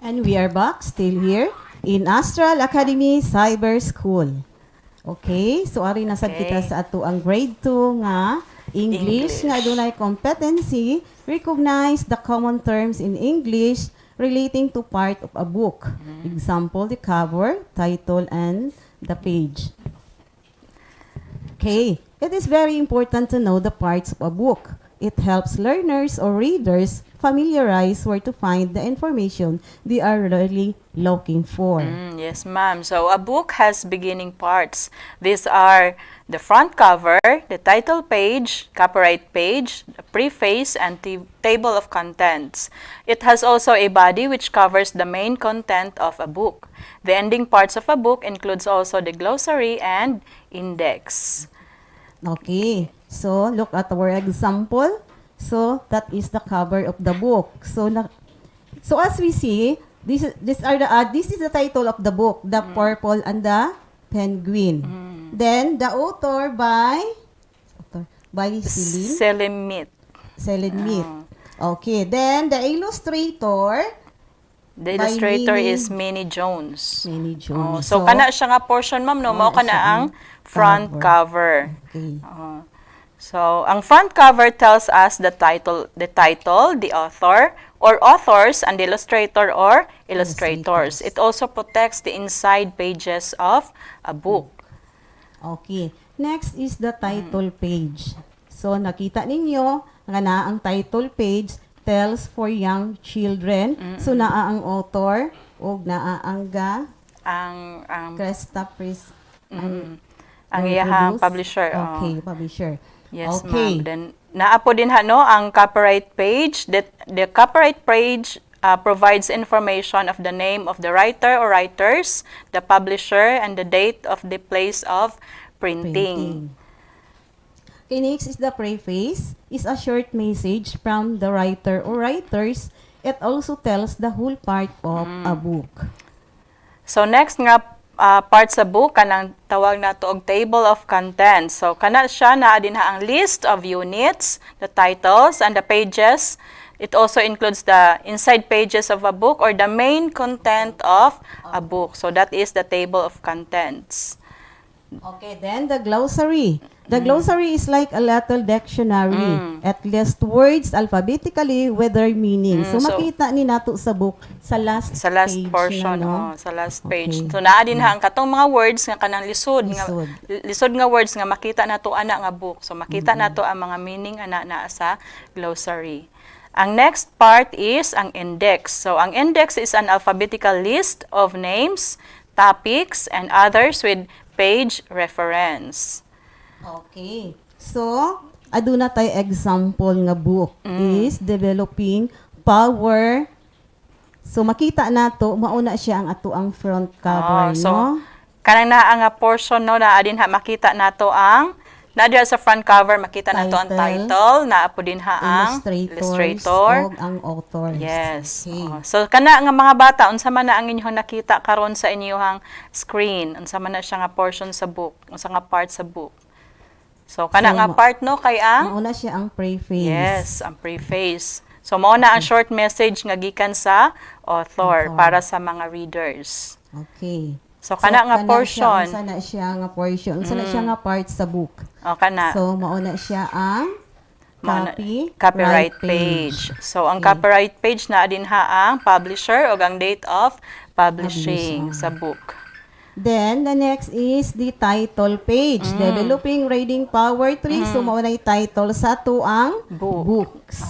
And we are back, still here, in Astral Academy Cyber School. Okay, so ari na sad kita sa ato ang grade 2 nga English nga adunay competency, recognize the common terms in English relating to part of a book. Example, the cover, title, and the page. Okay, it is very important to know the parts of a book. It helps learners or readers familiarize where to find the information they are really looking for. Yes, ma'am. So a book has beginning parts. These are the front cover, the title page, copyright page, the preface, and table of contents. It has also a body which covers the main content of a book. The ending parts of a book includes also the glossary and index. Okay, so look at our example. So that is the cover of the book. So as we see, this is the title of the book, The Purple and the Penguin. Then the author by Selimit. Okay, then the illustrator. The illustrator is Minnie Jones. Jones. So kana siya nga portion, ma'am, no? Mao kana ang front cover. Okay. So, ang front cover tells us the title, the author, or authors, and the illustrator or illustrators. It also protects the inside pages of a book. Okay. Next is the title page. So, nakita ninyo nga na ang title page tells for young children. So, naa ang author o naa ang Cresta Press. Ang iyahang publisher. Okay, publisher. Yes, ma'am. Then, naapo din ang copyright page. The copyright page provides information of the name of the writer or writers, the publisher, and the date of the place of printing. Okay, next is the preface. Is a short message from the writer or writers. It also tells the whole part of a book. So, next nga part sa book, kanang tawag na to og table of contents. So, kana siya na din ang list of units, the titles, and the pages It also includes the inside pages of a book or the main content of a book. So that is the table of contents. Okay, then the glossary. The glossary is like a little dictionary. At least words alphabetically with their meaning. So makita ni nato sa book sa last page portion, na, no? sa last page. So naa din ha ang katong mga words nga kanang lisod nga words nga makita nato ana nga book. So makita nato ang mga meaning ana naa sa glossary. Ang next part is ang index. So ang index is an alphabetical list of names, topics, and others with page reference. Okay. So, aduna tay example nga book is Developing Power. So, makita nato mauna siya ang ato ang front cover, so, no? Kanang naa nga portion no na adin ha makita nato ang diha sa front cover makita nato ang title, naa po din ha ang illustrator ug ang authors. Yes. So kana nga mga bata unsa man na ang inyong nakita karon sa inyong screen, unsa man na siya nga portion sa book, unsa nga part sa book. So kana nga part no kay ang mauna siya ang preface. Yes, ang preface. So mao na ang short message nga gikan sa author para sa mga readers. Okay. So kana nga portion. Unsa na siya nga portion, unsa na siya nga part sa book. O kana. So mauna siya ang copyright page. So ang copyright page na din ha ang publisher o ang date of publishing sa book. Then, the next is the title page. Developing Reading Power 3. So, mauna yung title sa tuang books.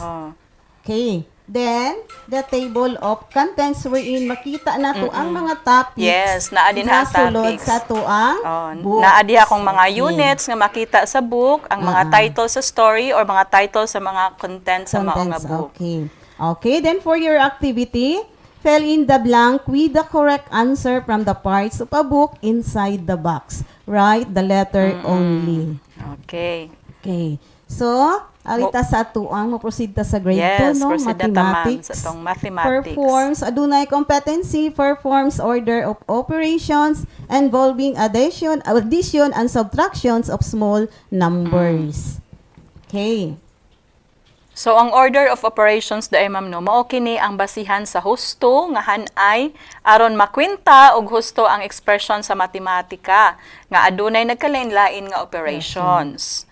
Okay. Then, the table of contents wherein makita na to ang mga topics. Yes, naa din ha sulod topics. sa tuang books. Naa din akong mga units nga makita sa book, ang mga title sa story or mga title sa mga content sa mga book. Okay. Okay, then for your activity, fill in the blank with the correct answer from the parts of a book inside the box. Write the letter only. Okay. Okay. So, alita sa atuang mo-proceed ta sa grade 2, no? Mathematics. Sa tong mathematics. Performs adunay competency, performs order of operations involving addition and subtractions of small numbers. Okay. So, ang order of operations dai ma'am no, mao kini ang basihan sa husto nga hanay aron makwenta og husto ang expression sa matematika nga adunay nagkalain-lain nga operations.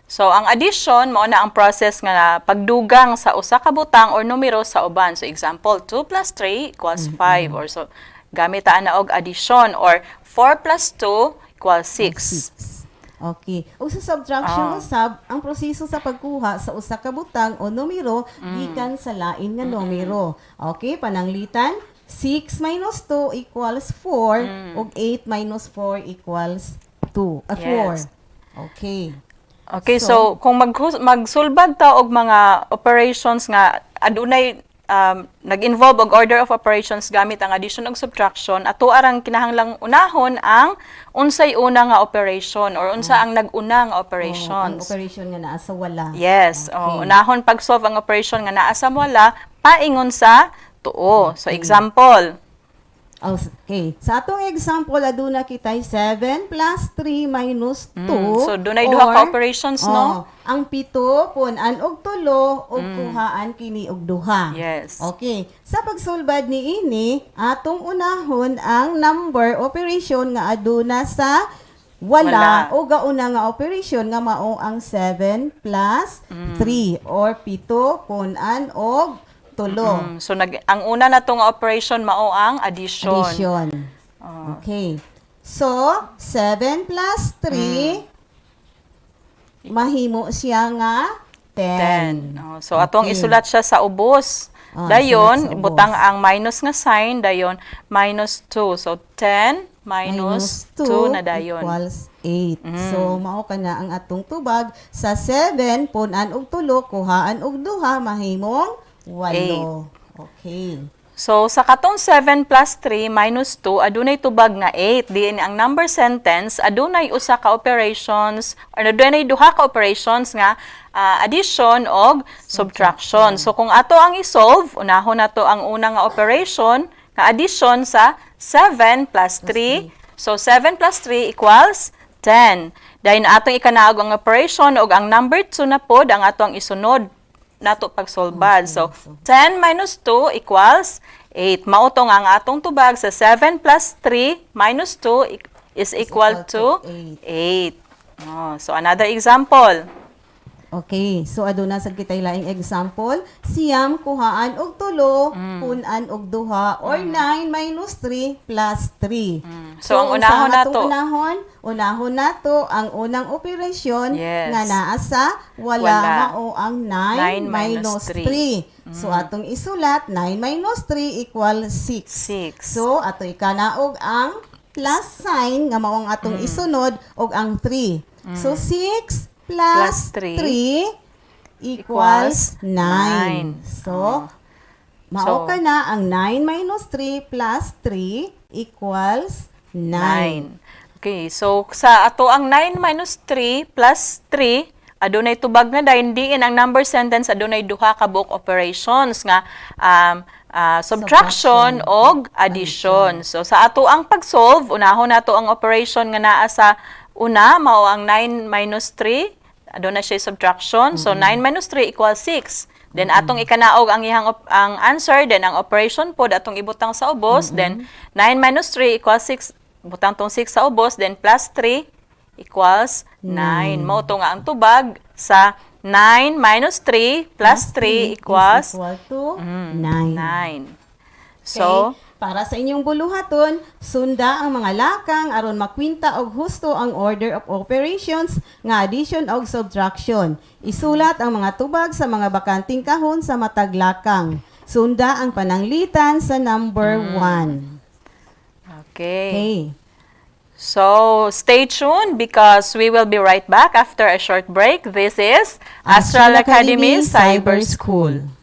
So, ang addition mao na ang process nga pagdugang sa usa ka butang or numero sa uban. So, example, 2 plus 3 equals 5 or so gamit ana og addition or 4 plus 2 equals 6. Okay. O sa subtraction usab, ang proseso sa pagkuha sa usa ka butang o numero gikan sa lain nga numero. Okay, pananglitan 6 minus 2 equals 4 ug 8 minus 4 equals 4. Okay. Okay, so kung magsulbad ta og mga operations nga adunay nag-involve og order of operations gamit ang addition ug subtraction, ato arang kinahanglang unahon ang unsay una nga operation or unsa ang nag-una nga operations. Ang operation nga naa sa wala. Yes, unahon pag-solve ang operation nga naa sa wala, paingon sa tuo. So example, okay. Sa atong example, aduna kitay 7 plus 3 minus 2. So, dunay duha ka operations, no? Ang 7, punan og 3, og kuhaan kini og duha. Yes. Okay. Sa pagsulbad ni ini, atong unahon ang number operation nga aduna sa wala o gauna nga operation nga mao ang 7 plus 3 or 7 punan og tulo. So ang una na tong operation mao ang addition. Okay. So 7 plus 3 mahimo siya nga 10. So atong isulat siya sa ubos. Dayon butang ang minus nga sign, dayon minus 2. So 10 minus 2 na dayon equals 8. So mao kana ang atong tubag sa 7 punan og tulo kuhaan og duha mahimong 8. Okay. So, sa katong 7 plus 3 minus 2, adunay tubag nga 8. Diin ang number sentence, adunay usa ka operations, or adunay duha ka operations nga addition og subtraction. So, kung ato ang isolve, unahon nato ang una nga operation, nga addition sa 7 plus 3. So, 7 plus 3 equals 10. Dahil na atong ikanaog ang operation og ang number 2 na pod ang atong isunod nato pagsolbad. So 10 minus 2 equals 8. Mauto nga ang atong tubag sa 7 plus 3 minus 2 is equal to 8. Oh, so another example. Okay, so aduna sad kitay laing example. Siyam kuhaan og tulo, punan og duha, or 9 minus 3 plus 3. So, ang unahon nato. Unahon nato ang unang operasyon nga naa sa wala mao ang 9 minus 3. So atong isulat 9 minus 3 equal 6. So ato ikanaog ang plus sign nga mao ang atong isunod og ang 3. So 6 plus 3 equals 9. So, mao ka na ang 9 minus 3 plus 3 equals 9. Okay, so sa ato ang 9 minus 3 plus 3, adunay tubag na dahil diin ang number sentence adunay duha ka buok operations nga subtraction og addition. So sa ato ang pag-solve, unahon nato ang operation nga naa sa una mao ang 9 minus 3, aduna siya subtraction. So 9 minus 3 equals 6. Then atong ikanaog ang ihang ang answer, then ang operation pod atong ibutang sa ubos, then 9 minus 3 equals 6. Butang tong 6 sa ubos, then plus 3 equals 9. Mao to nga ang tubag sa 9 minus 3 plus 3 equals equal to 9. So, para sa inyong buluhaton, sunda ang mga lakang aron makwinta og husto ang order of operations nga addition og subtraction. Isulat ang mga tubag sa mga bakanting kahon sa matag lakang. Sunda ang pananglitan sa number 1. Okay. So, stay tuned because we will be right back after a short break. This is Astral Academy Cyber School.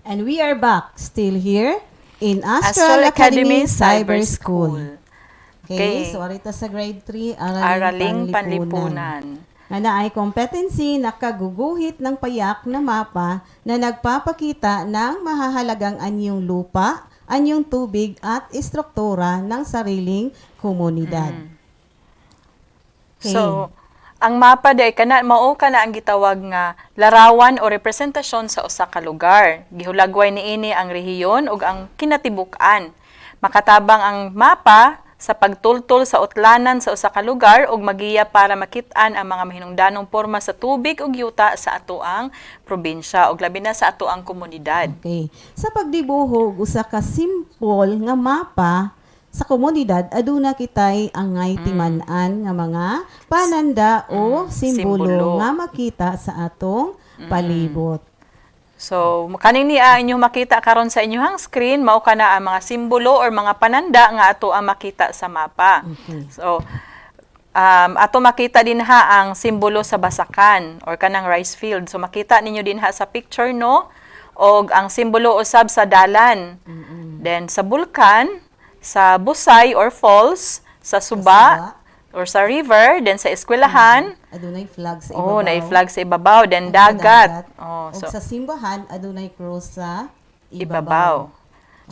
And we are back, still here in Astral Academy Cyber School. Okay, so arita sa grade 3, Araling Panlipunan. Na naay competency na kaguguhit ng payak na mapa na nagpapakita ng mahahalagang anyong lupa, anyong tubig at istruktura ng sariling komunidad. So, ang mapa day kana mao kana ang gitawag nga larawan o representasyon sa usa ka lugar. Gihulagway niini ang rehiyon ug ang kinatibuk-an. Makatabang ang mapa sa pagtultol sa utlanan sa usa ka lugar ug magiya para makit-an ang mga mahinungdanong porma sa tubig ug yuta sa atoang probinsya ug labi na sa atoang komunidad. Okay. Sa pagdibuhog usa ka simple nga mapa sa komunidad aduna kitay angay timan-an nga mga pananda o simbolo nga makita sa atong palibot. So, kaning niya inyong makita karon sa inyong screen, mao kana ang mga simbolo or mga pananda nga ato ang makita sa mapa. So, ato makita din ha ang simbolo sa basakan or kanang rice field. So, makita ninyo din ha sa picture, no? Og ang simbolo usab sa dalan. Then, sa bulkan, sa busay or falls, sa suba, or sa river, then sa eskwelahan, adunay flag sa ibabaw. Oh, nay flag sa ibabaw, then dagat. Oh, so sa simbahan adunay cross sa ibabaw.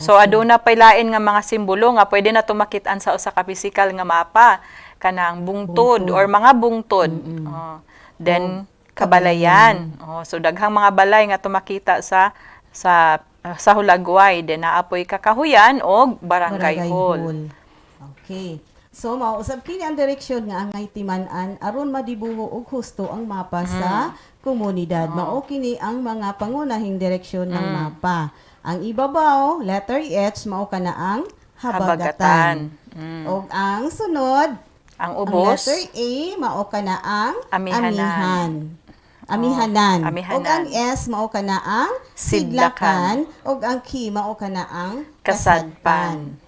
So aduna pay lain nga mga simbolo nga pwede na tumakit-an sa usa ka physical nga mapa kanang bungtod or mga bungtod. Oh, then kabalayan. Oh, so daghang mga balay nga tumakita sa hulagway, then naapoy kakahuyan o barangay hall. Okay. So, mausab kini ang direksyon nga angay timan-an aron madibuho og husto ang mapa sa komunidad. Mao kini ang mga pangunahing direksyon ng mapa. Ang ibabaw, letter H, mao kana ang habagatan. Og ang sunod, ang ubos, ang letter A, mao kana ang amihanan. Og ang S, mao kana ang sidlakan. Og ang K, mao kana ang kasadpan.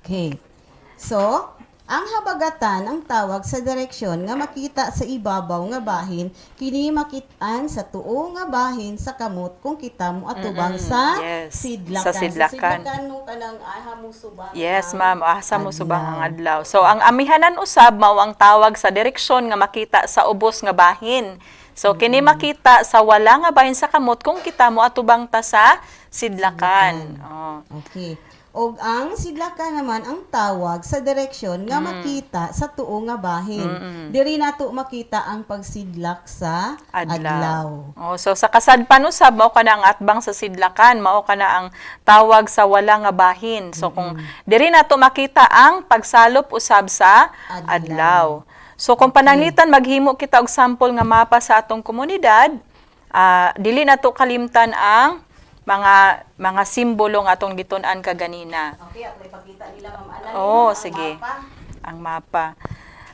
Okay. So, ang habagatan ang tawag sa direksyon nga makita sa ibabaw nga bahin kini makit-an sa tuo nga bahin sa kamot kung kita mo atubang sa sidlakan. Sa sidlakan. Sa sidlakan no kanang aha mo subang. Yes, ma'am, asa mo subang ang adlaw. So ang amihanan usab mao ang tawag sa direksyon nga makita sa ubos nga bahin. So kini makita sa wala nga bahin sa kamot kung kita mo atubang ta sa sidlakan. Oh. Okay. Og ang sidlakan naman ang tawag sa direksyon nga makita sa tuo nga bahin. Diri nato makita ang pagsidlak sa adlaw. Oh, so sa kasadpan usab mao kana ang atbang sa sidlakan, mao kana ang tawag sa wala nga bahin. So kung diri nato makita ang pagsalop usab sa adlaw. So kung pananglitan maghimo kita og sample nga mapa sa atong komunidad, dili nato kalimtan ang mga simbolo nga atong gitun-an kaganina. Okay, ako ipakita nila Ma'am Ana. Oh, sige. Ang mapa.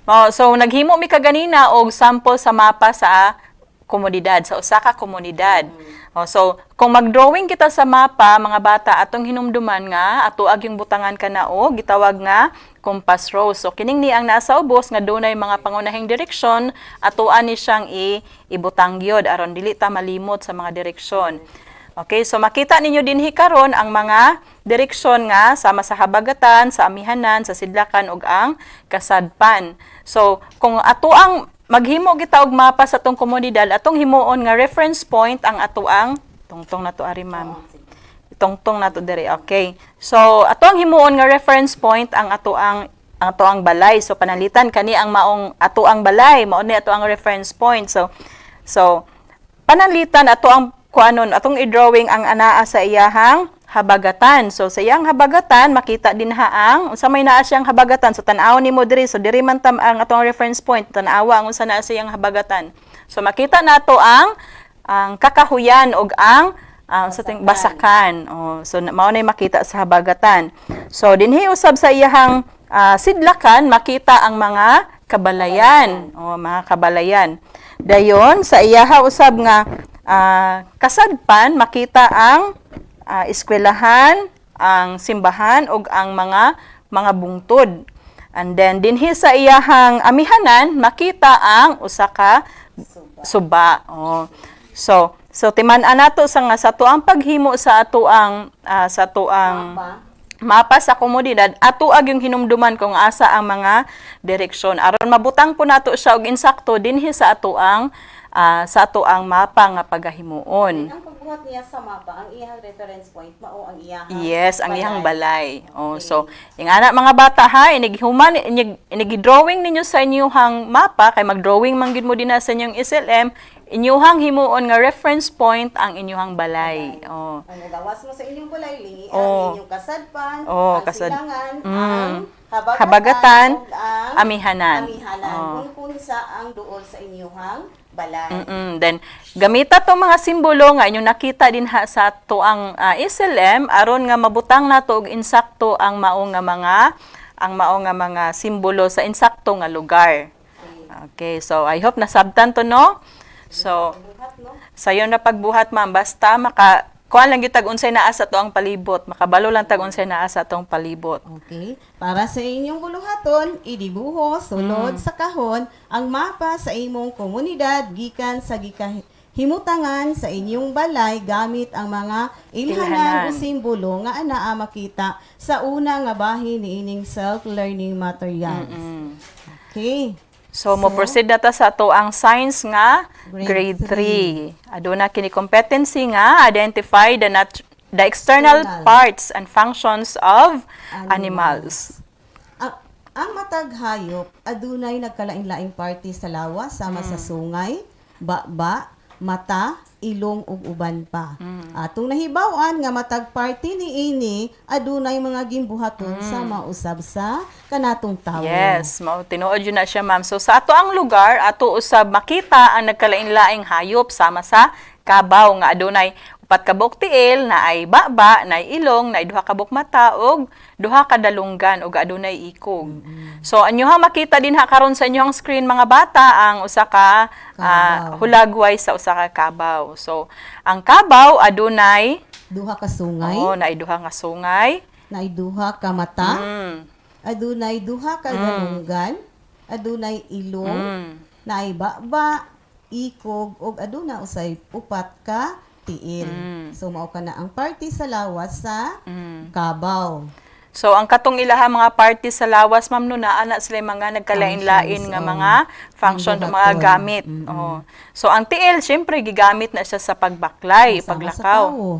Oh, so naghimo mi kaganina og sample sa mapa sa komunidad, sa usa ka komunidad. Oh, so kung mag-drawing kita sa mapa, mga bata, atong hinumduman nga ato ag yung butangan kanao gitawag nga compass rose. So kining ni ang nasa ubos nga dunay mga pangunahing direksyon, atoan ni siyang ibutang gyud aron dili ta malimot sa mga direksyon. Okay, so makita ninyo din karon ang mga direksyon nga sama sa habagatan, sa amihanan, sa sidlakan ug ang kasadpan. So kung ato ang maghimo kita og mapa sa atong komunidad, atong himuon nga reference point ang ato ang tungtong nato ari ma'am. Tungtong nato diri. Okay. So ato ang himuon nga reference point ang ato ang balay. So panalitan kani ang maong ato ang balay, mao ni ato ang reference point. So panalitan ato ang kuanon atong i-drawing ang anaa sa iyahang habagatan. So sa iyang habagatan makita din haang unsa may naa siyang habagatan. So tan-aw nimo diri. So diri man tam ang atong reference point, tan-awa ang unsa naa sa iyang habagatan. So makita nato ang kakahuyan ug ang sa ting basakan. Oh, so mao nay makita sa habagatan. So dinhi usab sa iyahang sidlakan makita ang mga kabalayan. Oh, mga kabalayan. Dayon sa iyaha usab nga kasadpan makita ang eskwelahan, ang simbahan ug ang mga bungtod. And then dinhi sa iyahang amihanan makita ang usa ka suba. Oh. So timan-an nato sa tuang paghimo sa atuang mapa sa komunidad, ato ag yung hinumduman kung asa ang mga direksyon aron mabutang po nato siya og insakto dinhi sa atoang mapa nga pagahimuon. Ang pagbuhat niya sa mapa, ang iyang reference point mao ang iyang Yes, ang iyang balay. Oh, so, yung anak mga bata ha, inigidrawing ninyo sa inyong mapa, kay mag-drawing man gid mo din na sa inyong SLM, inyuhang himuon nga reference point ang inyong balay. Oh. Ang gawas mo sa inyong balay, lingi ang inyong kasadpan, ang silangan, ang habagatan, amihanan. Kung sa ang duol sa inyong balay. Then, gamita tong mga simbolo nga inyong nakita din ha sa to ang SLM aron nga mabutang nato og insakto ang mao nga mga simbolo sa insakto nga lugar. Okay, so I hope nasabtan to, no? So, sayo na pagbuhat, ma'am, basta kuan lang gitag unsay naa sa to ang palibot, makabalo lang tag unsay naa sa tong palibot. Okay. Para sa inyong buluhaton, idibuho sulod sa kahon ang mapa sa imong komunidad gikan sa himutangan sa inyong balay gamit ang mga ilhanan o simbolo nga anaa makita sa una nga bahin niining self-learning materials. Okay. So, mo-proceed na ta sa ato ang science nga grade 3. Aduna kini competency nga identify the external parts and functions of animals. Ang matag hayop adunay nagkalain-laing parte sa lawas sama sa sungay, baba, mata, ilong ug uban pa. Atong nahibaw-an nga matag parte niini adunay mga gimbuhaton sa mausab sa kanatong tawo. Yes, mao tinuod yun na siya, ma'am. So sa ato ang lugar ato usab makita ang nagkalain-laing hayop sama sa kabaw nga adunay upat ka buok tiil, naay baba, naay ilong, naay duha ka buok mata ug duha ka dalunggan ug adunay ikog. So anyoha makita din ha karon sa inyong screen mga bata ang usa ka hulagway sa usa ka kabaw. So ang kabaw adunay duha ka sungay. Naay duha nga sungay, naay duha ka mata. Adunay duha ka dalunggan, adunay ilong, naay baba, ikog ug aduna usay upat ka tiil. So mao kana ang parte sa lawas sa kabaw. So ang katong ilaha mga parte sa lawas, ma'am, no, na ana sila mga nagkalain-lain nga mga function mga gamit. So ang tiil syempre gigamit na siya sa pagbaklay, paglakaw.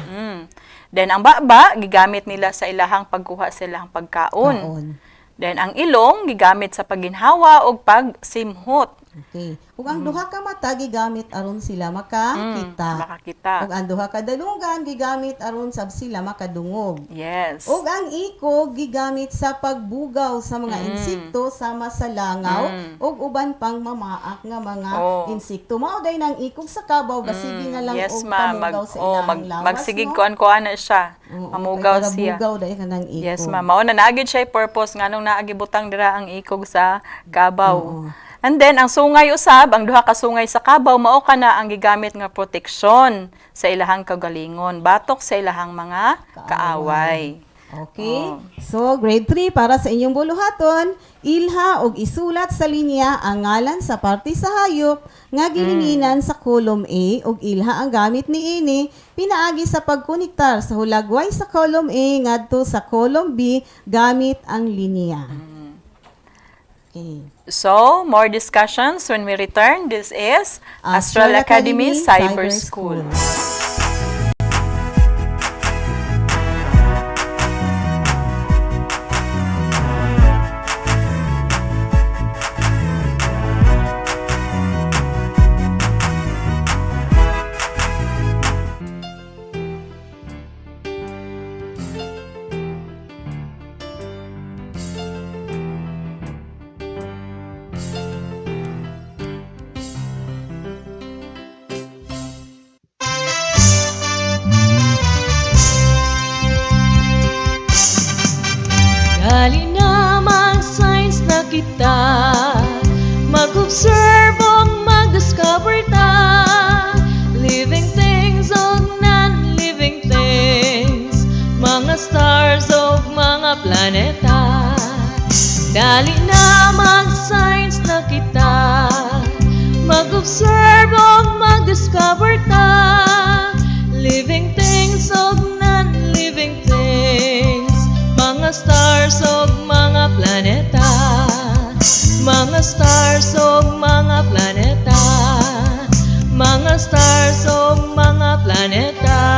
Then ang baba gigamit nila sa ilahang pagkuha sa ilahang pagkaon. Then ang ilong gigamit sa pagginhawa o pagsimhot. Okay. Ug ang duha ka mata gigamit aron sila makakita. Ug ang duha ka dalunggan gigamit aron sab sila makadungog. Yes. Ug ang ikog gigamit sa pagbugaw sa mga insekto sama sa langaw ug uban pang mamaak nga mga insekto. Mao day nang ikog sa kabaw gasigi na lang og pamugaw sa ilang lawas. Magsigig kuan na siya. Mamugaw siya. Mamugaw day kanang ikog. Yes, ma'am. Mao na naagid siya purpose nganong naagibutang dira ang ikog sa kabaw. And then, ang sungay usab, ang duha ka sungay sa kabaw, mao kana ang gigamit nga proteksyon sa ilahang kagalingon, batok sa ilahang mga kaaway. Okay. So, grade 3 para sa inyong buluhaton, ilha og isulat sa linya ang ngalan sa parte sa hayop nga gilinginan sa column A ug ilha ang gamit niini pinaagi sa pagkonektar sa hulagway sa column A ngadto sa column B gamit ang linya. Okay. So, more discussions when we return. This is Astral Academy Cyber School. Dali na mag-science na kita, mag-observe o mag-discover ta, living things o non-living things, mga stars o mga planeta. Dali na mag-science na kita, mag-observe o mag-discover ta, living things o non-living things, mga stars o mga planeta, mga stars o mga planeta, mga stars o mga planeta.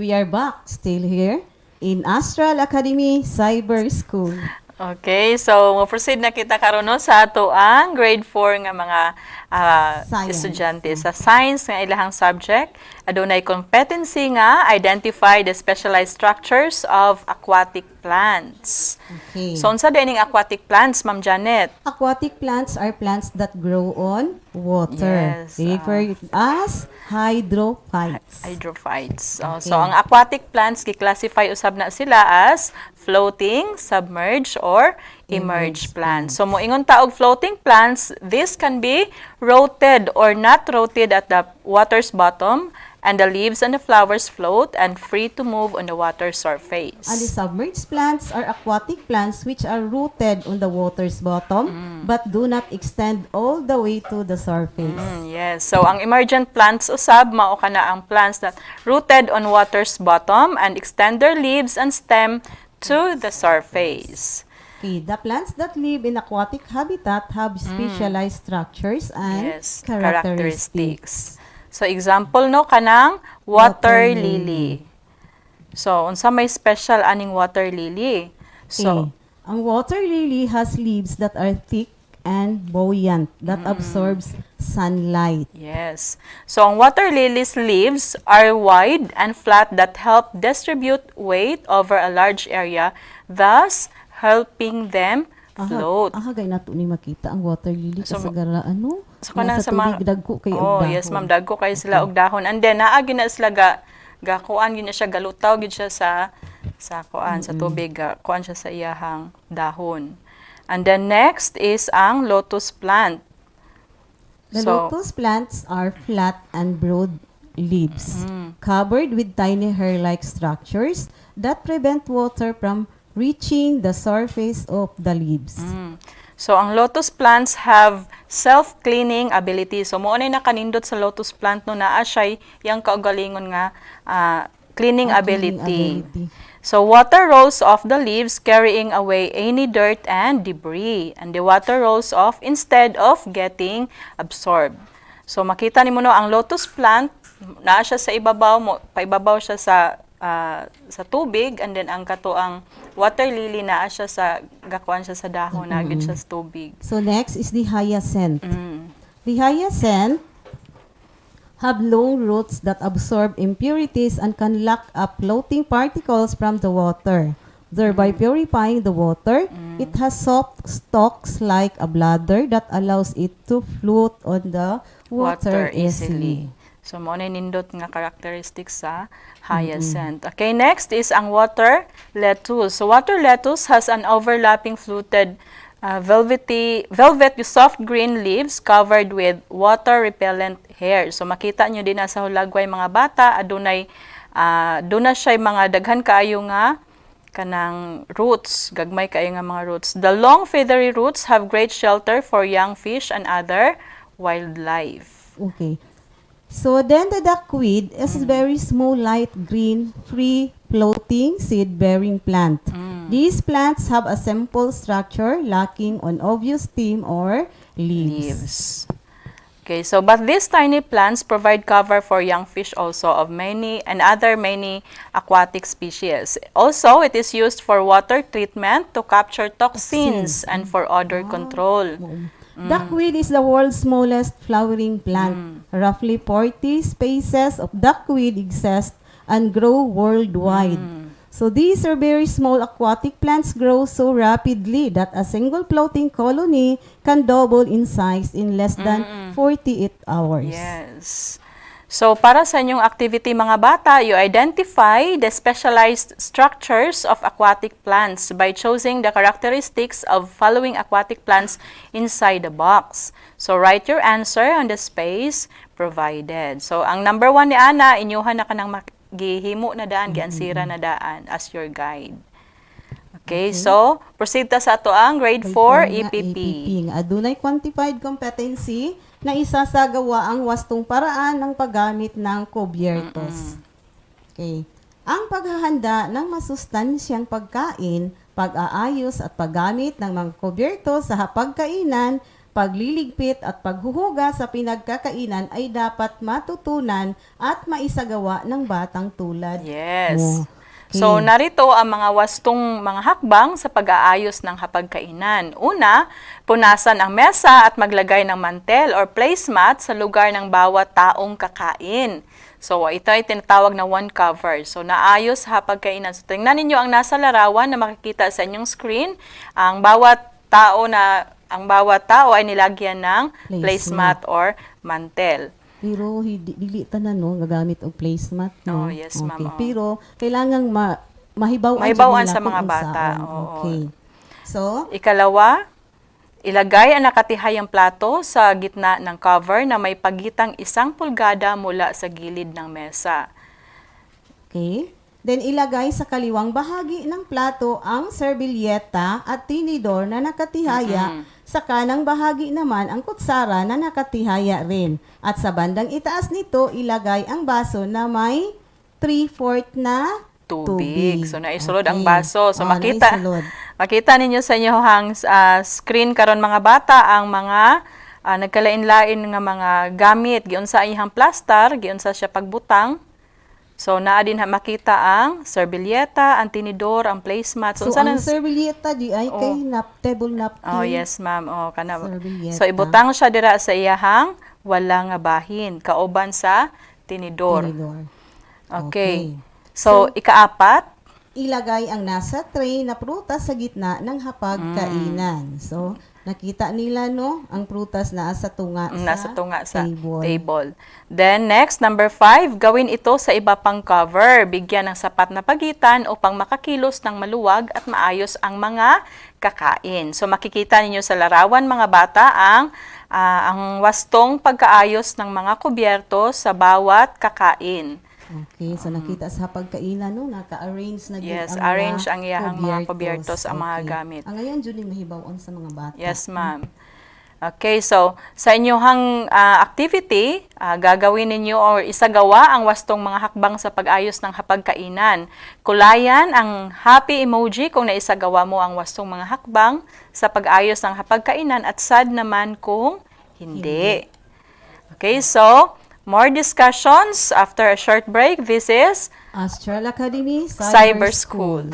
we are back still here in Astral Academy Cyber School. Okay, so mo-proceed na kita karon no sa ato ang grade 4 nga mga estudyante sa science nga ilahang subject. Adunay competency nga identify the specialized structures of aquatic plants. Okay. So unsa dining aquatic plants, Ma'am Janet? Aquatic plants are plants that grow on water. Yes, Referred as hydrophytes. Hydrophytes. Okay. So ang aquatic plants gi-classify usab na sila as floating, submerged, or emerged plants. So moingon ta og floating plants, this can be rooted or not rooted at the water's bottom, and the leaves and the flowers float and free to move on the water surface. And the submerged plants are aquatic plants which are rooted on the water's bottom but do not extend all the way to the surface. Yes. So ang emergent plants usab mao kana ang plants that rooted on water's bottom and extend their leaves and stem to the surface. Okay, the plants that live in aquatic habitat have specialized structures and characteristics. So example no kanang water lily. So unsa may special aning water lily? So ang water lily has leaves that are thick and buoyant that absorbs sunlight. Yes. So ang water lily's leaves are wide and flat that help distribute weight over a large area, thus helping them float. Gay nato ni makita ang water lily So, kasagara ano? So kanang sa tubig dagko kay og dahon. Yes, ma'am, dagko kay sila og dahon. And then naa gyud na sila gakuan gyud na siya, galutaw gyud siya sa kuan sa tubig, kuan siya sa iyahang dahon. And then next is ang lotus plant. The lotus plants are flat and broad leaves covered with tiny hair-like structures that prevent water from reaching the surface of the leaves. So ang lotus plants have self-cleaning ability. So mo na nakanindot sa lotus plant no naa siya yang kaugalingon nga cleaning ability. So water rolls off the leaves carrying away any dirt and debris, and the water rolls off instead of getting absorbed. So makita nimo no ang lotus plant naa siya sa ibabaw mo, paibabaw siya sa tubig, and then ang kato ang water lily naa siya sa gakuan siya sa dahon, nagid siya sa tubig. So next is the hyacinth. The hyacinth have long roots that absorb impurities and can lock up floating particles from the water, thereby purifying the water. It has soft stalks like a bladder that allows it to float on the water easily. So, mo na nindot nga characteristics sa hyacinth. Okay, next is ang water lettuce. So, water lettuce has an overlapping fluted velvet soft green leaves covered with water-repellent hair. So, makita nyo din na sa hulagway mga bata, adunay siya mga daghan kaayo nga kanang roots, gagmay kaayo nga mga roots. The long feathery roots have great shelter for young fish and other wildlife. Okay. So then the duckweed is a very small light green free floating seed-bearing plant. These plants have a simple structure lacking on obvious stem or leaves. Okay, so but these tiny plants provide cover for young fish also of many aquatic species. Also, it is used for water treatment to capture toxins and for odor control. Duckweed is the world's smallest flowering plant. Roughly 40 species of duckweed exist and grow worldwide. So these are very small aquatic plants grow so rapidly that a single floating colony can double in size in less than 48 hours. Yes. So, para sa inyong activity mga bata, you identify the specialized structures of aquatic plants by choosing the characteristics of following aquatic plants inside the box. So, write your answer on the space provided. So, ang number 1 ni Ana, inyuhan na ka ng gihimo na daan, giansira na daan as your guide. Okay, so, proceed ta sa ato ang grade 4 EPP. Adunay quantified competency na isasagawa ang wastong paraan ng paggamit ng kubyertos. Okay. Ang paghahanda ng masustansyang pagkain, pag-aayos at paggamit ng mga kubyertos sa hapagkainan pagliligpit at paghuhuga sa pinagkakainan ay dapat matutunan at maisagawa ng batang tulad Yes. mo. Okay. So, narito ang mga wastong mga hakbang sa pag-aayos ng hapagkainan. Una, punasan ang mesa at maglagay ng mantel or placemat sa lugar ng bawat taong kakain. So, ito ay tinatawag na one cover. So, naayos sa hapagkainan. So, tingnan ninyo ang nasa larawan na makikita sa inyong screen. Ang bawat tao ay nilagyan ng placemat or mantel. Pero dili tanan no gagamit og placemat no. Oh, yes, ma'am. Okay. Pero kailangang mahibaw-an sa mga bata. Okay. So, ikalawa, ilagay ang nakatihayang plato sa gitna ng cover na may pagitang 1 pulgada mula sa gilid ng mesa. Okay. Then ilagay sa kaliwang bahagi ng plato ang serbilyeta at tinidor na nakatihaya. Sa kanang bahagi naman ang kutsara na nakatihaya rin. At sa bandang itaas nito, ilagay ang baso na may 3/4 na tubig. So, naisulod ang baso. So, makita ninyo sa inyong screen karon mga bata ang mga nagkalain-lain nga mga gamit. Giunsa iyang plaster, giunsa siya pagbutang. So, naa din makita ang serbilyeta, ang tinidor, ang placemat. So ang serbilyeta di ay kay table napkin. Oh, yes, ma'am. Oh, so, ibutang siya dira sa iyahang walang bahin, kauban sa tinidor. Okay. So, ikaapat, ilagay ang nasa tray na prutas sa gitna ng hapagkainan. So, nakita nila no, ang prutas na nasa tunga sa table. Then next, number 5, gawin ito sa iba pang cover. Bigyan ng sapat na pagitan upang makakilos ng maluwag at maayos ang mga kakain. So makikita ninyo sa larawan mga bata ang wastong pagkaayos ng mga kubyerto sa bawat kakain. Okay, so nakita sa pagkainan no, naka-arrange na yes, arrange ang iyang mga kubyertos, ang mga gamit. Ang ngayon dyan mahibaw-on sa mga bata. Yes, ma'am. Okay, so sa inyong activity, gagawin ninyo or isagawa ang wastong mga hakbang sa pag-ayos ng hapagkainan. Kulayan ang happy emoji kung naisagawa mo ang wastong mga hakbang sa pag-ayos ng hapagkainan at sad naman kung hindi. Okay, so more discussions after a short break. This is Astral Academy Cyber School.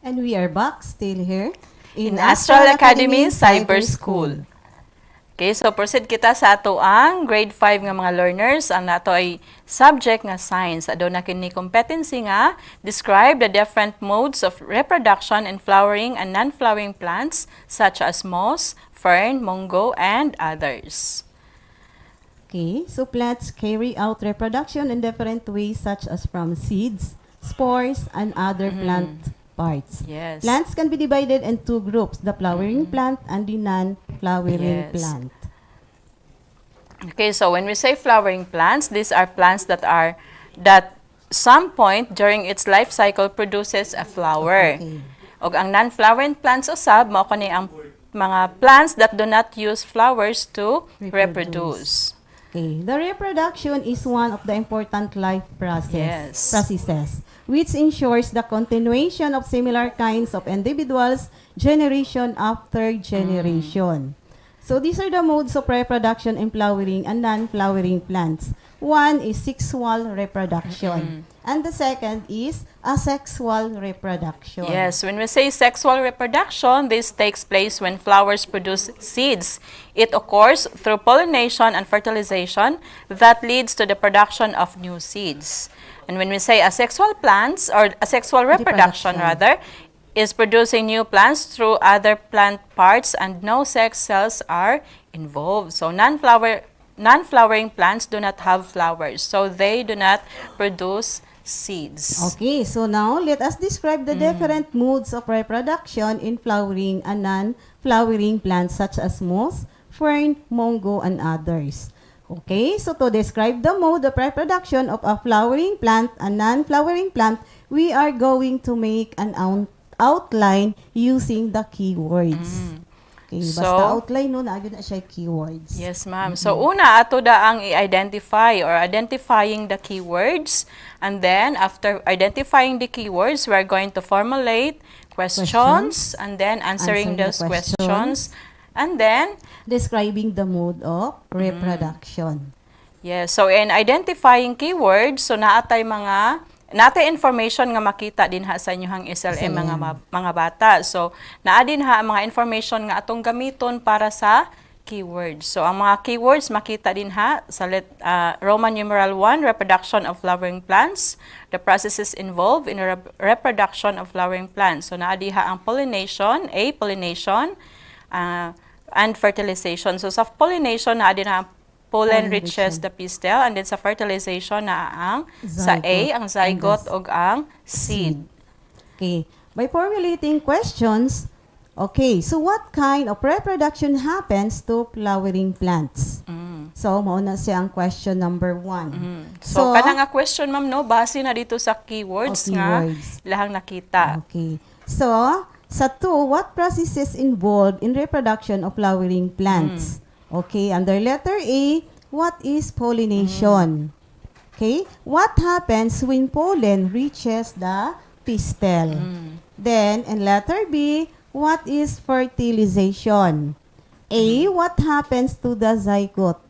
And we are back still here in Astral Academy Cyber School. Okay, so proceed kita sa ato ang grade 5 nga mga learners. Ang nato ay subject nga science. Ado na kini competency nga describe the different modes of reproduction in flowering and non-flowering plants such as moss, fern, mungo, and others. Okay, so plants carry out reproduction in different ways such as from seeds, spores, and other plant parts. Yes. Plants can be divided in two groups, the flowering plant and the non-flowering plant. Okay, so when we say flowering plants, these are plants that some point during its life cycle produces a flower. Okay. Og ang non-flowering plants usab mao kani ang mga plants that do not use flowers to reproduce. Okay, the reproduction is one of the important life processes, which ensures the continuation of similar kinds of individuals generation after generation. So these are the modes of reproduction in flowering and non-flowering plants. One is sexual reproduction, and the second is asexual reproduction. Yes, when we say sexual reproduction, this takes place when flowers produce seeds. It occurs through pollination and fertilization that leads to the production of new seeds. And when we say asexual plants, or asexual reproduction rather, is producing new plants through other plant parts and no sex cells are involved. So non-flowering plants do not have flowers, so they do not produce seeds. Okay, so now let us describe the different modes of reproduction in flowering and non-flowering plants such as moss, fern, mungo, and others. Okay, so to describe the mode of reproduction of a flowering plant and non-flowering plant, we are going to make an outline using the keywords. Okay, basta outline no, naagad na siya keywords. Yes, ma'am. So, una, ato da ang i-identify or identifying the keywords. And then, after identifying the keywords, we're going to formulate questions and then answering those questions. And then, describing the mode of reproduction. Yes, so in identifying keywords, so naatay information nga makita din ha sa inyong SLM mga bata. So, naa din ha ang mga information nga atong gamiton para sa keywords. So, ang mga keywords makita din ha sa Roman numeral 1, reproduction of flowering plants, the processes involved in reproduction of flowering plants. So, naa diha ang pollination, A, pollination, and fertilization. So, sa pollination, naa din ha ang pollen reaches the pistil, and then sa fertilization na ang sa A, ang zygote o ang seed. Okay. By formulating questions, okay, so what kind of reproduction happens to flowering plants? So, mauna siya ang question number 1. So, kanang nga question, ma'am, no, base na dito sa keywords nga ilahang nakita. Okay. So, sa 2, what processes involved in reproduction of flowering plants? Okay, under letter A, what is pollination? Okay, what happens when pollen reaches the pistil? Then, in letter B, what is fertilization? A, what happens to the zygote?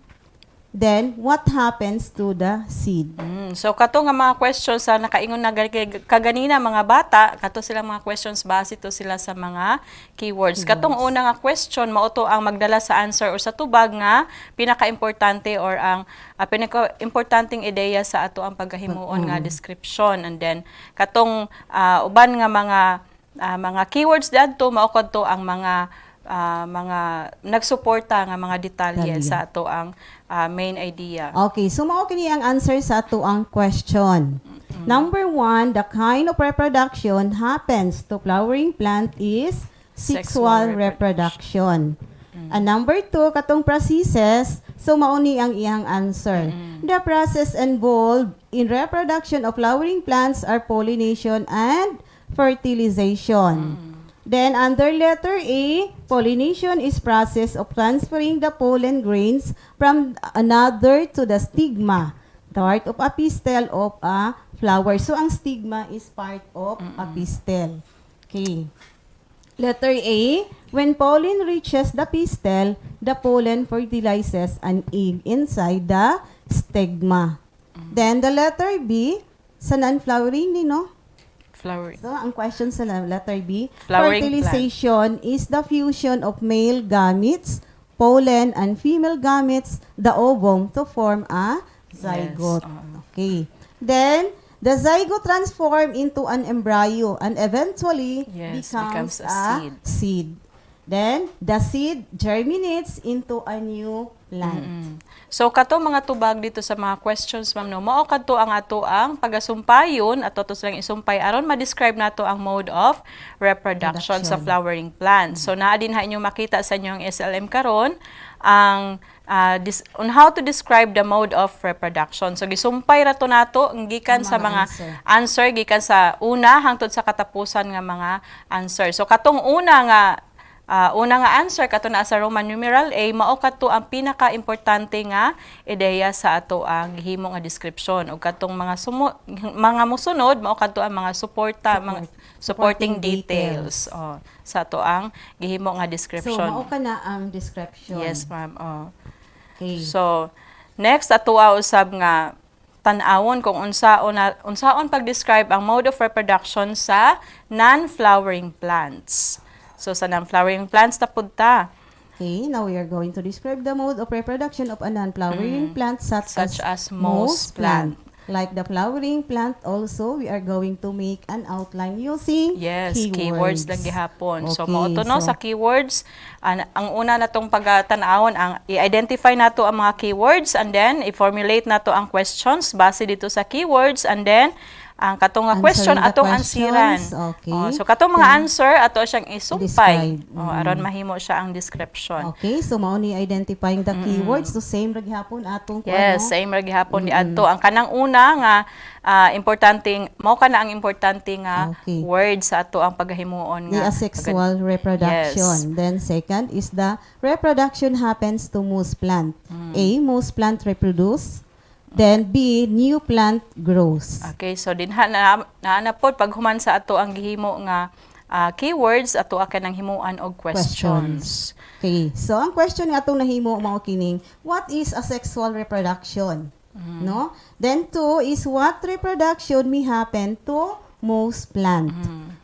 Then, what happens to the seed? So, kato nga mga questions sa nakaingon na kaganina mga bata, kato silang mga questions base to sila sa mga keywords. Katong una nga question, mauto ang magdala sa answer or sa tubag nga pinaka-importante or ang pinaka-importanting ideya sa ato ang paghahimuon nga description. And then, katong uban nga mga keywords dadto maukod to ang mga nagsuporta nga mga detalye sa ato ang main idea. Okay, so mao kini ang answer sa ato ang question. Number 1, the kind of reproduction happens to flowering plant is sexual reproduction. And number 2, katong processes, so mao ni ang iyang answer. The process involved in reproduction of flowering plants are pollination and fertilization. Then, under letter A, pollination is process of transferring the pollen grains from another to the stigma, part of a pistil of a flower. So, ang stigma is part of a pistil. Okay. Letter A, when pollen reaches the pistil, the pollen fertilizes an egg inside the stigma. Then, the letter B, sa non-flowering, Flowering. So, ang question sa letter B, Flowering fertilization is the fusion of male gametes, pollen, and female gametes, the ovum, to form a zygote. Okay. Then, the zygote transform into an embryo and eventually becomes a seed. Then, the seed germinates into a new plant. So, kato mga tubag dito sa mga questions, ma'am, no? Mao kadto ang ato ang pagasumpayon at to silang isumpay aron ma-describe nato ang mode of reproduction sa flowering plant. So, naa din ha inyong makita sa inyong SLM karon ang on how to describe the mode of reproduction. So, gisumpay rato nato ang gikan sa mga answer gikan sa una hangtod sa katapusan nga mga answer. So, katong una nga answer kato na sa Roman numeral A, mao kadto ang pinaka-importante nga ideya sa ato ang gihimo nga description. O katong mga musunod mao kadto ang mga supporting details sa ato ang gihimo nga description. So mao kana ang description. Yes, ma'am. Okay. So next ato usab nga tan-awon kung unsaon pag-describe ang mode of reproduction sa non-flowering plants. So, sa non-flowering plants na punta. Okay, now we are going to describe the mode of reproduction of a non-flowering plant such as most plant. Like the flowering plant also, we are going to make an outline using keywords lang gihapon. Okay, so, mauto no sa keywords, ang una natong pagtanawon ang i-identify nato ang mga keywords and then i-formulate nato ang questions base dito sa keywords and then ang katong nga question atong ansiran. Okay. So katong mga answer ato siyang isumpay aron mahimo siya ang description. Okay, so mao ni identifying the keywords, so same ra gihapon atong same ra gihapon ni adto. Ang kanang una nga importanteng mao kana ang importante nga word sa ato ang paghimuon nga asexual reproduction. Then second is the reproduction happens to most plant. A, most plant reproduce. Then B, new plant grows. Okay, so dinha na pod paghuman sa ato ang gihimo nga keywords ato akan ang himuan og questions. Okay, so ang question nga atong nahimo mao kining what is asexual reproduction? No? Then 2 is what reproduction may happen to most plant.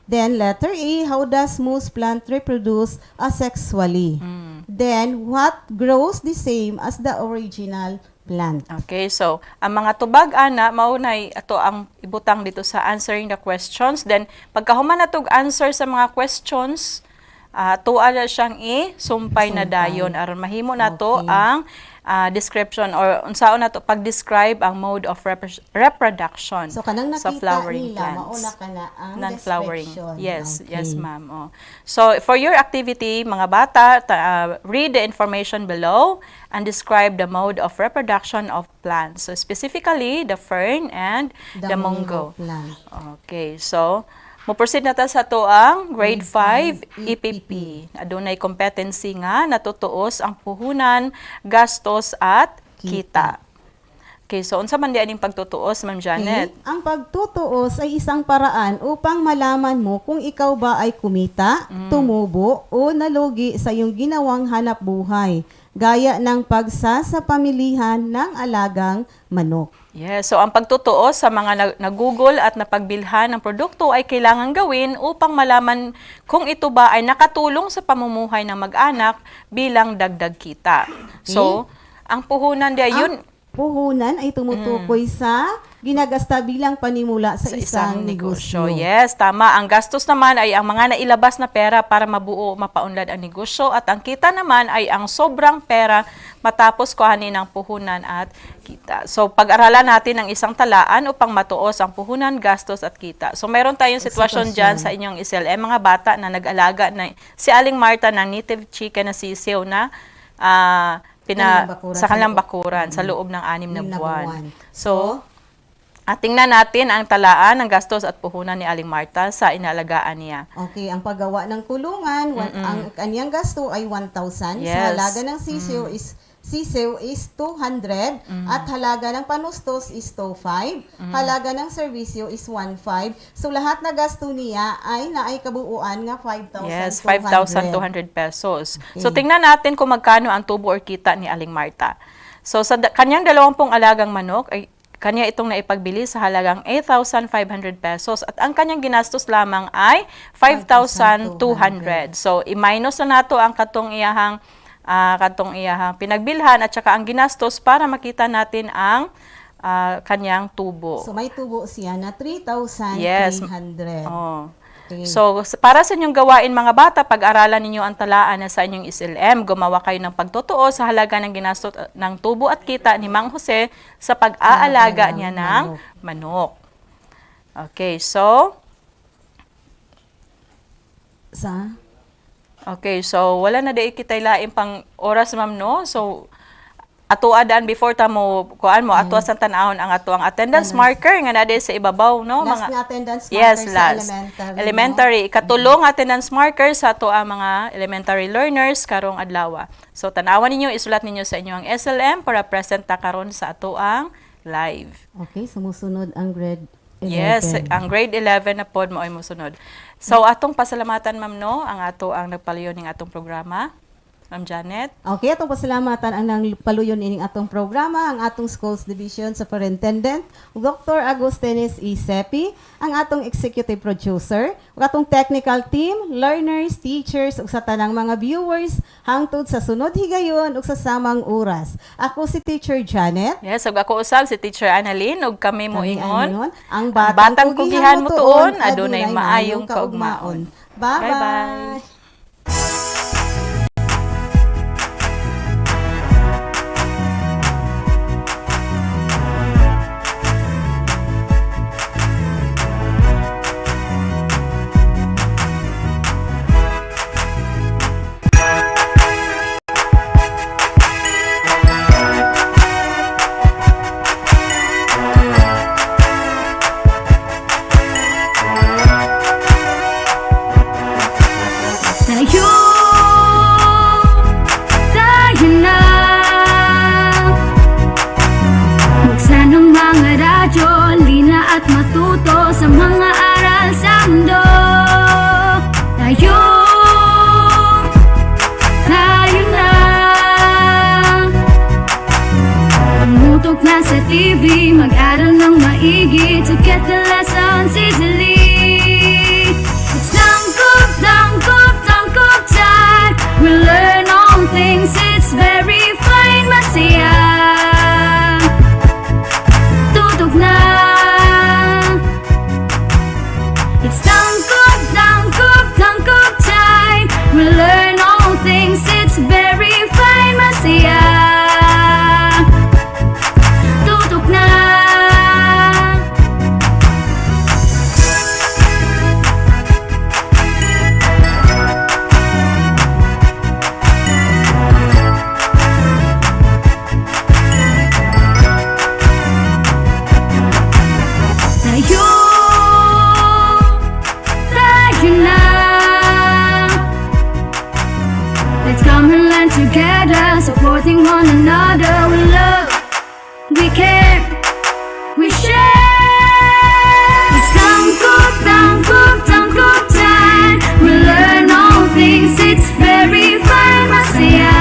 Then letter A, how does most plant reproduce asexually? Then what grows the same as the original plant. Okay, so ang mga tubag ana maunay ato ang ibutang dito sa answering the questions. Then pagkahuman natog answer sa mga questions, tuwa na siyang isumpay na dayon aron mahimo nato ang description or unsaon nato pag-describe ang mode of reproduction so, kanang sa flowering nila, plants. Mauna ka na ang non-flowering. description. Yes, yes ma'am. So for your activity, mga bata, read the information below and describe the mode of reproduction of plants. So specifically, the fern and the mungo. Plant. Okay, so mo-proceed na ta sa to ang grade 5 EPP. Adunay competency nga natutuos ang puhunan, gastos at kita. Okay, so unsa man di aning pagtutuos, Ma'am Janet? Okay. Ang pagtutuos ay isang paraan upang malaman mo kung ikaw ba ay kumita, tumubo o nalugi sa iyong ginawang hanap buhay, gaya ng pagsasapamilihan ng alagang manok. Yes, so ang pagtutuos sa mga nag-Google at napagbilhan ng produkto ay kailangan gawin upang malaman kung ito ba ay nakatulong sa pamumuhay ng mag-anak bilang dagdag kita. So, ang puhunan di yun puhunan ay tumutukoy sa ginagasta bilang panimula sa isang negosyo. Yes, tama. Ang gastos naman ay ang mga nailabas na pera para mabuo, mapaunlad ang negosyo at ang kita naman ay ang sobrang pera matapos kuhanin ng puhunan at kita. So, pag-aralan natin ang isang talaan upang matuos ang puhunan, gastos at kita. So, mayroon tayong sitwasyon dyan sa inyong SLM, mga bata na nag-alaga na si Aling Marta ng native chicken na sisiw na sa kanilang bakuran sa loob ng 6 na buwan. So, tingnan natin ang talaan ng gastos at puhunan ni Aling Marta sa inalagaan niya. Okay, ang paggawa ng kulungan, ang kanyang gasto ay 1,000. Sa halaga ng sisiw is 200 at halaga ng panustos is 2,500. Halaga ng serbisyo is 1,500. So lahat na gasto niya ay naay kabuuan nga 5,200. Yes, 5,200 pesos. Okay. So tingnan natin kung magkano ang tubo or kita ni Aling Marta. So sa kanyang 20 alagang manok ay Kanya itong naipagbili sa halagang 8,500 pesos at ang kanyang ginastos lamang ay 5,200. So, i-minus na nato ang katong iyahang pinagbilhan at saka ang ginastos para makita natin ang kanyang tubo. So may tubo siya na 3,300. Yes. Oh. Okay. So, para sa inyong gawain mga bata, pag-aralan ninyo ang talaan na sa inyong SLM, gumawa kayo ng pagtotoo sa halaga ng ginastos ng tubo at kita ni Mang Jose sa pag-aalaga niya ng manok. Okay, so wala na day kitay lain pang oras, ma'am, no? So, ato adaan before ta mo kuan mo ato sa tan-ahon ang ato ang attendance marker nga na sa ibabaw, no? Last nga attendance marker sa elementary. Ikatulong attendance marker sa ato ang mga elementary learners karong adlaw. So tan-awan ninyo, isulat ninyo sa inyo ang SLM para present ta karon sa ato ang live. Okay, sumusunod ang grade 11. Yes, ang grade 11 na pod mo ay musunod. So atong pasalamatan, ma'am, no, ang ato ang nagpaliyon ning atong programa. Ma'am Janet. Okay, atong pasalamatan ang paluyon ining atong programa, ang atong Schools Division Superintendent, Dr. Agostenes E. Sepi, ang atong Executive Producer, ang atong technical team, learners, teachers, ug sa tanang mga viewers, hangtod sa sunod higayon ug sa samang oras. Ako si Teacher Janet. Yes, ug ako usab si Teacher Annalyn, ug kami mo ingon, ang batang kugihan mo tuon, adunay maayong kaugmaon. Bye-bye. Sa mga aral sa mundo, tayo na. Tumutok na sa TV, mag-aral ng maigi to get the lessons easily. It's tangkop, tangkop, tangkop time. We learn all things, it's very fine, masaya. Tutok na. It's tangkop, tangkop, tangkop time. We learn all things, it's very fine, masaya. Tutok na. Let's come and learn together, supporting one another. We love, we care, we share. It's tangkop, tangkop, tangkop time. We learn all things, it's very fine, masaya.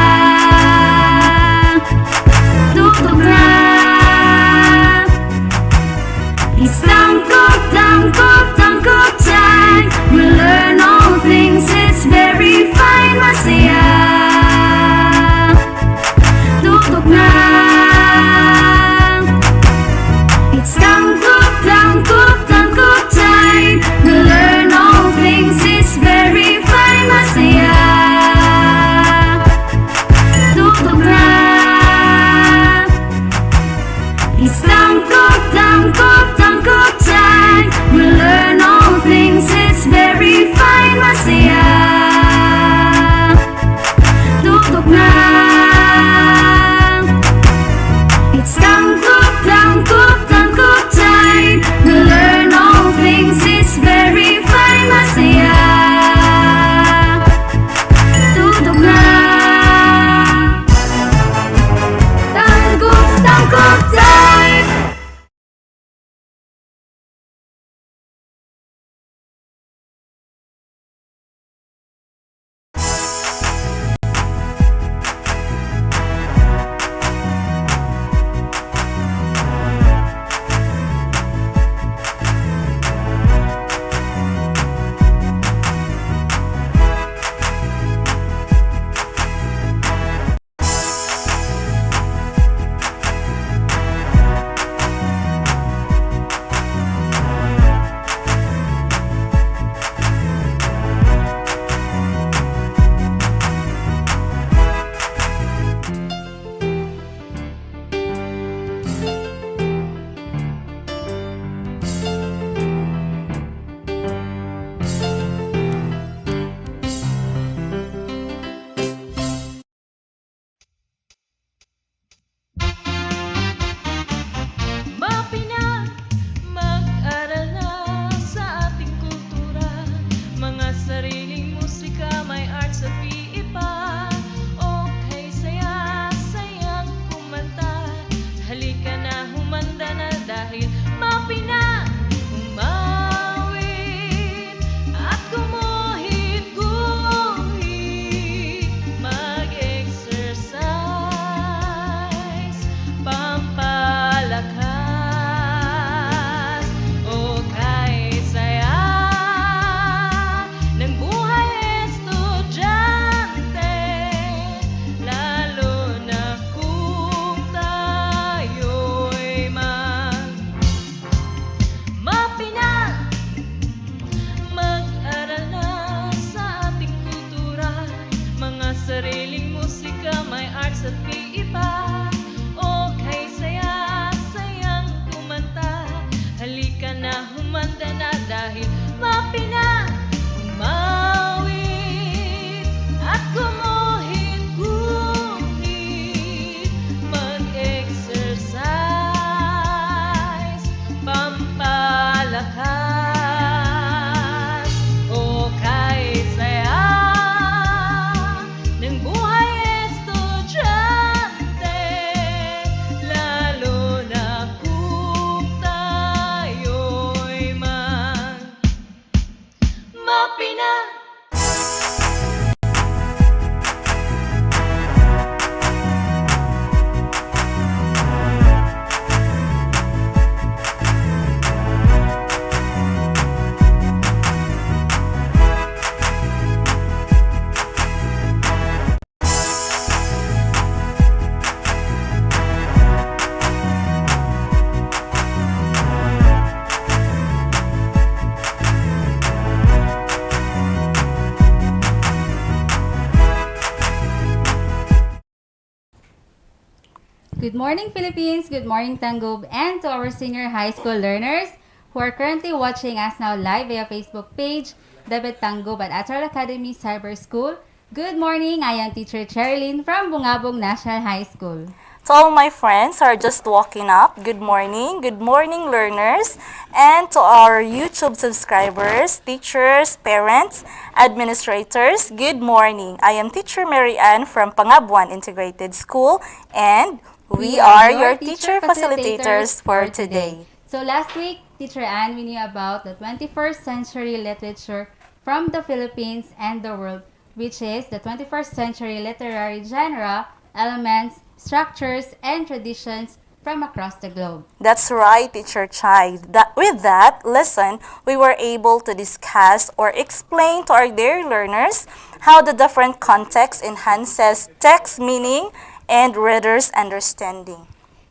Tutok na. It's tangkop, tangkop, tangkop time. We learn all things, it's very fine, masaya. Tutok na. It's tangkop, tangkop, tangkop time. We learn all things, it's very fine, masaya. Tutok na. It's tangkop, tangkop, tangkop time. We learn all things, it's very fine, lakas o kay saya ng buhay estudyante, lalo na kung tayo'y mapina. Good morning, Philippines! Good morning, Tanggub! And to our senior high school learners who are currently watching us now live via Facebook page, David Tanggub at Astral Academy Cyber School. Good morning! I am Teacher Cherilyn from Bungabong National High School. To all my friends who are just walking up, good morning learners, and to our YouTube subscribers, teachers, parents, administrators, good morning. I am Teacher Mary Ann from Pangabuan Integrated School, and we are your teacher facilitators for today. So last week, Teacher Ann, we knew about the 21st century literature from the Philippines and the world, which is the 21st century literary genre, elements, structures, and traditions from across the globe. That's right, Teacher Chai. With that lesson, we were able to discuss or explain to our dear learners how the different context enhances text meaning and readers' understanding.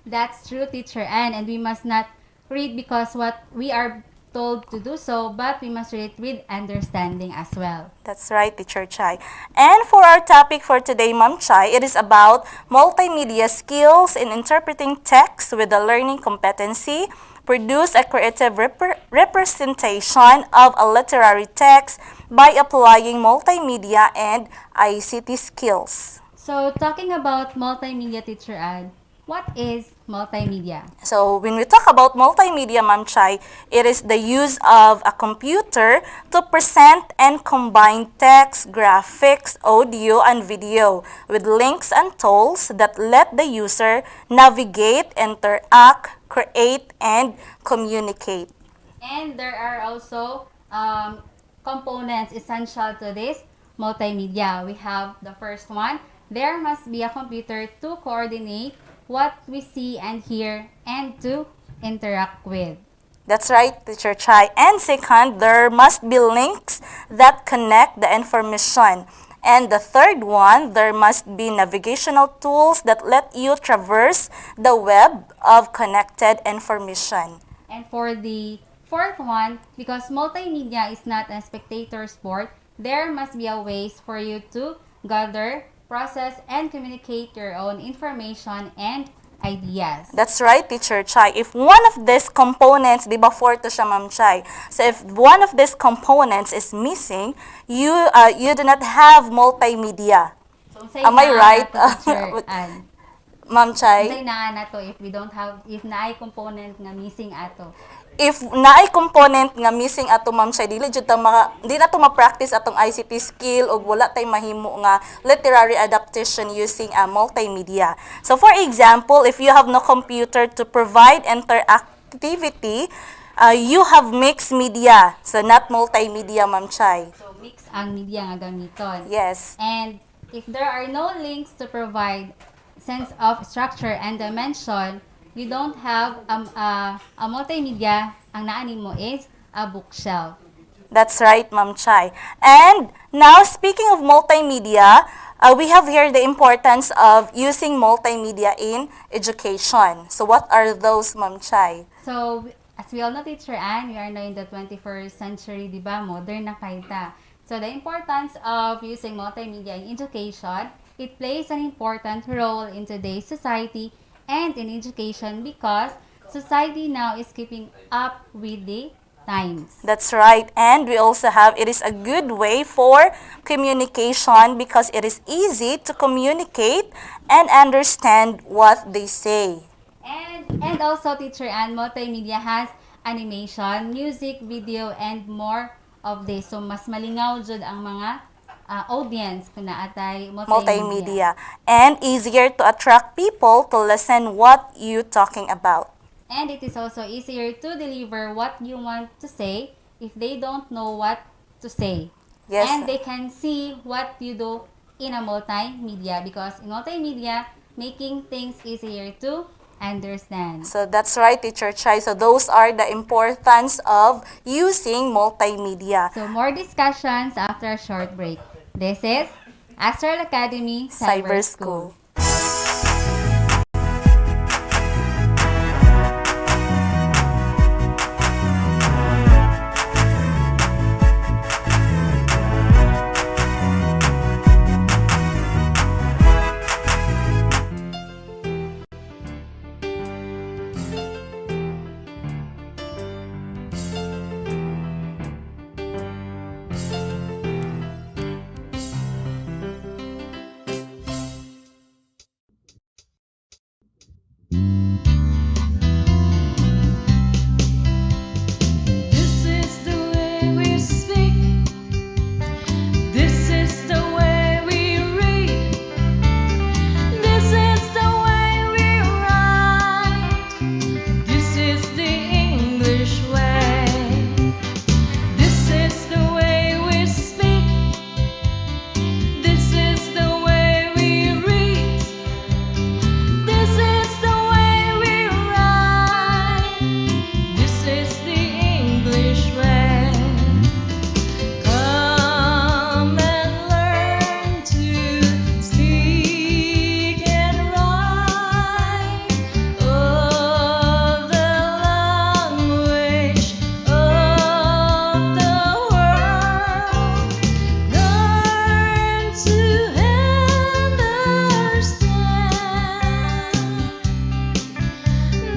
That's true, Teacher Ann, and we must not read because what we are told to do so, but we must read with understanding as well. That's right, Teacher Chai. And for our topic for today, Ma'am Chai, it is about multimedia skills in interpreting text with a learning competency, produce a creative representation of a literary text by applying multimedia and ICT skills. So, talking about multimedia, Teacher Ann, what is multimedia? So, when we talk about multimedia, Ma'am Chai, it is the use of a computer to present and combine text, graphics, audio, and video with links and tools that let the user navigate, interact, create, and communicate. And there are also components essential to this multimedia. We have the first one. There must be a computer to coordinate what we see and hear and to interact with. That's right, Teacher Chai. And second, there must be links that connect the information. And the third one, there must be navigational tools that let you traverse the web of connected information. And for the fourth one, because multimedia is not a spectator sport, there must be a ways for you to gather, process, and communicate your own information and ideas. That's right, Teacher Chai. If one of these components, di ba four to siya, Ma'am Chai? So if one of these components is missing, you do not have multimedia. So, am I right? Ma'am Chai? Say na to if we don't have, if naay component nga missing ato. If naay component nga missing ato, Ma'am Chai, di na to ma-practice atong ICT skill o wala tay mahimo nga literary adaptation using multimedia. So for example, if you have no computer to provide interactivity, you have mixed media. So not multimedia, Ma'am Chai. So mix ang media nga gamiton. Yes. And if there are no links to provide sense of structure and dimension, you don't have a multimedia, ang naanin mo is a bookshelf. That's right, Ma'am Chai. And now, speaking of multimedia, we have here the importance of using multimedia in education. So what are those, Ma'am Chai? So, as we all know, Teacher Ann, we are now in the 21st century, di ba? Modern na kaita. So the importance of using multimedia in education, it plays an important role in today's society and in education because society now is keeping up with the times. That's right. And we also have, it is a good way for communication because it is easy to communicate and understand what they say. And also, Teacher Ann, multimedia has animation, music, video, and more of this. So, mas malingaw jud ang mga audience kung naatay Multimedia. And easier to attract people to listen what you talking about. And it is also easier to deliver what you want to say if they don't know what to say. Yes. And they can see what you do in a multimedia, because in multimedia, making things easier to understand. So that's right, Teacher Chai. So those are the importance of using multimedia. So more discussions after a short break. This is Astral Academy Cyber School. This is the way we speak. This is the way we read. This is the way we write. This is the English way. This is the way we speak. This is the way we read. This is the way we write. This is the English way. Come and learn to speak and write of the language of the world. Learn to understand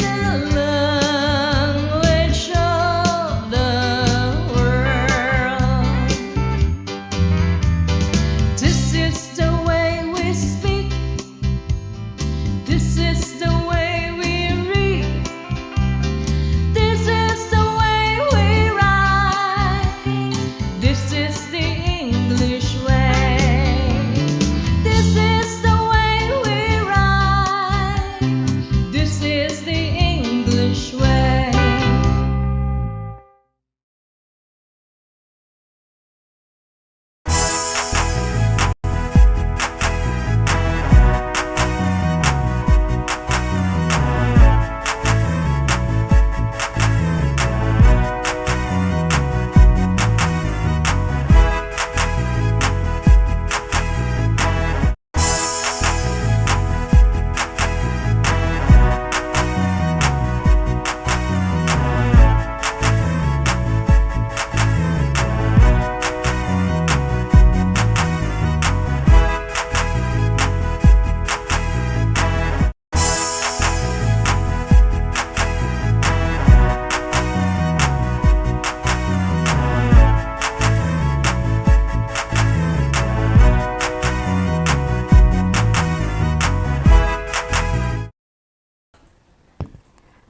the language of the world. This is the way we speak. This is the way we read. This is the way we write. This is the English way. This is the way we write. This is the English way.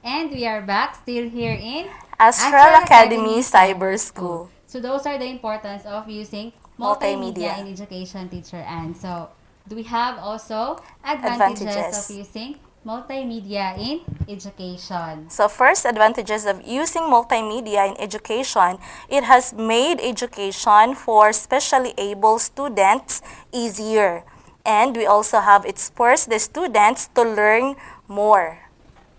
And we are back still here in Astral Academy Cyber School. So those are the importance of using multimedia Multimedia. in education, Teacher Anne. So do we have also advantages of using multimedia in education? So first, advantages of using multimedia in education, it has made education for specially able students easier. And we also have it forced the students to learn more.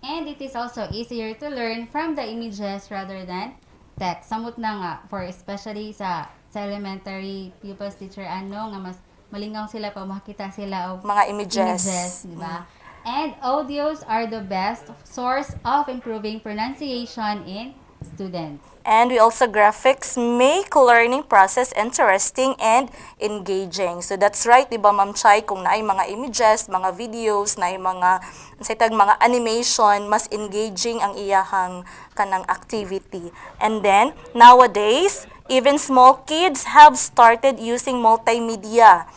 And it is also easier to learn from the images rather than text. Samot na nga, for especially sa elementary pupils, Teacher ano, nga mas malingaw sila pa makita sila of Mga images. di ba? And audios are the best source of improving pronunciation in students. And we also graphics make learning process interesting and engaging. So that's right, di ba Ma'am Chai, kung naay mga images, mga videos, naay mga mga animation, mas engaging ang iyahang kanang activity. And then nowadays, even small kids have started using multimedia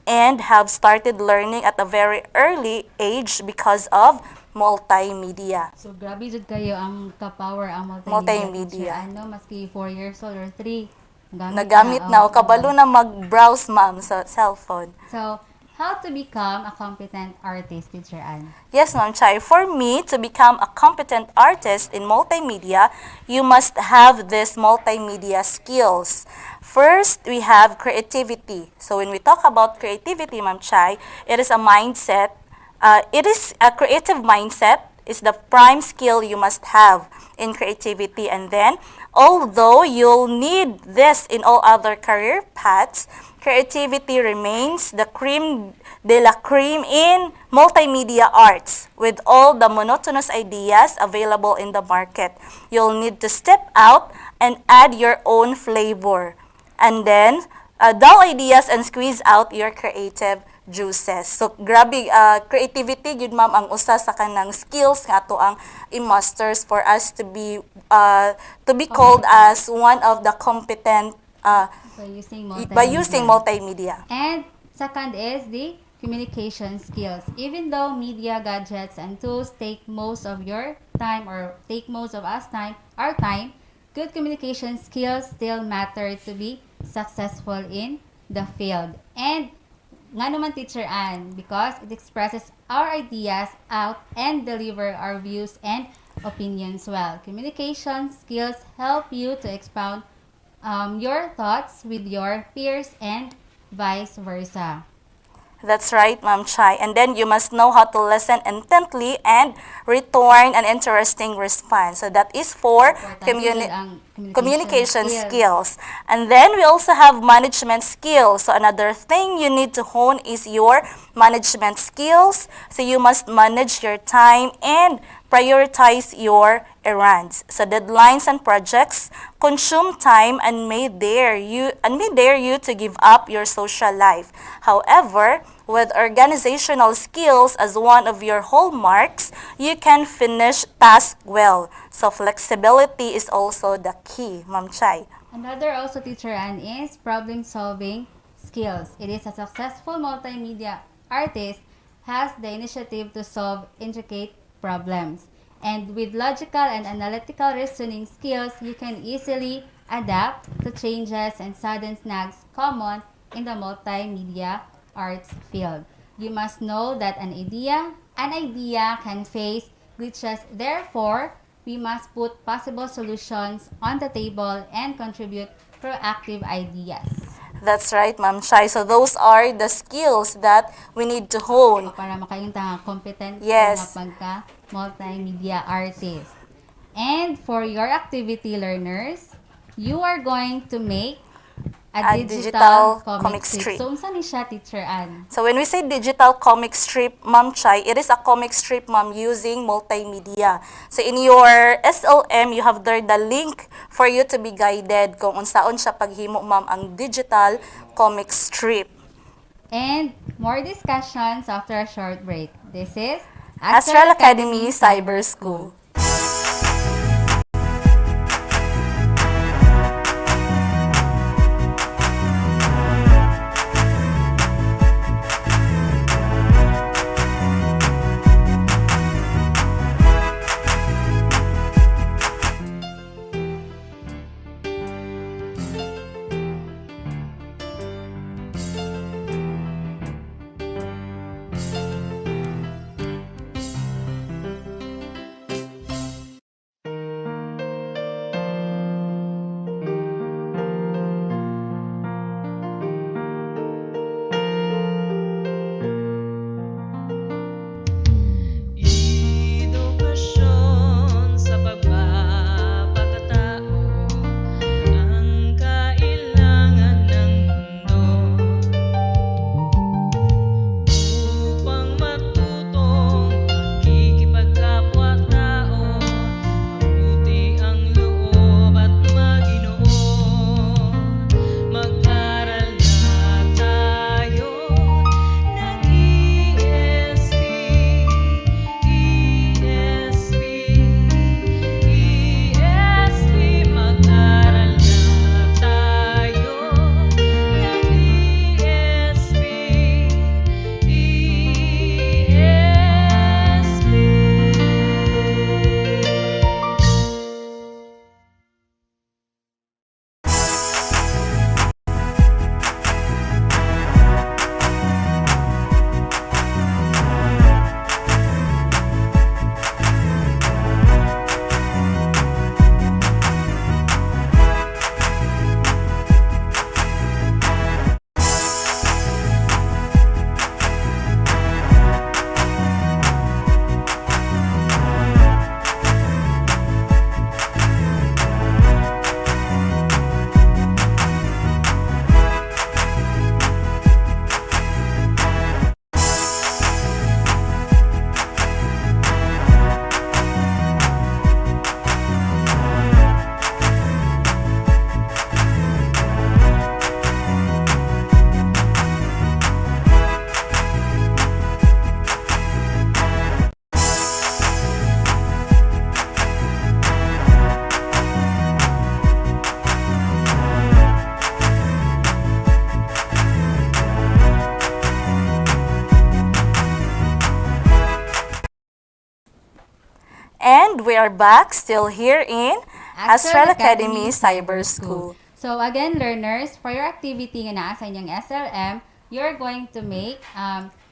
and have started learning at a very early age because of multimedia. So, grabe jud kayo ang ka-power ang Multimedia. teacher. Ano, maski 4 years old or 3. Nagamit na o kabalo na mag-browse ma'am sa cellphone. So, how to become a competent artist, Teacher Ann? Yes, Ma'am Chai. For me, to become a competent artist in multimedia, you must have these multimedia skills. First, we have creativity. So when we talk about creativity, Ma'am Chai, it is a mindset. It is a creative mindset is the prime skill you must have in creativity. And then, although you'll need this in all other career paths, creativity remains the creme de la creme in multimedia arts. With all the monotonous ideas available in the market, you'll need to step out and add your own flavor. And then, dull ideas and squeeze out your creative juices. So, grabe, creativity, yun ma'am, ang usa sa kanang skills nga ato ang i-masters for us to be called as one of the competent by using multimedia. And second is the communication skills. Even though media gadgets and tools take most of your time or take most of our time, good communication skills still matter to be successful in the field. And nga naman, Teacher Ann, because it expresses our ideas out and deliver our views and opinions well. Communication skills help you to expound your thoughts with your peers and vice versa. That's right, Ma'am Chai. And then you must know how to listen intently and return an interesting response. So that is for communication skills. And then we also have management skills. So another thing you need to hone is your management skills. So you must manage your time and prioritize your errands. So deadlines and projects consume time and may dare you to give up your social life. However, with organizational skills as one of your hallmarks, you can finish tasks well. So flexibility is also the key, Ma'am Chai. Another also, Teacher Ann, is problem-solving skills. It is a successful multimedia artist has the initiative to solve intricate problems. And with logical and analytical reasoning skills, you can easily adapt to changes and sudden snags common in the multimedia arts field. You must know that an idea can face glitches. Therefore, we must put possible solutions on the table and contribute proactive ideas. That's right, Ma'am Chai. So those are the skills that we need to hone. Para makayong competent yes. pagka multimedia artist. And for your activity learners, you are going to make a digital comic strip. So, unsa ni siya, Teacher Ann? So, when we say digital comic strip, Ma'am Chai, it is a comic strip, Ma'am, using multimedia. So, in your SLM, you have there the link for you to be guided kung unsaon siya paghimo, Ma'am, ang digital comic strip. And more discussions after a short break. This is Astral Academy Cyber School. we are back still here in Astral Academy Cyber School. So again, learners, for your activity nga naa sa inyong SLM, you're going to make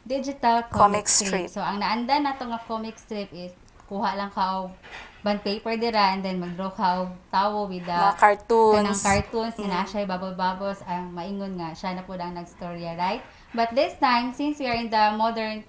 digital comic strip. So ang naandan nato nga comic strip is kuha lang ka og bond paper dira and then mag-draw ka og tawo with the Mga cartoons. kanang cartoons nga naa siya bubble-bubbles ang maingon nga siya na pud ang nagstorya, right? But this time, since we are in the modern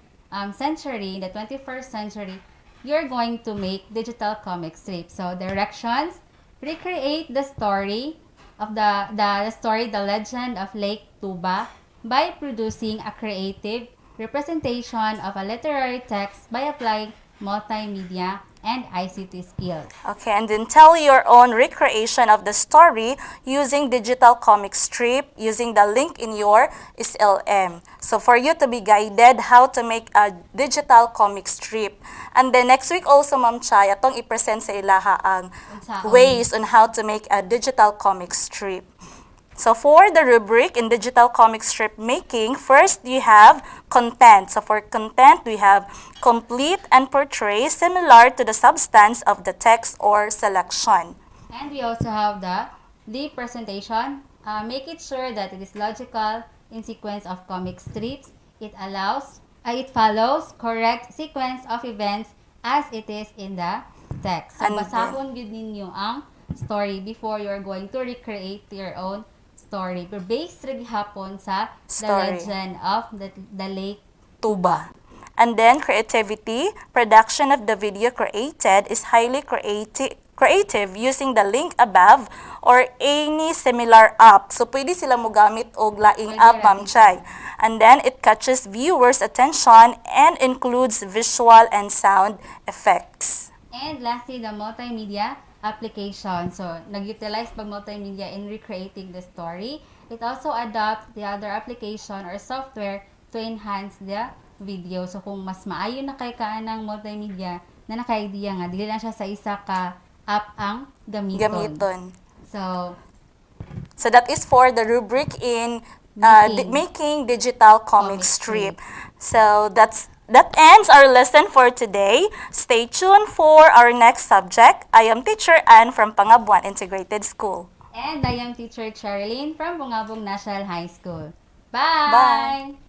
century, in the 21st century, you're going to make digital comic strips. So directions: recreate the story of the story, the legend of Lake Tuba, by producing a creative representation of a literary text by applying multimedia and ICT skills. Okay, and then tell your own recreation of the story using digital comic strip using the link in your SLM. So for you to be guided how to make a digital comic strip. And then next week also, Ma'am Chay, atong i-present sa ilaha ang ways on how to make a digital comic strip. So for the rubric in digital comic strip making, first you have content. So for content, we have complete and portray similar to the substance of the text or selection. And we also have the presentation. Make it sure that it is logical in sequence of comic strips. It follows correct sequence of events as it is in the text. So basahon gud ninyo ang story before you are going to recreate your own story. Pero based rin hapon sa The Legend of the Lake Tuba. And then creativity, production of the video created is highly creative using the link above or any similar app. So pwede sila mo gamit og laing app, Ma'am Chay. And then it catches viewers' attention and includes visual and sound effects. And lastly, the multimedia application. So, nag-utilize pag multimedia in recreating the story. It also adopts the other application or software to enhance the video. So, kung mas maayo na kay kaanang multimedia, na naka-idea nga, dili lang siya sa isa ka app ang gamiton. So that is for the rubric in making digital comic strip. So that ends our lesson for today. Stay tuned for our next subject. I am Teacher Ann from Pangabuan Integrated School. And I am Teacher Charlene from Bungabong National High School. Bye!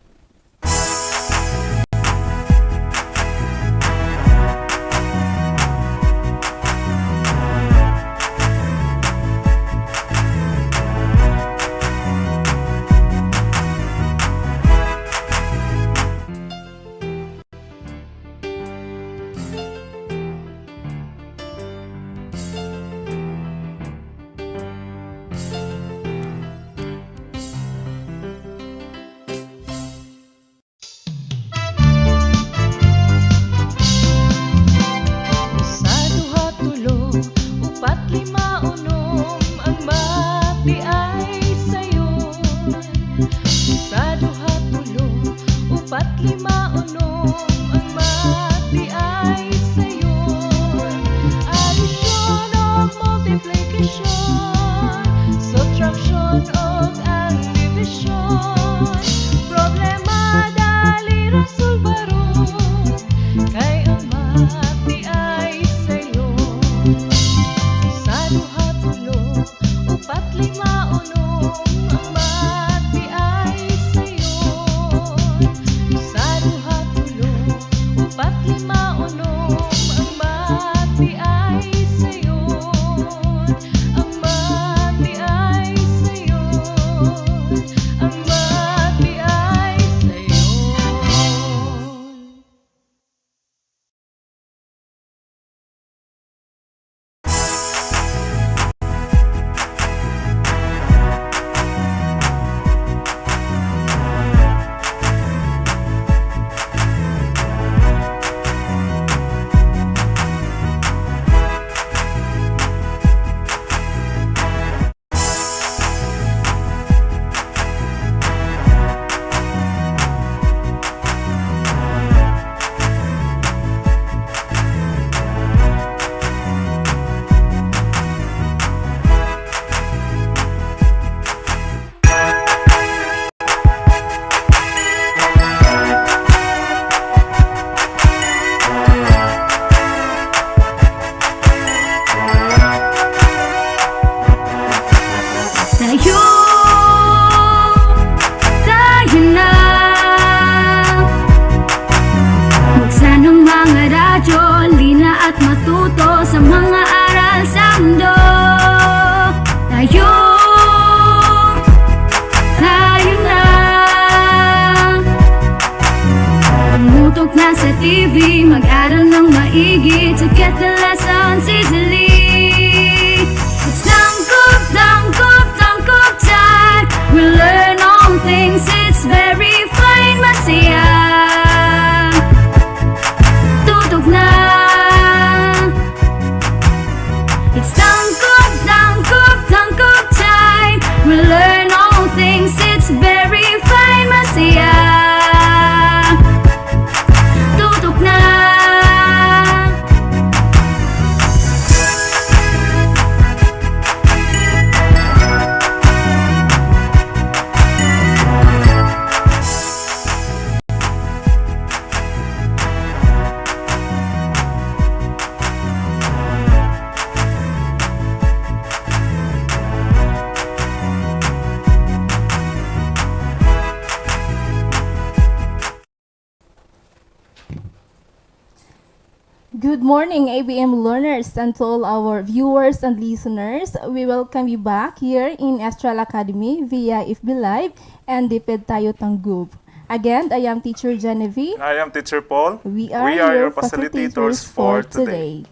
Good morning, ABM learners, and to all our viewers and listeners. We welcome you back here in Astral Academy via FB Live and Diped Tayo Tanggub. Again, I am Teacher Genevieve. I am Teacher Paul. We are your your facilitators for today.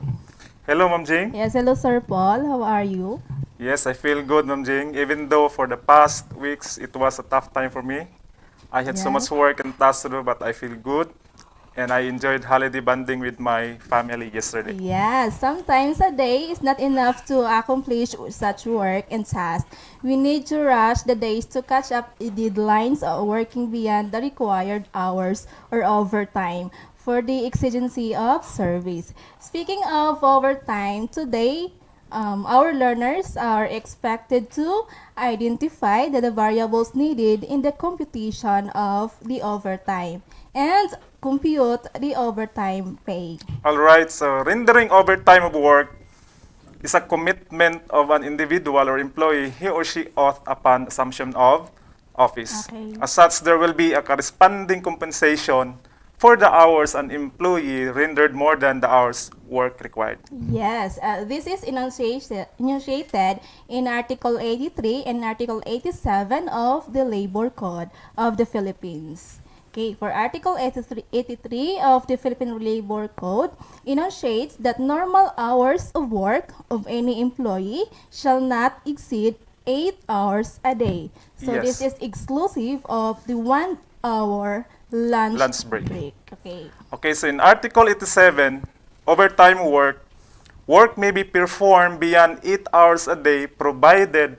Hello, Ma'am Jing. Yes, hello, Sir Paul. How are you? Yes, I feel good, Ma'am Jing. Even though for the past weeks it was a tough time for me. I had so much work and tasks to do, but I feel good. And I enjoyed holiday bonding with my family yesterday. Yes, sometimes a day is not enough to accomplish such work and tasks. We need to rush the days to catch up the deadlines or working beyond the required hours or overtime for the exigency of service. Speaking of overtime, today our learners are expected to identify the variables needed in the computation of the overtime and compute the overtime pay. All right, so rendering overtime of work is a commitment of an individual or employee he or she oath upon assumption of office. Okay. As such, there will be a corresponding compensation for the hours an employee rendered more than the hours work required. Yes, this is enunciated in Article 83 and Article 87 of the Labor Code of the Philippines. Okay, for Article 83 of the Philippine Labor Code, enunciates that normal hours of work of any employee shall not exceed 8 hours a day. So Yes. this is exclusive of the 1 hour lunch break. Okay. Okay, so in Article 87, overtime work may be performed beyond 8 hours a day provided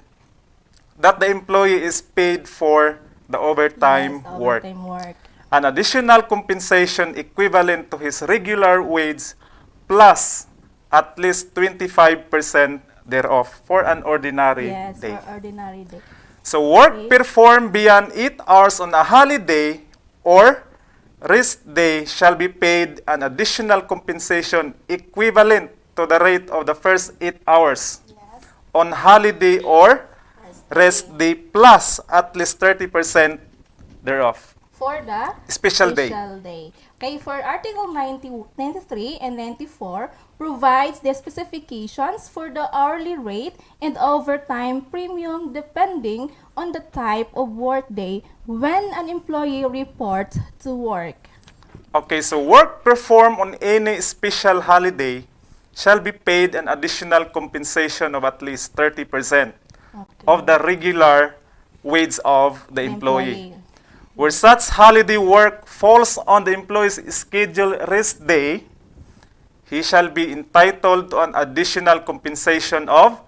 that the employee is paid for the overtime work. Overtime work. An additional compensation equivalent to his regular wage plus at least 25% thereof for an ordinary Yes, day. for ordinary day. So work performed beyond 8 hours on a holiday or rest day shall be paid an additional compensation equivalent to the rate of the first 8 hours on holiday or rest day plus at least 30% thereof. For the Special day. Okay, for Article 93 and 94 provides the specifications for the hourly rate and overtime premium depending on the type of workday when an employee reports to work. Okay, so work performed on any special holiday shall be paid an additional compensation of at least 30% of the regular wage of the employee. Where such holiday work falls on the employee's scheduled rest day, he shall be entitled to an additional compensation of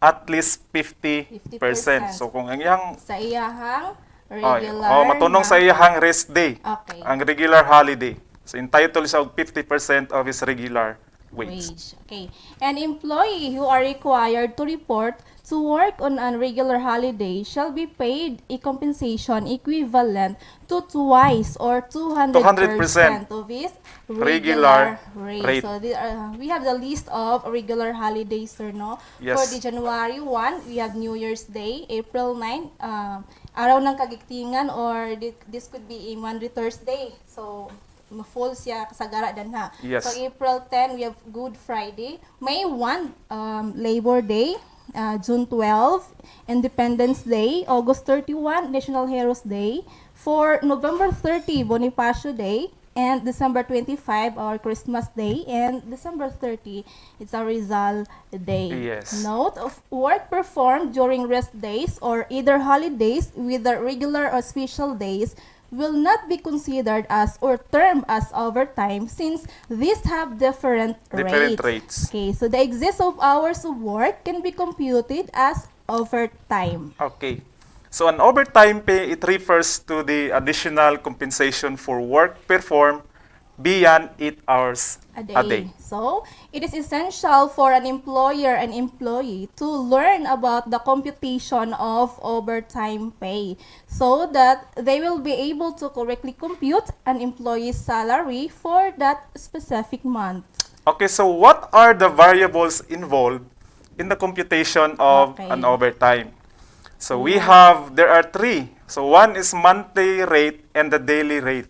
at least 50%. So kung ang iyang Sa iyahang regular matunong sa iyahang rest day, Okay. ang regular holiday. So entitled siya og 50% of his regular wage. Okay. An employee who are required to report to work on a regular holiday shall be paid a compensation equivalent to twice or 200% of his regular rate. So we have the list of regular holidays, sir, no? Yes. For the January 1, we have New Year's Day. April 9, Araw ng Kagigtingan, or this could be a Monday, Thursday. So full siya kasagara dan ha. Yes. So April 10, we have Good Friday. May 1, Labor Day. June 12, Independence Day. August 31, National Heroes Day. For November 30, Bonifacio Day. And December 25, our Christmas Day. And December 30, it's our Rizal Day. Yes. Note of work performed during rest days or either holidays with the regular or special days will not be considered as or termed as overtime since these have different rates. Okay, so the excess of hours of work can be computed as overtime. Okay. So an overtime pay, it refers to the additional compensation for work performed beyond 8 hours a day. So, it is essential for an employer and employee to learn about the computation of overtime pay so that they will be able to correctly compute an employee's salary for that specific month. Okay, so what are the variables involved in the computation of an overtime? So there are 3. So one is monthly rate and the daily rate.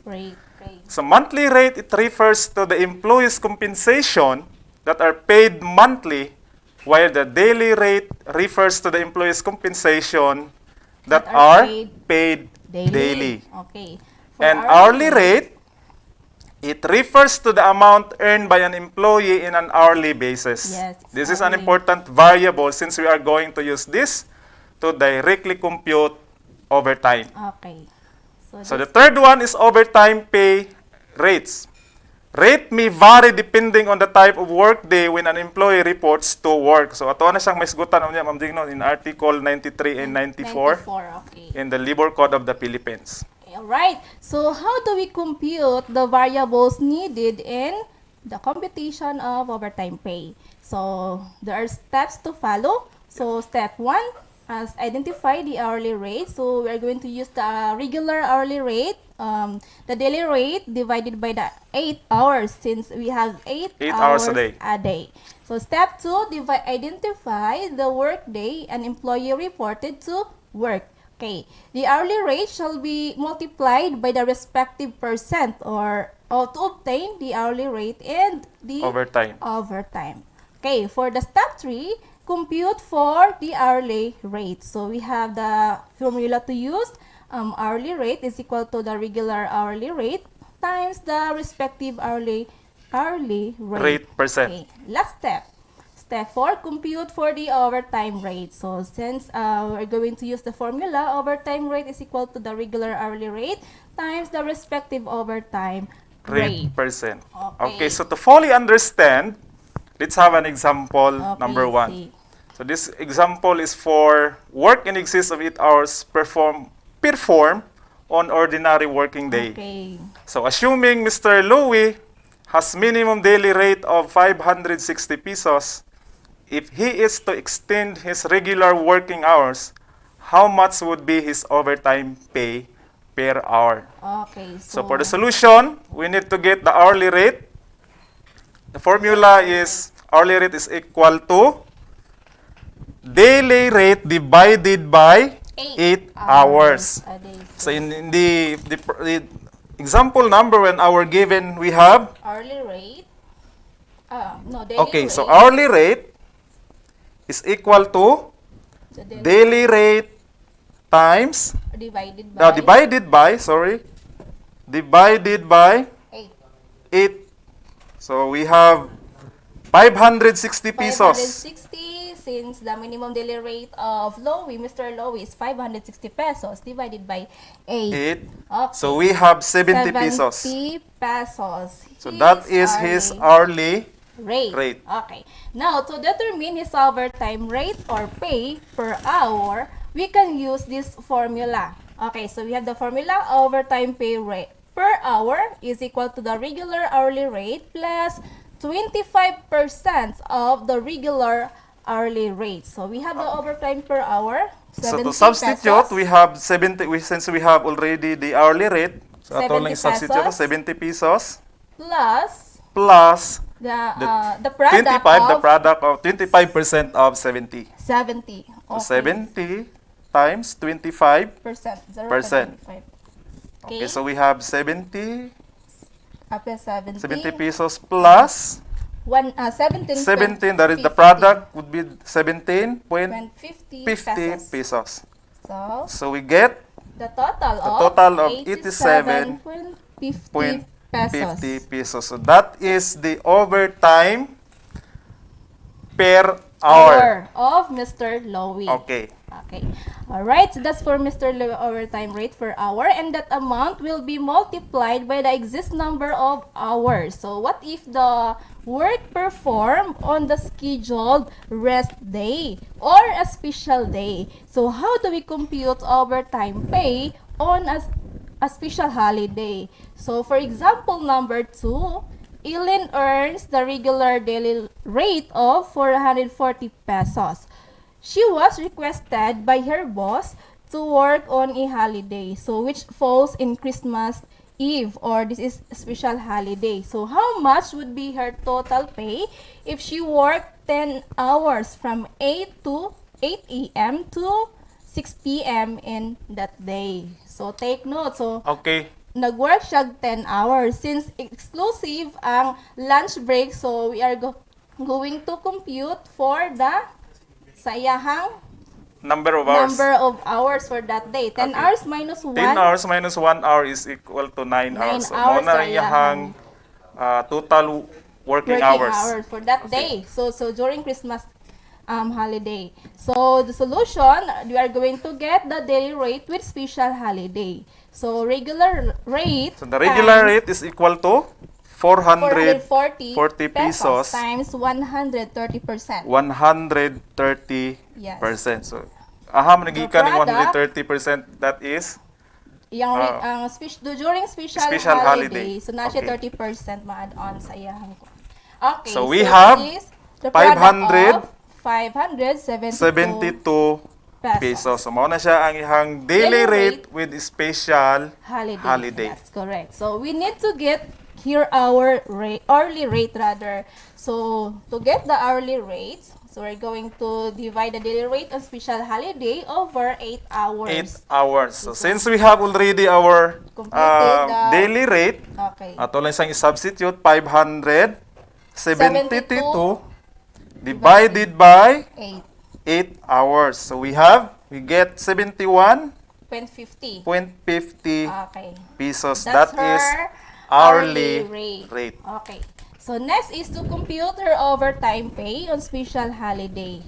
So monthly rate, it refers to the employees' compensation that are paid monthly, while the daily rate refers to the employees' compensation that are paid daily. Okay. And hourly rate, it refers to the amount earned by an employee in an hourly basis. Yes, This is an important variable since we are going to use this to directly compute overtime. Okay. So the third one is overtime pay rates. Rate may vary depending on the type of workday when an employee reports to work. So ato na siyang maisgutan niya, Ma'am Digno, in Article 93 and 94 okay. in the Labor Code of the Philippines. Alright, so how do we compute the variables needed in the computation of overtime pay? So there are steps to follow. So step 1, as identify the hourly rate. So we are going to use the regular hourly rate, the daily rate divided by the 8 hours since we have 8 hours a day. So step 2, identify the work day an employee reported to work. Okay, the hourly rate shall be multiplied by the respective percent or to obtain the hourly rate and the overtime. Okay, for the step 3, compute for the hourly rate. So we have the formula to use. Hourly rate is equal to the regular hourly rate times the respective hourly rate. Percent. Okay, last step. Step 4, compute for the overtime rate. So since we're going to use the formula, overtime rate is equal to the regular hourly rate times the respective overtime rate. Percent. Okay, so to fully understand, let's have an example number 1. see. So this example is for work in excess of 8 hours perform on ordinary working day. Okay. So assuming Mr. Louie has minimum daily rate of 560 pesos, if he is to extend his regular working hours, how much would be his overtime pay per hour? Okay, So for the solution, we need to get the hourly rate. The formula is hourly rate is equal to daily rate divided by 8 hours. a day. So in the example number when our given, we have Hourly rate. Daily okay, rate. so hourly rate is equal to So daily rate times divided by divided by 8. So we have 560 pesos. 560 since the minimum daily rate of Mr. Lowy is 560 pesos divided by 8. 8. Okay. So we have 70 pesos. 70 pesos. So that is his hourly rate. Okay. Now, to determine his overtime rate or pay per hour, we can use this formula. Okay, so we have the formula overtime pay rate per hour is equal to the regular hourly rate plus 25% of the regular hourly rate. So we have the overtime per hour. So to substitute, we have 70, since we have already the hourly rate, so ato lang 70 substitute pesos. 70 pesos plus the product of 25% of 70. 70. So 70 times 25%. Percent. Okay, so we have 70 70. 70 pesos plus 17. 17, that is the product would be 17.50 50 pesos. So So we get the total of 87.50 pesos. 50 pesos. So that is the overtime per hour. Of Mr. Lowy. Okay. Okay. Alright, so that's for Mr. Lowy overtime rate per hour, and that amount will be multiplied by the existing number of hours. So what if the work performed on the scheduled rest day or a special day? So how do we compute overtime pay on a special holiday? So for example number 2, Eileen earns the regular daily rate of 440 pesos. She was requested by her boss to work on a holiday, so which falls in Christmas Eve, or this is a special holiday. So how much would be her total pay if she worked 10 hours from 8 a.m. to 6 p.m. in that day? So take note. So Okay. nag-work siya 10 hours. Since exclusive ang lunch break, so we are going to compute for the sayahang Number of hours. number of hours for that day. 10 hours minus 1. 10 hours minus 1 hour is equal to 9 hours. So, mo na rin iyahang total working hours. For that day. So during Christmas holiday. So the solution, we are going to get the daily rate with special holiday. So regular rate. So the regular rate is equal to 440 pesos pesos times 130%. 130%. Yes. So, aham nagikan ng product, 130%, that is Yung during special holiday, so na siya 30% ma-add on sa iyang. Okay, so we have is the product of 572 pesos. So, mao na siya ang ihang daily rate with special holiday. That's correct. So we need to get here our hourly rate rather. So to get the hourly rate, so we're going to divide the daily rate on special holiday over 8 hours. 8 hours. So since we have already our daily rate, ato lang isang i-substitute 572 divided by 8 hours. So we get 71.50 pesos. That's That is her hourly rate. Okay. So next is to compute her overtime pay on special holiday.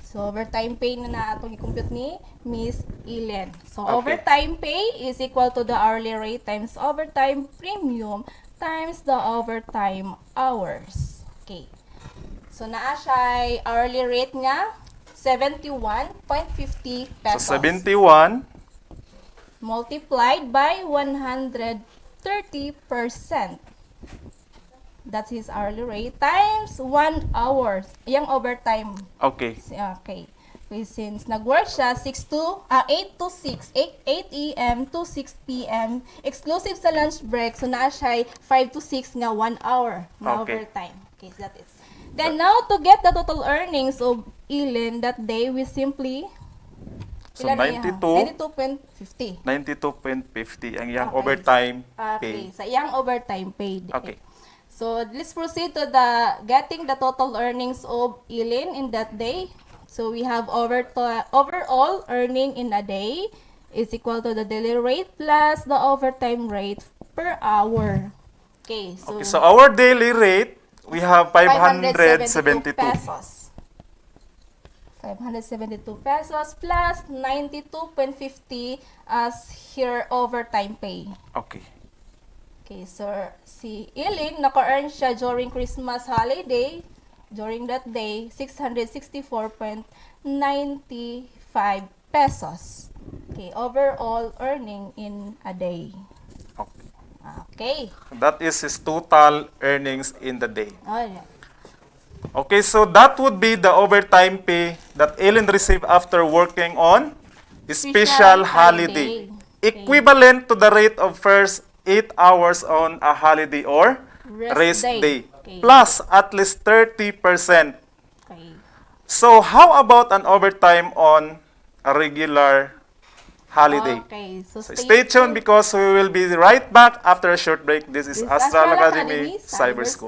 So overtime pay na atong i-compute ni Miss Ellen. So overtime pay is equal to the hourly rate times overtime premium times the overtime hours. Okay. So naa siya hourly rate nga 71.50 pesos. So 71 multiplied by 130%. That's his hourly rate times 1 hour. Yung overtime. Okay. Okay. Since nag-work siya 8 to 6, 8 a.m. to 6 p.m. exclusive sa lunch break, so naa siya 5 to 6 nga 1 hour na overtime. Okay, so that is. Then now to get the total earnings of Ellen that day, we simply so 92.50 ang iyang overtime pay. Sa iyang overtime pay. Okay. So let's proceed to the getting the total earnings of Ellen in that day. So we have overall earning in a day is equal to the daily rate plus the overtime rate per hour. Okay, so our daily rate, we have 572 pesos. 572 pesos plus 92.50 as her overtime pay. Okay. Okay, so si Ellen, naka-earn siya during Christmas holiday, during that day, 664.95 pesos. Okay, overall earning in a day. Okay. That is his total earnings in the day. Alright. Okay, so that would be the overtime pay that Ellen received after working on special holiday. Equivalent to the rate of first 8 hours on a holiday or rest day. Plus at least 30%. So how about an overtime on a regular holiday? Okay, so stay tuned because we will be right back after a short break. This is Astral Academy Cyber School.